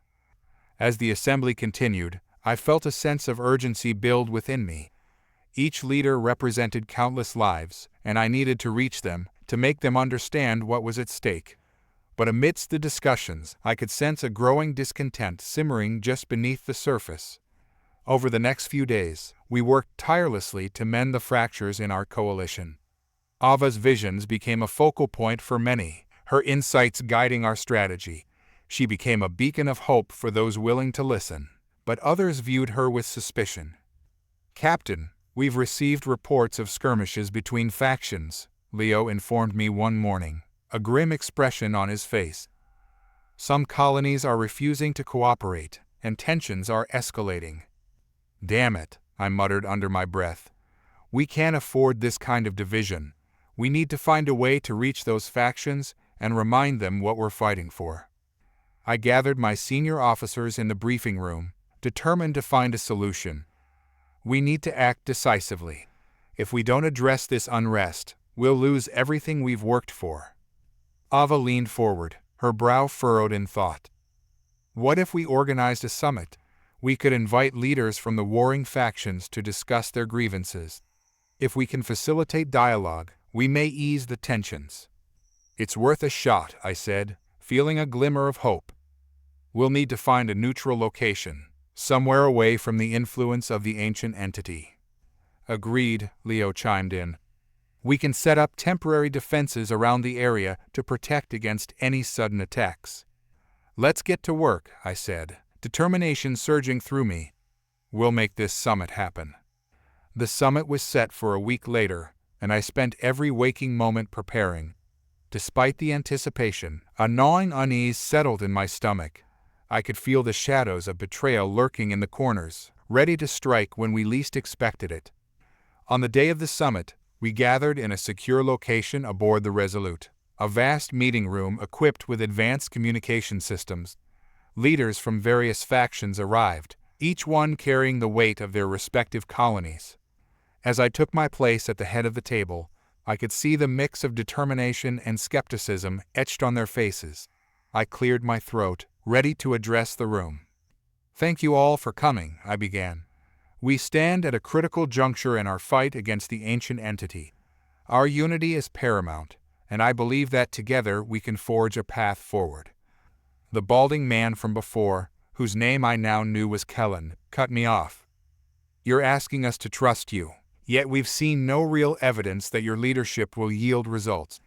As the assembly continued, I felt a sense of urgency build within me. Each leader represented countless lives, and I needed to reach them, to make them understand what was at stake. But amidst the discussions, I could sense a growing discontent simmering just beneath the surface. Over the next few days, we worked tirelessly to mend the fractures in our coalition. Ava's visions became a focal point for many, her insights guiding our strategy. She became a beacon of hope for those willing to listen, but others viewed her with suspicion. Captain, we've received reports of skirmishes between factions, Leo informed me one morning, a grim expression on his face. Some colonies are refusing to cooperate, and tensions are escalating. Damn it, I muttered under my breath. We can't afford this kind of division. We need to find a way to reach those factions and remind them what we're fighting for. I gathered my senior officers in the briefing room, determined to find a solution. We need to act decisively. If we don't address this unrest, we'll lose everything we've worked for. Ava leaned forward, her brow furrowed in thought. What if we organized a summit? We could invite leaders from the warring factions to discuss their grievances. If we can facilitate dialogue, we may ease the tensions. It's worth a shot, I said, feeling a glimmer of hope. We'll need to find a neutral location, somewhere away from the influence of the ancient entity. Agreed, Leo chimed in. We can set up temporary defenses around the area to protect against any sudden attacks. Let's get to work, I said, determination surging through me. We'll make this summit happen. The summit was set for a week later, and I spent every waking moment preparing. Despite the anticipation, a gnawing unease settled in my stomach. I could feel the shadows of betrayal lurking in the corners, ready to strike when we least expected it. On the day of the summit, we gathered in a secure location aboard the Resolute, a vast meeting room equipped with advanced communication systems. Leaders from various factions arrived, each one carrying the weight of their respective colonies. As I took my place at the head of the table, I could see the mix of determination and skepticism etched on their faces. I cleared my throat, ready to address the room. Thank you all for coming, I began. We stand at a critical juncture in our fight against the ancient entity. Our unity is paramount, and I believe that together we can forge a path forward. The balding man from before, whose name I now knew was Kellen, cut me off. You're asking us to trust you, yet we've seen no real evidence that your leadership will yield results.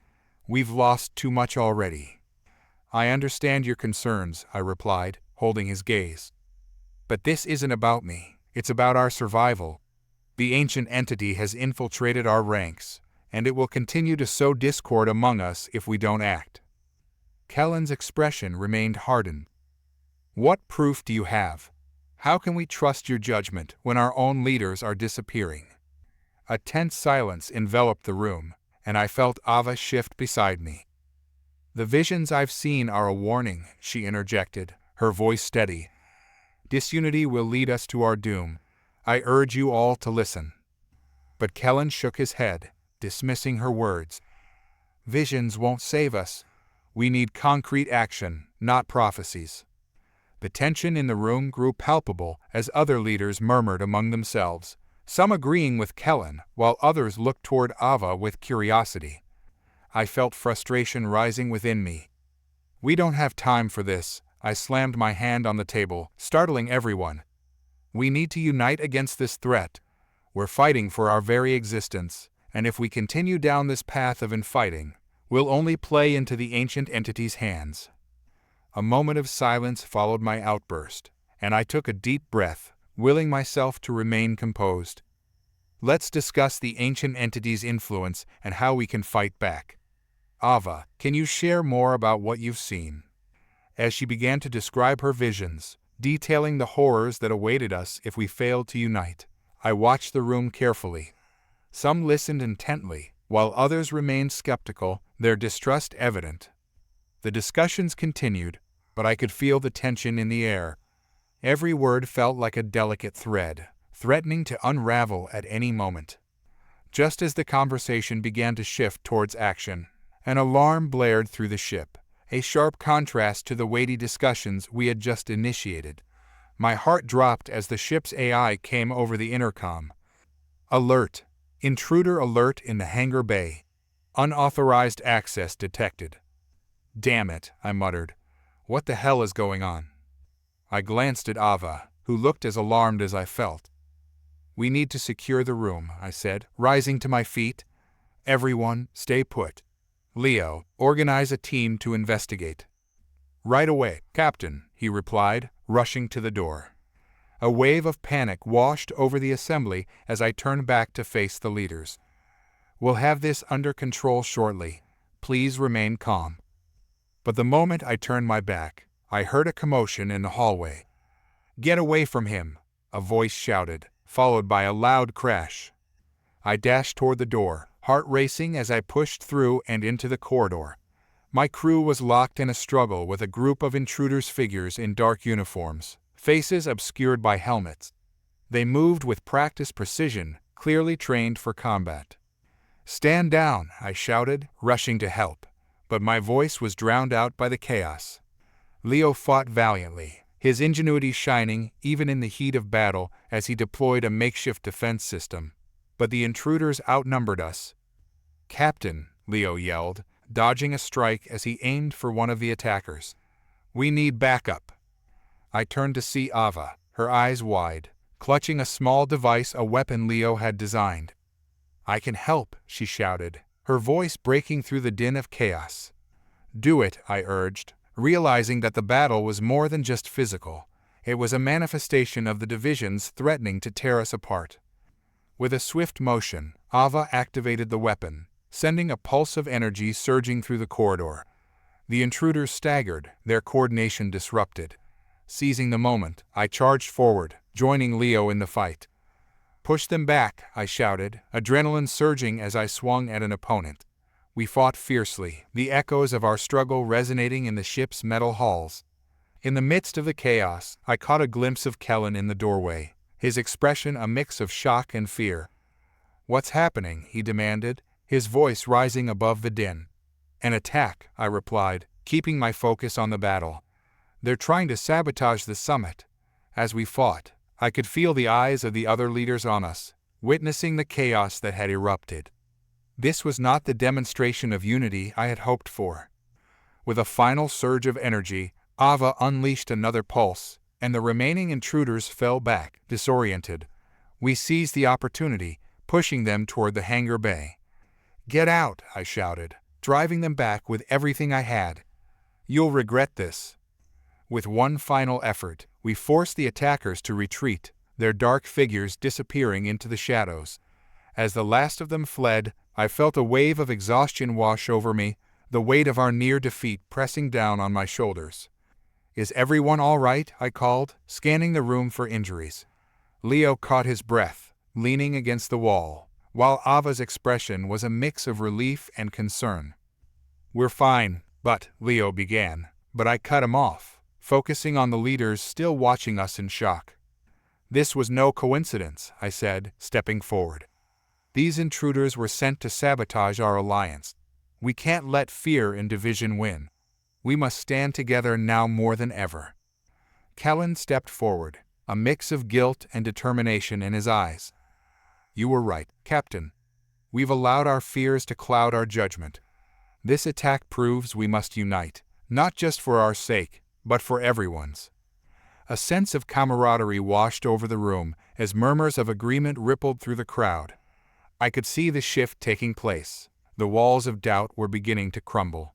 We've lost too much already. I understand your concerns, I replied, holding his gaze. But this isn't about me, it's about our survival. The ancient entity has infiltrated our ranks, and it will continue to sow discord among us if we don't act. Kellen's expression remained hardened. What proof do you have? How can we trust your judgment when our own leaders are disappearing? A tense silence enveloped the room, and I felt Ava shift beside me. The visions I've seen are a warning, she interjected, her voice steady. Disunity will lead us to our doom. I urge you all to listen. But Kellen shook his head, dismissing her words. Visions won't save us. We need concrete action, not prophecies. The tension in the room grew palpable as other leaders murmured among themselves, some agreeing with Kellen, while others looked toward Ava with curiosity. I felt frustration rising within me. We don't have time for this, I slammed my hand on the table, startling everyone. We need to unite against this threat. We're fighting for our very existence, and if we continue down this path of infighting, we'll only play into the ancient entity's hands. A moment of silence followed my outburst, and I took a deep breath, willing myself to remain composed. Let's discuss the ancient entity's influence and how we can fight back. Ava, can you share more about what you've seen? As she began to describe her visions, detailing the horrors that awaited us if we failed to unite, I watched the room carefully. Some listened intently, while others remained skeptical, their distrust evident. The discussions continued, but I could feel the tension in the air. Every word felt like a delicate thread, threatening to unravel at any moment. Just as the conversation began to shift towards action, an alarm blared through the ship, a sharp contrast to the weighty discussions we had just initiated. My heart dropped as the ship's AI came over the intercom. Alert! Intruder alert in the hangar bay. Unauthorized access detected. Damn it, I muttered. What the hell is going on? I glanced at Ava, who looked as alarmed as I felt. We need to secure the room, I said, rising to my feet. Everyone, stay put. Leo, organize a team to investigate. Right away, Captain, he replied, rushing to the door. A wave of panic washed over the assembly as I turned back to face the leaders. We'll have this under control shortly. Please remain calm. But the moment I turned my back, I heard a commotion in the hallway. Get away from him, a voice shouted, followed by a loud crash. I dashed toward the door, heart racing as I pushed through and into the corridor. My crew was locked in a struggle with a group of intruders' figures in dark uniforms, faces obscured by helmets. They moved with practiced precision, clearly trained for combat. Stand down, I shouted, rushing to help, but my voice was drowned out by the chaos. Leo fought valiantly, his ingenuity shining even in the heat of battle as he deployed a makeshift defense system. But the intruders outnumbered us. Captain, Leo yelled, dodging a strike as he aimed for one of the attackers. We need backup. I turned to see Ava, her eyes wide, clutching a small device, a weapon Leo had designed. I can help, she shouted, her voice breaking through the din of chaos. Do it, I urged, realizing that the battle was more than just physical. It was a manifestation of the divisions threatening to tear us apart. With a swift motion, Ava activated the weapon, sending a pulse of energy surging through the corridor. The intruders staggered, their coordination disrupted. Seizing the moment, I charged forward, joining Leo in the fight. Push them back, I shouted, adrenaline surging as I swung at an opponent. We fought fiercely, the echoes of our struggle resonating in the ship's metal halls. In the midst of the chaos, I caught a glimpse of Kellen in the doorway, his expression a mix of shock and fear. What's happening? He demanded, his voice rising above the din. An attack, I replied, keeping my focus on the battle. They're trying to sabotage the summit. As we fought, I could feel the eyes of the other leaders on us, witnessing the chaos that had erupted. This was not the demonstration of unity I had hoped for. With a final surge of energy, Ava unleashed another pulse, and the remaining intruders fell back, disoriented. We seized the opportunity, pushing them toward the hangar bay. Get out, I shouted, driving them back with everything I had. You'll regret this. With one final effort, we forced the attackers to retreat, their dark figures disappearing into the shadows. As the last of them fled, I felt a wave of exhaustion wash over me, the weight of our near defeat pressing down on my shoulders. Is everyone all right? I called, scanning the room for injuries. Leo caught his breath, leaning against the wall, while Ava's expression was a mix of relief and concern. We're fine, Leo began, but I cut him off, focusing on the leaders still watching us in shock. This was no coincidence, I said, stepping forward. These intruders were sent to sabotage our alliance. We can't let fear and division win. We must stand together now more than ever. Kellen stepped forward, a mix of guilt and determination in his eyes. You were right, Captain. We've allowed our fears to cloud our judgment. This attack proves we must unite, not just for our sake, but for everyone's. A sense of camaraderie washed over the room as murmurs of agreement rippled through the crowd. I could see the shift taking place. The walls of doubt were beginning to crumble.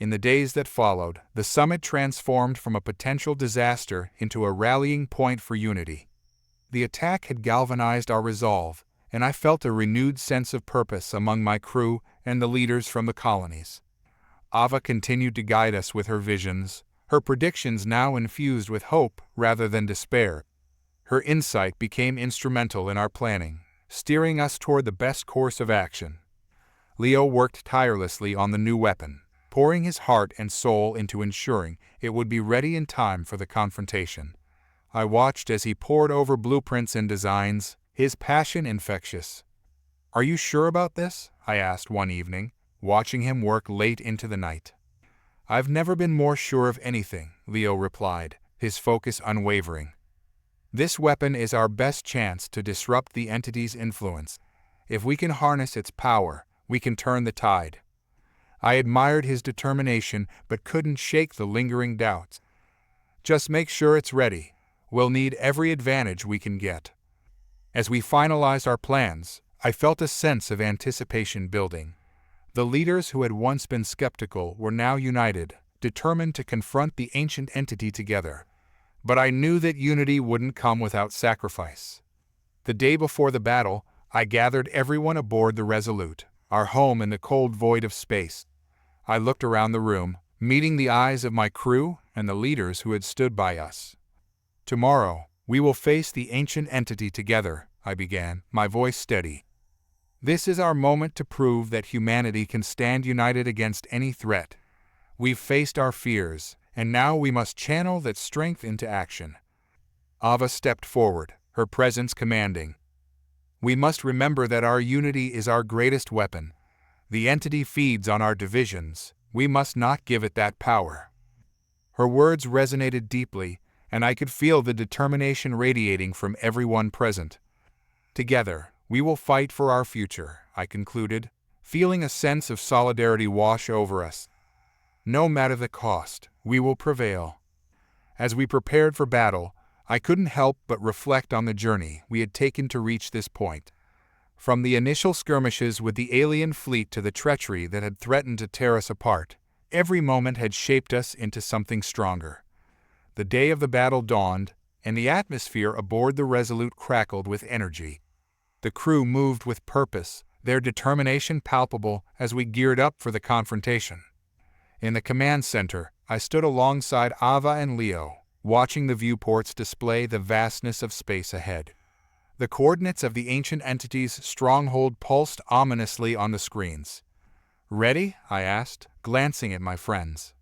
In the days that followed, the summit transformed from a potential disaster into a rallying point for unity. The attack had galvanized our resolve, and I felt a renewed sense of purpose among my crew and the leaders from the colonies. Ava continued to guide us with her visions, her predictions now infused with hope rather than despair. Her insight became instrumental in our planning, steering us toward the best course of action. Leo worked tirelessly on the new weapon, pouring his heart and soul into ensuring it would be ready in time for the confrontation. I watched as he pored over blueprints and designs, his passion infectious. "Are you sure about this?" I asked one evening, watching him work late into the night. "I've never been more sure of anything," Leo replied, his focus unwavering. "This weapon is our best chance to disrupt the entity's influence. If we can harness its power, we can turn the tide." I admired his determination but couldn't shake the lingering doubts. "Just make sure it's ready. We'll need every advantage we can get." As we finalized our plans, I felt a sense of anticipation building. The leaders who had once been skeptical were now united, determined to confront the ancient entity together. But I knew that unity wouldn't come without sacrifice. The day before the battle, I gathered everyone aboard the Resolute, our home in the cold void of space. I looked around the room, meeting the eyes of my crew and the leaders who had stood by us. "Tomorrow, we will face the ancient entity together," I began, my voice steady. "This is our moment to prove that humanity can stand united against any threat. We've faced our fears, and now we must channel that strength into action." Ava stepped forward, her presence commanding. "We must remember that our unity is our greatest weapon. The entity feeds on our divisions. We must not give it that power." Her words resonated deeply, and I could feel the determination radiating from everyone present. "Together, we will fight for our future," I concluded, feeling a sense of solidarity wash over us. "No matter the cost, we will prevail." As we prepared for battle, I couldn't help but reflect on the journey we had taken to reach this point. From the initial skirmishes with the alien fleet to the treachery that had threatened to tear us apart, every moment had shaped us into something stronger. The day of the battle dawned, and the atmosphere aboard the Resolute crackled with energy. The crew moved with purpose, their determination palpable as we geared up for the confrontation. In the command center, I stood alongside Ava and Leo, watching the viewports display the vastness of space ahead. The coordinates of the ancient entity's stronghold pulsed ominously on the screens. "Ready?" I asked, glancing at my friends.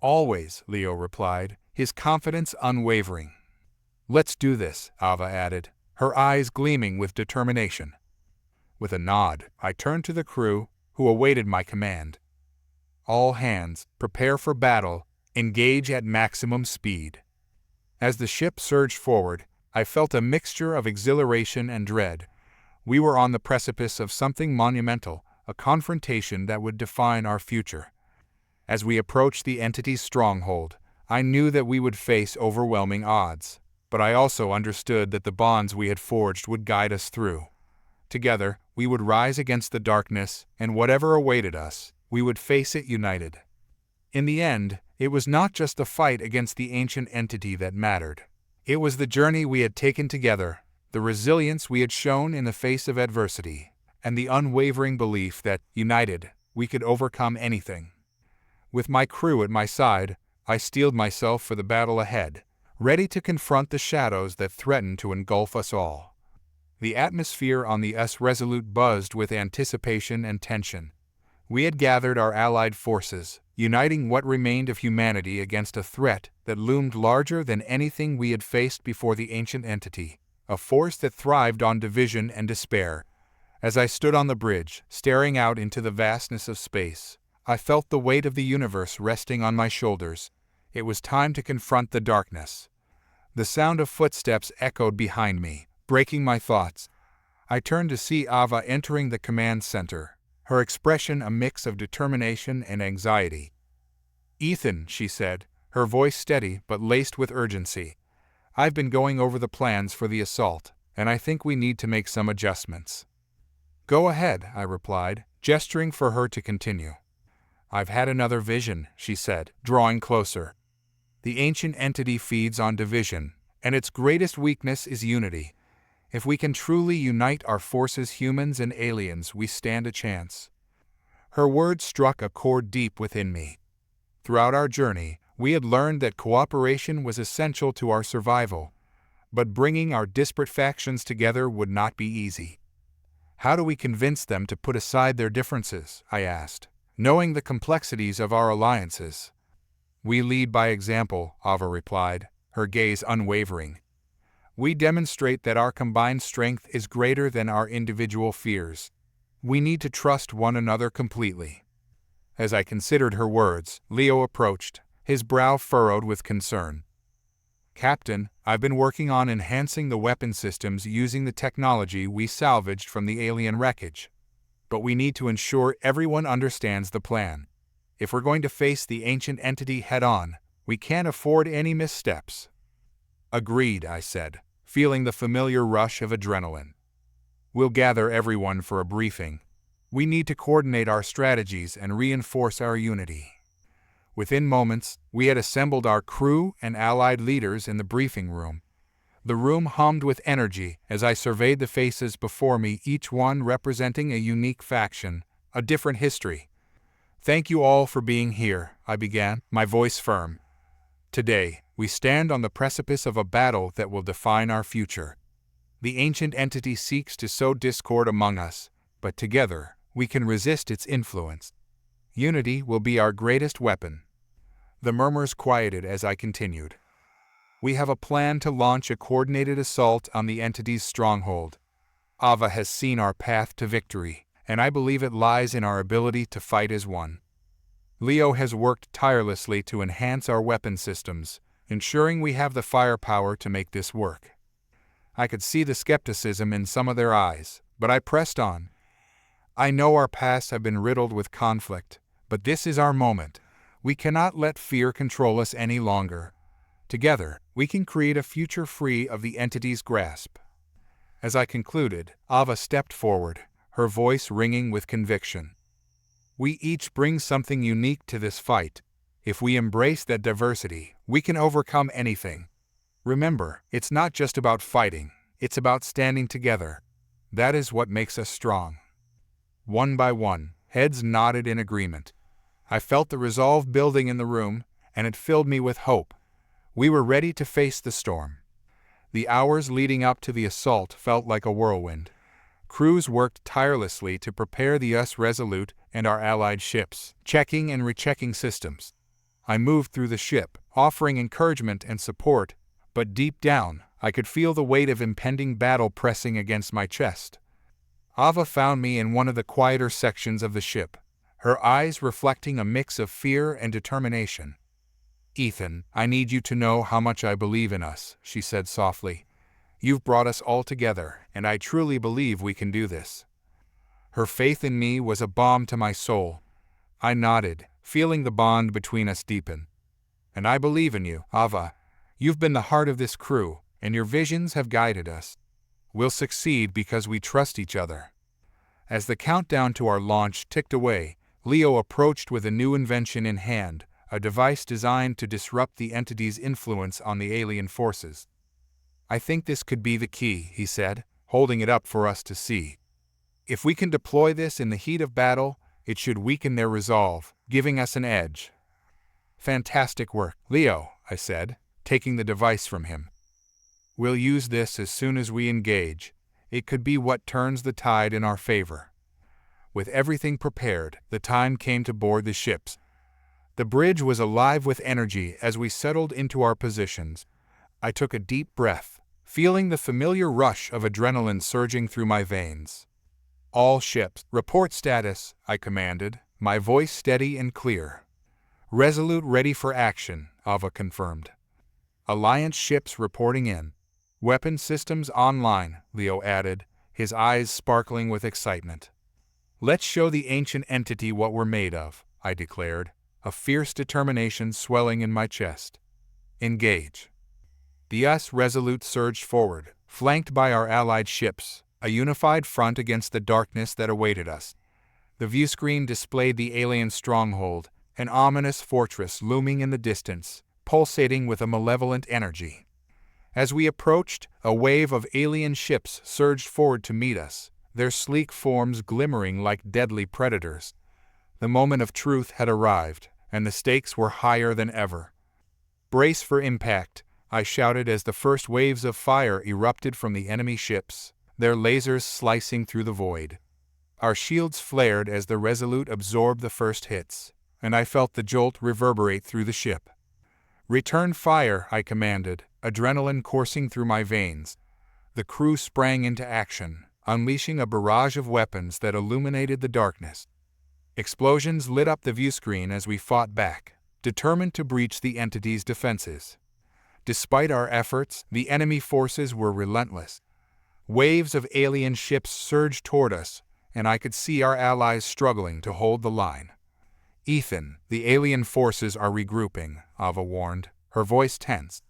"Always," Leo replied, his confidence unwavering. "Let's do this," Ava added, her eyes gleaming with determination. With a nod, I turned to the crew, who awaited my command. "All hands, prepare for battle, engage at maximum speed." As the ship surged forward, I felt a mixture of exhilaration and dread. We were on the precipice of something monumental, a confrontation that would define our future. As we approached the entity's stronghold, I knew that we would face overwhelming odds, but I also understood that the bonds we had forged would guide us through. Together, we would rise against the darkness, and whatever awaited us, we would face it united. In the end, it was not just the fight against the ancient entity that mattered. It was the journey we had taken together, the resilience we had shown in the face of adversity, and the unwavering belief that, united, we could overcome anything. With my crew at my side, I steeled myself for the battle ahead, ready to confront the shadows that threatened to engulf us all. The atmosphere on the Resolute buzzed with anticipation and tension. We had gathered our allied forces, uniting what remained of humanity against a threat that loomed larger than anything we had faced before the ancient entity, a force that thrived on division and despair. As I stood on the bridge, staring out into the vastness of space, I felt the weight of the universe resting on my shoulders. It was time to confront the darkness. The sound of footsteps echoed behind me, breaking my thoughts. I turned to see Ava entering the command center, her expression a mix of determination and anxiety. "Ethan," she said, her voice steady but laced with urgency, "I've been going over the plans for the assault, and I think we need to make some adjustments." "Go ahead," I replied, gesturing for her to continue. "I've had another vision," she said, drawing closer. "The ancient entity feeds on division, and its greatest weakness is unity. If we can truly unite our forces, humans and aliens, we stand a chance. Her words struck a chord deep within me. Throughout our journey, we had learned that cooperation was essential to our survival, but bringing our disparate factions together would not be easy. How do we convince them to put aside their differences? I asked, knowing the complexities of our alliances. We lead by example, Ava replied, her gaze unwavering. We demonstrate that our combined strength is greater than our individual fears. We need to trust one another completely. As I considered her words, Leo approached, his brow furrowed with concern. Captain, I've been working on enhancing the weapon systems using the technology we salvaged from the alien wreckage. But we need to ensure everyone understands the plan. If we're going to face the ancient entity head-on, we can't afford any missteps. Agreed, I said, feeling the familiar rush of adrenaline. We'll gather everyone for a briefing. We need to coordinate our strategies and reinforce our unity. Within moments, we had assembled our crew and allied leaders in the briefing room. The room hummed with energy as I surveyed the faces before me, each one representing a unique faction, a different history. Thank you all for being here, I began, my voice firm. Today, we stand on the precipice of a battle that will define our future. The ancient entity seeks to sow discord among us, but together, we can resist its influence. Unity will be our greatest weapon. The murmurs quieted as I continued. We have a plan to launch a coordinated assault on the entity's stronghold. Ava has seen our path to victory, and I believe it lies in our ability to fight as one. Leo has worked tirelessly to enhance our weapon systems, ensuring we have the firepower to make this work. I could see the skepticism in some of their eyes, but I pressed on. I know our pasts have been riddled with conflict, but this is our moment. We cannot let fear control us any longer. Together, we can create a future free of the entity's grasp. As I concluded, Ava stepped forward, her voice ringing with conviction. We each bring something unique to this fight. If we embrace that diversity, we can overcome anything. Remember, it's not just about fighting, it's about standing together. That is what makes us strong. One by one, heads nodded in agreement. I felt the resolve building in the room, and it filled me with hope. We were ready to face the storm. The hours leading up to the assault felt like a whirlwind. Crews worked tirelessly to prepare the US Resolute and our allied ships, checking and rechecking systems. I moved through the ship, offering encouragement and support, but deep down, I could feel the weight of impending battle pressing against my chest. Ava found me in one of the quieter sections of the ship, her eyes reflecting a mix of fear and determination. Ethan, I need you to know how much I believe in us, she said softly. You've brought us all together, and I truly believe we can do this. Her faith in me was a balm to my soul. I nodded, feeling the bond between us deepen. And I believe in you, Ava. You've been the heart of this crew, and your visions have guided us. We'll succeed because we trust each other. As the countdown to our launch ticked away, Leo approached with a new invention in hand, a device designed to disrupt the entity's influence on the alien forces. I think this could be the key, he said, holding it up for us to see. If we can deploy this in the heat of battle, it should weaken their resolve, giving us an edge. Fantastic work, Leo, I said, taking the device from him. We'll use this as soon as we engage. It could be what turns the tide in our favor. With everything prepared, the time came to board the ships. The bridge was alive with energy as we settled into our positions. I took a deep breath, feeling the familiar rush of adrenaline surging through my veins. All ships, report status, I commanded, my voice steady and clear. Resolute ready for action, Ava confirmed. Alliance ships reporting in. Weapon systems online, Leo added, his eyes sparkling with excitement. Let's show the ancient entity what we're made of, I declared, a fierce determination swelling in my chest. Engage. The US Resolute surged forward, flanked by our allied ships, a unified front against the darkness that awaited us. The viewscreen displayed the alien stronghold, an ominous fortress looming in the distance, pulsating with a malevolent energy. As we approached, a wave of alien ships surged forward to meet us, their sleek forms glimmering like deadly predators. The moment of truth had arrived, and the stakes were higher than ever. "Brace for impact," I shouted as the first waves of fire erupted from the enemy ships, their lasers slicing through the void. Our shields flared as the Resolute absorbed the first hits, and I felt the jolt reverberate through the ship. "Return fire," I commanded, adrenaline coursing through my veins. The crew sprang into action, unleashing a barrage of weapons that illuminated the darkness. Explosions lit up the viewscreen as we fought back, determined to breach the entity's defenses. Despite our efforts, the enemy forces were relentless. Waves of alien ships surged toward us, and I could see our allies struggling to hold the line. "Ethan, the alien forces are regrouping," Ava warned, her voice tense.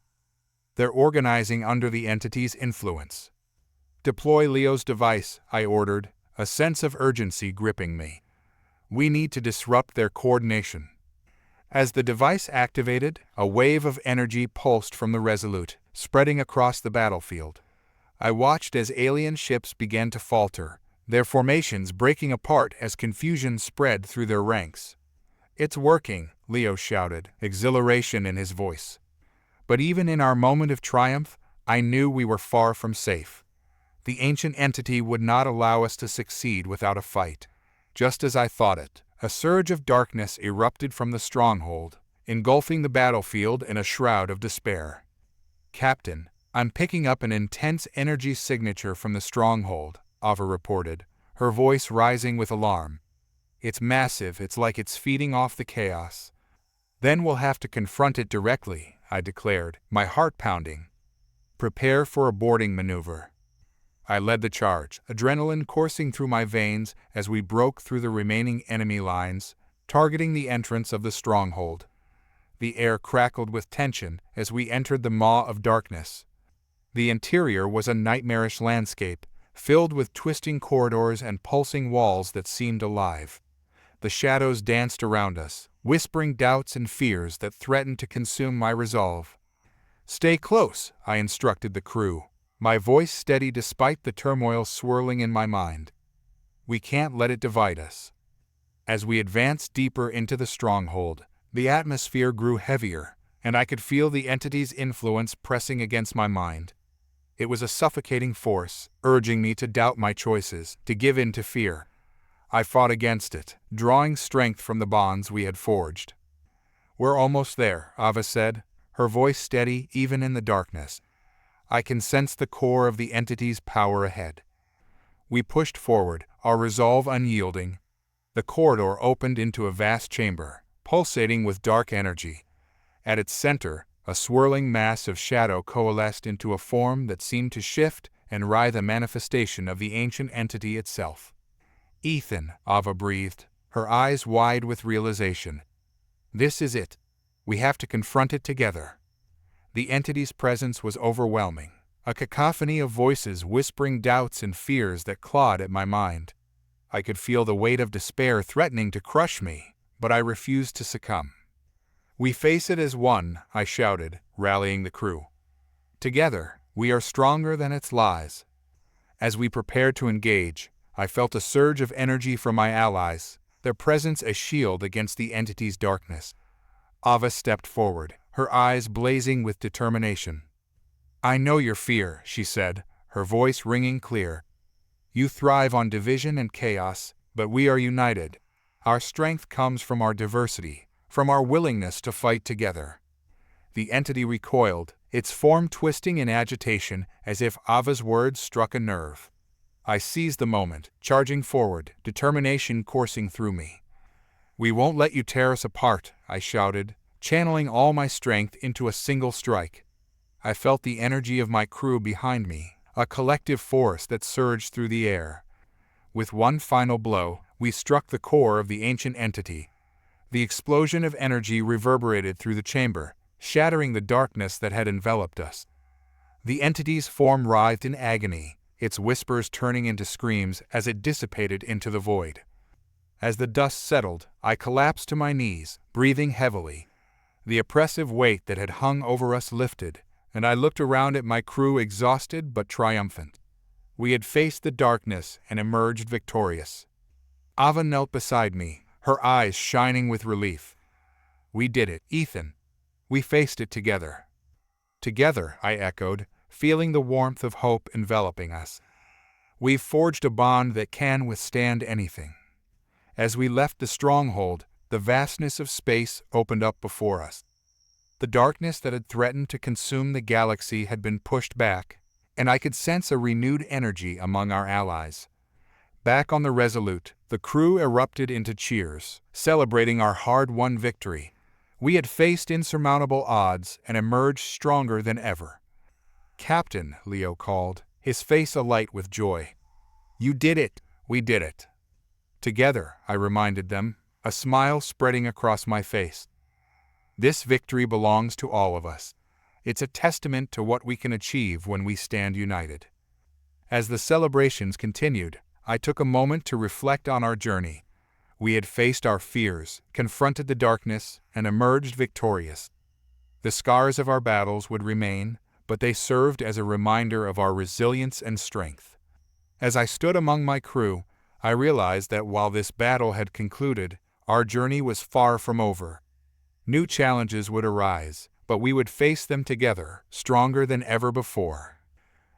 "They're organizing under the entity's influence." "Deploy Leo's device," I ordered, a sense of urgency gripping me. "We need to disrupt their coordination." As the device activated, a wave of energy pulsed from the Resolute, spreading across the battlefield. I watched as alien ships began to falter, their formations breaking apart as confusion spread through their ranks. "It's working," Leo shouted, exhilaration in his voice. But even in our moment of triumph, I knew we were far from safe. The ancient entity would not allow us to succeed without a fight. Just as I thought it, a surge of darkness erupted from the stronghold, engulfing the battlefield in a shroud of despair. "Captain, I'm picking up an intense energy signature from the stronghold," Ava reported, her voice rising with alarm. "It's massive, it's like it's feeding off the chaos." "Then we'll have to confront it directly," I declared, my heart pounding. "Prepare for a boarding maneuver." I led the charge, adrenaline coursing through my veins as we broke through the remaining enemy lines, targeting the entrance of the stronghold. The air crackled with tension as we entered the maw of darkness. The interior was a nightmarish landscape, filled with twisting corridors and pulsing walls that seemed alive. The shadows danced around us, whispering doubts and fears that threatened to consume my resolve. "Stay close," I instructed the crew, my voice steady despite the turmoil swirling in my mind. "We can't let it divide us." As we advanced deeper into the stronghold, the atmosphere grew heavier, and I could feel the entity's influence pressing against my mind. It was a suffocating force, urging me to doubt my choices, to give in to fear. I fought against it, drawing strength from the bonds we had forged. "We're almost there," Ava said, her voice steady even in the darkness. "I can sense the core of the entity's power ahead." We pushed forward, our resolve unyielding. The corridor opened into a vast chamber, pulsating with dark energy. At its center, a swirling mass of shadow coalesced into a form that seemed to shift and writhe, a manifestation of the ancient entity itself. "Ethan," Ava breathed, her eyes wide with realization. "This is it. We have to confront it together." The entity's presence was overwhelming, a cacophony of voices whispering doubts and fears that clawed at my mind. I could feel the weight of despair threatening to crush me, but I refused to succumb. "We face it as one," I shouted, rallying the crew. "Together, we are stronger than its lies." As we prepared to engage, I felt a surge of energy from my allies, their presence a shield against the entity's darkness. Ava stepped forward, her eyes blazing with determination. "I know your fear," she said, her voice ringing clear. "You thrive on division and chaos, but we are united. Our strength comes from our diversity, from our willingness to fight together." The entity recoiled, its form twisting in agitation as if Ava's words struck a nerve. I seized the moment, charging forward, determination coursing through me. "We won't let you tear us apart," I shouted, channeling all my strength into a single strike. I felt the energy of my crew behind me, a collective force that surged through the air. With one final blow, we struck the core of the ancient entity. The explosion of energy reverberated through the chamber, shattering the darkness that had enveloped us. The entity's form writhed in agony, its whispers turning into screams as it dissipated into the void. As the dust settled, I collapsed to my knees, breathing heavily. The oppressive weight that had hung over us lifted, and I looked around at my crew exhausted but triumphant. We had faced the darkness and emerged victorious. Ava knelt beside me, her eyes shining with relief. We did it, Ethan. We faced it together. Together, I echoed, feeling the warmth of hope enveloping us. We've forged a bond that can withstand anything. As we left the stronghold, the vastness of space opened up before us. The darkness that had threatened to consume the galaxy had been pushed back, and I could sense a renewed energy among our allies. Back on the Resolute, the crew erupted into cheers, celebrating our hard-won victory. We had faced insurmountable odds and emerged stronger than ever. "Captain," Leo called, his face alight with joy. "You did it! We did it!" "Together," I reminded them, a smile spreading across my face. "This victory belongs to all of us. It's a testament to what we can achieve when we stand united." As the celebrations continued, I took a moment to reflect on our journey. We had faced our fears, confronted the darkness, and emerged victorious. The scars of our battles would remain, but they served as a reminder of our resilience and strength. As I stood among my crew, I realized that while this battle had concluded, our journey was far from over. New challenges would arise, but we would face them together, stronger than ever before.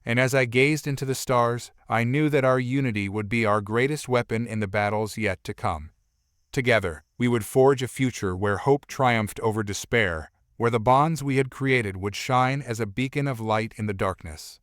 And as I gazed into the stars, I knew that our unity would be our greatest weapon in the battles yet to come. Together, we would forge a future where hope triumphed over despair, where the bonds we had created would shine as a beacon of light in the darkness.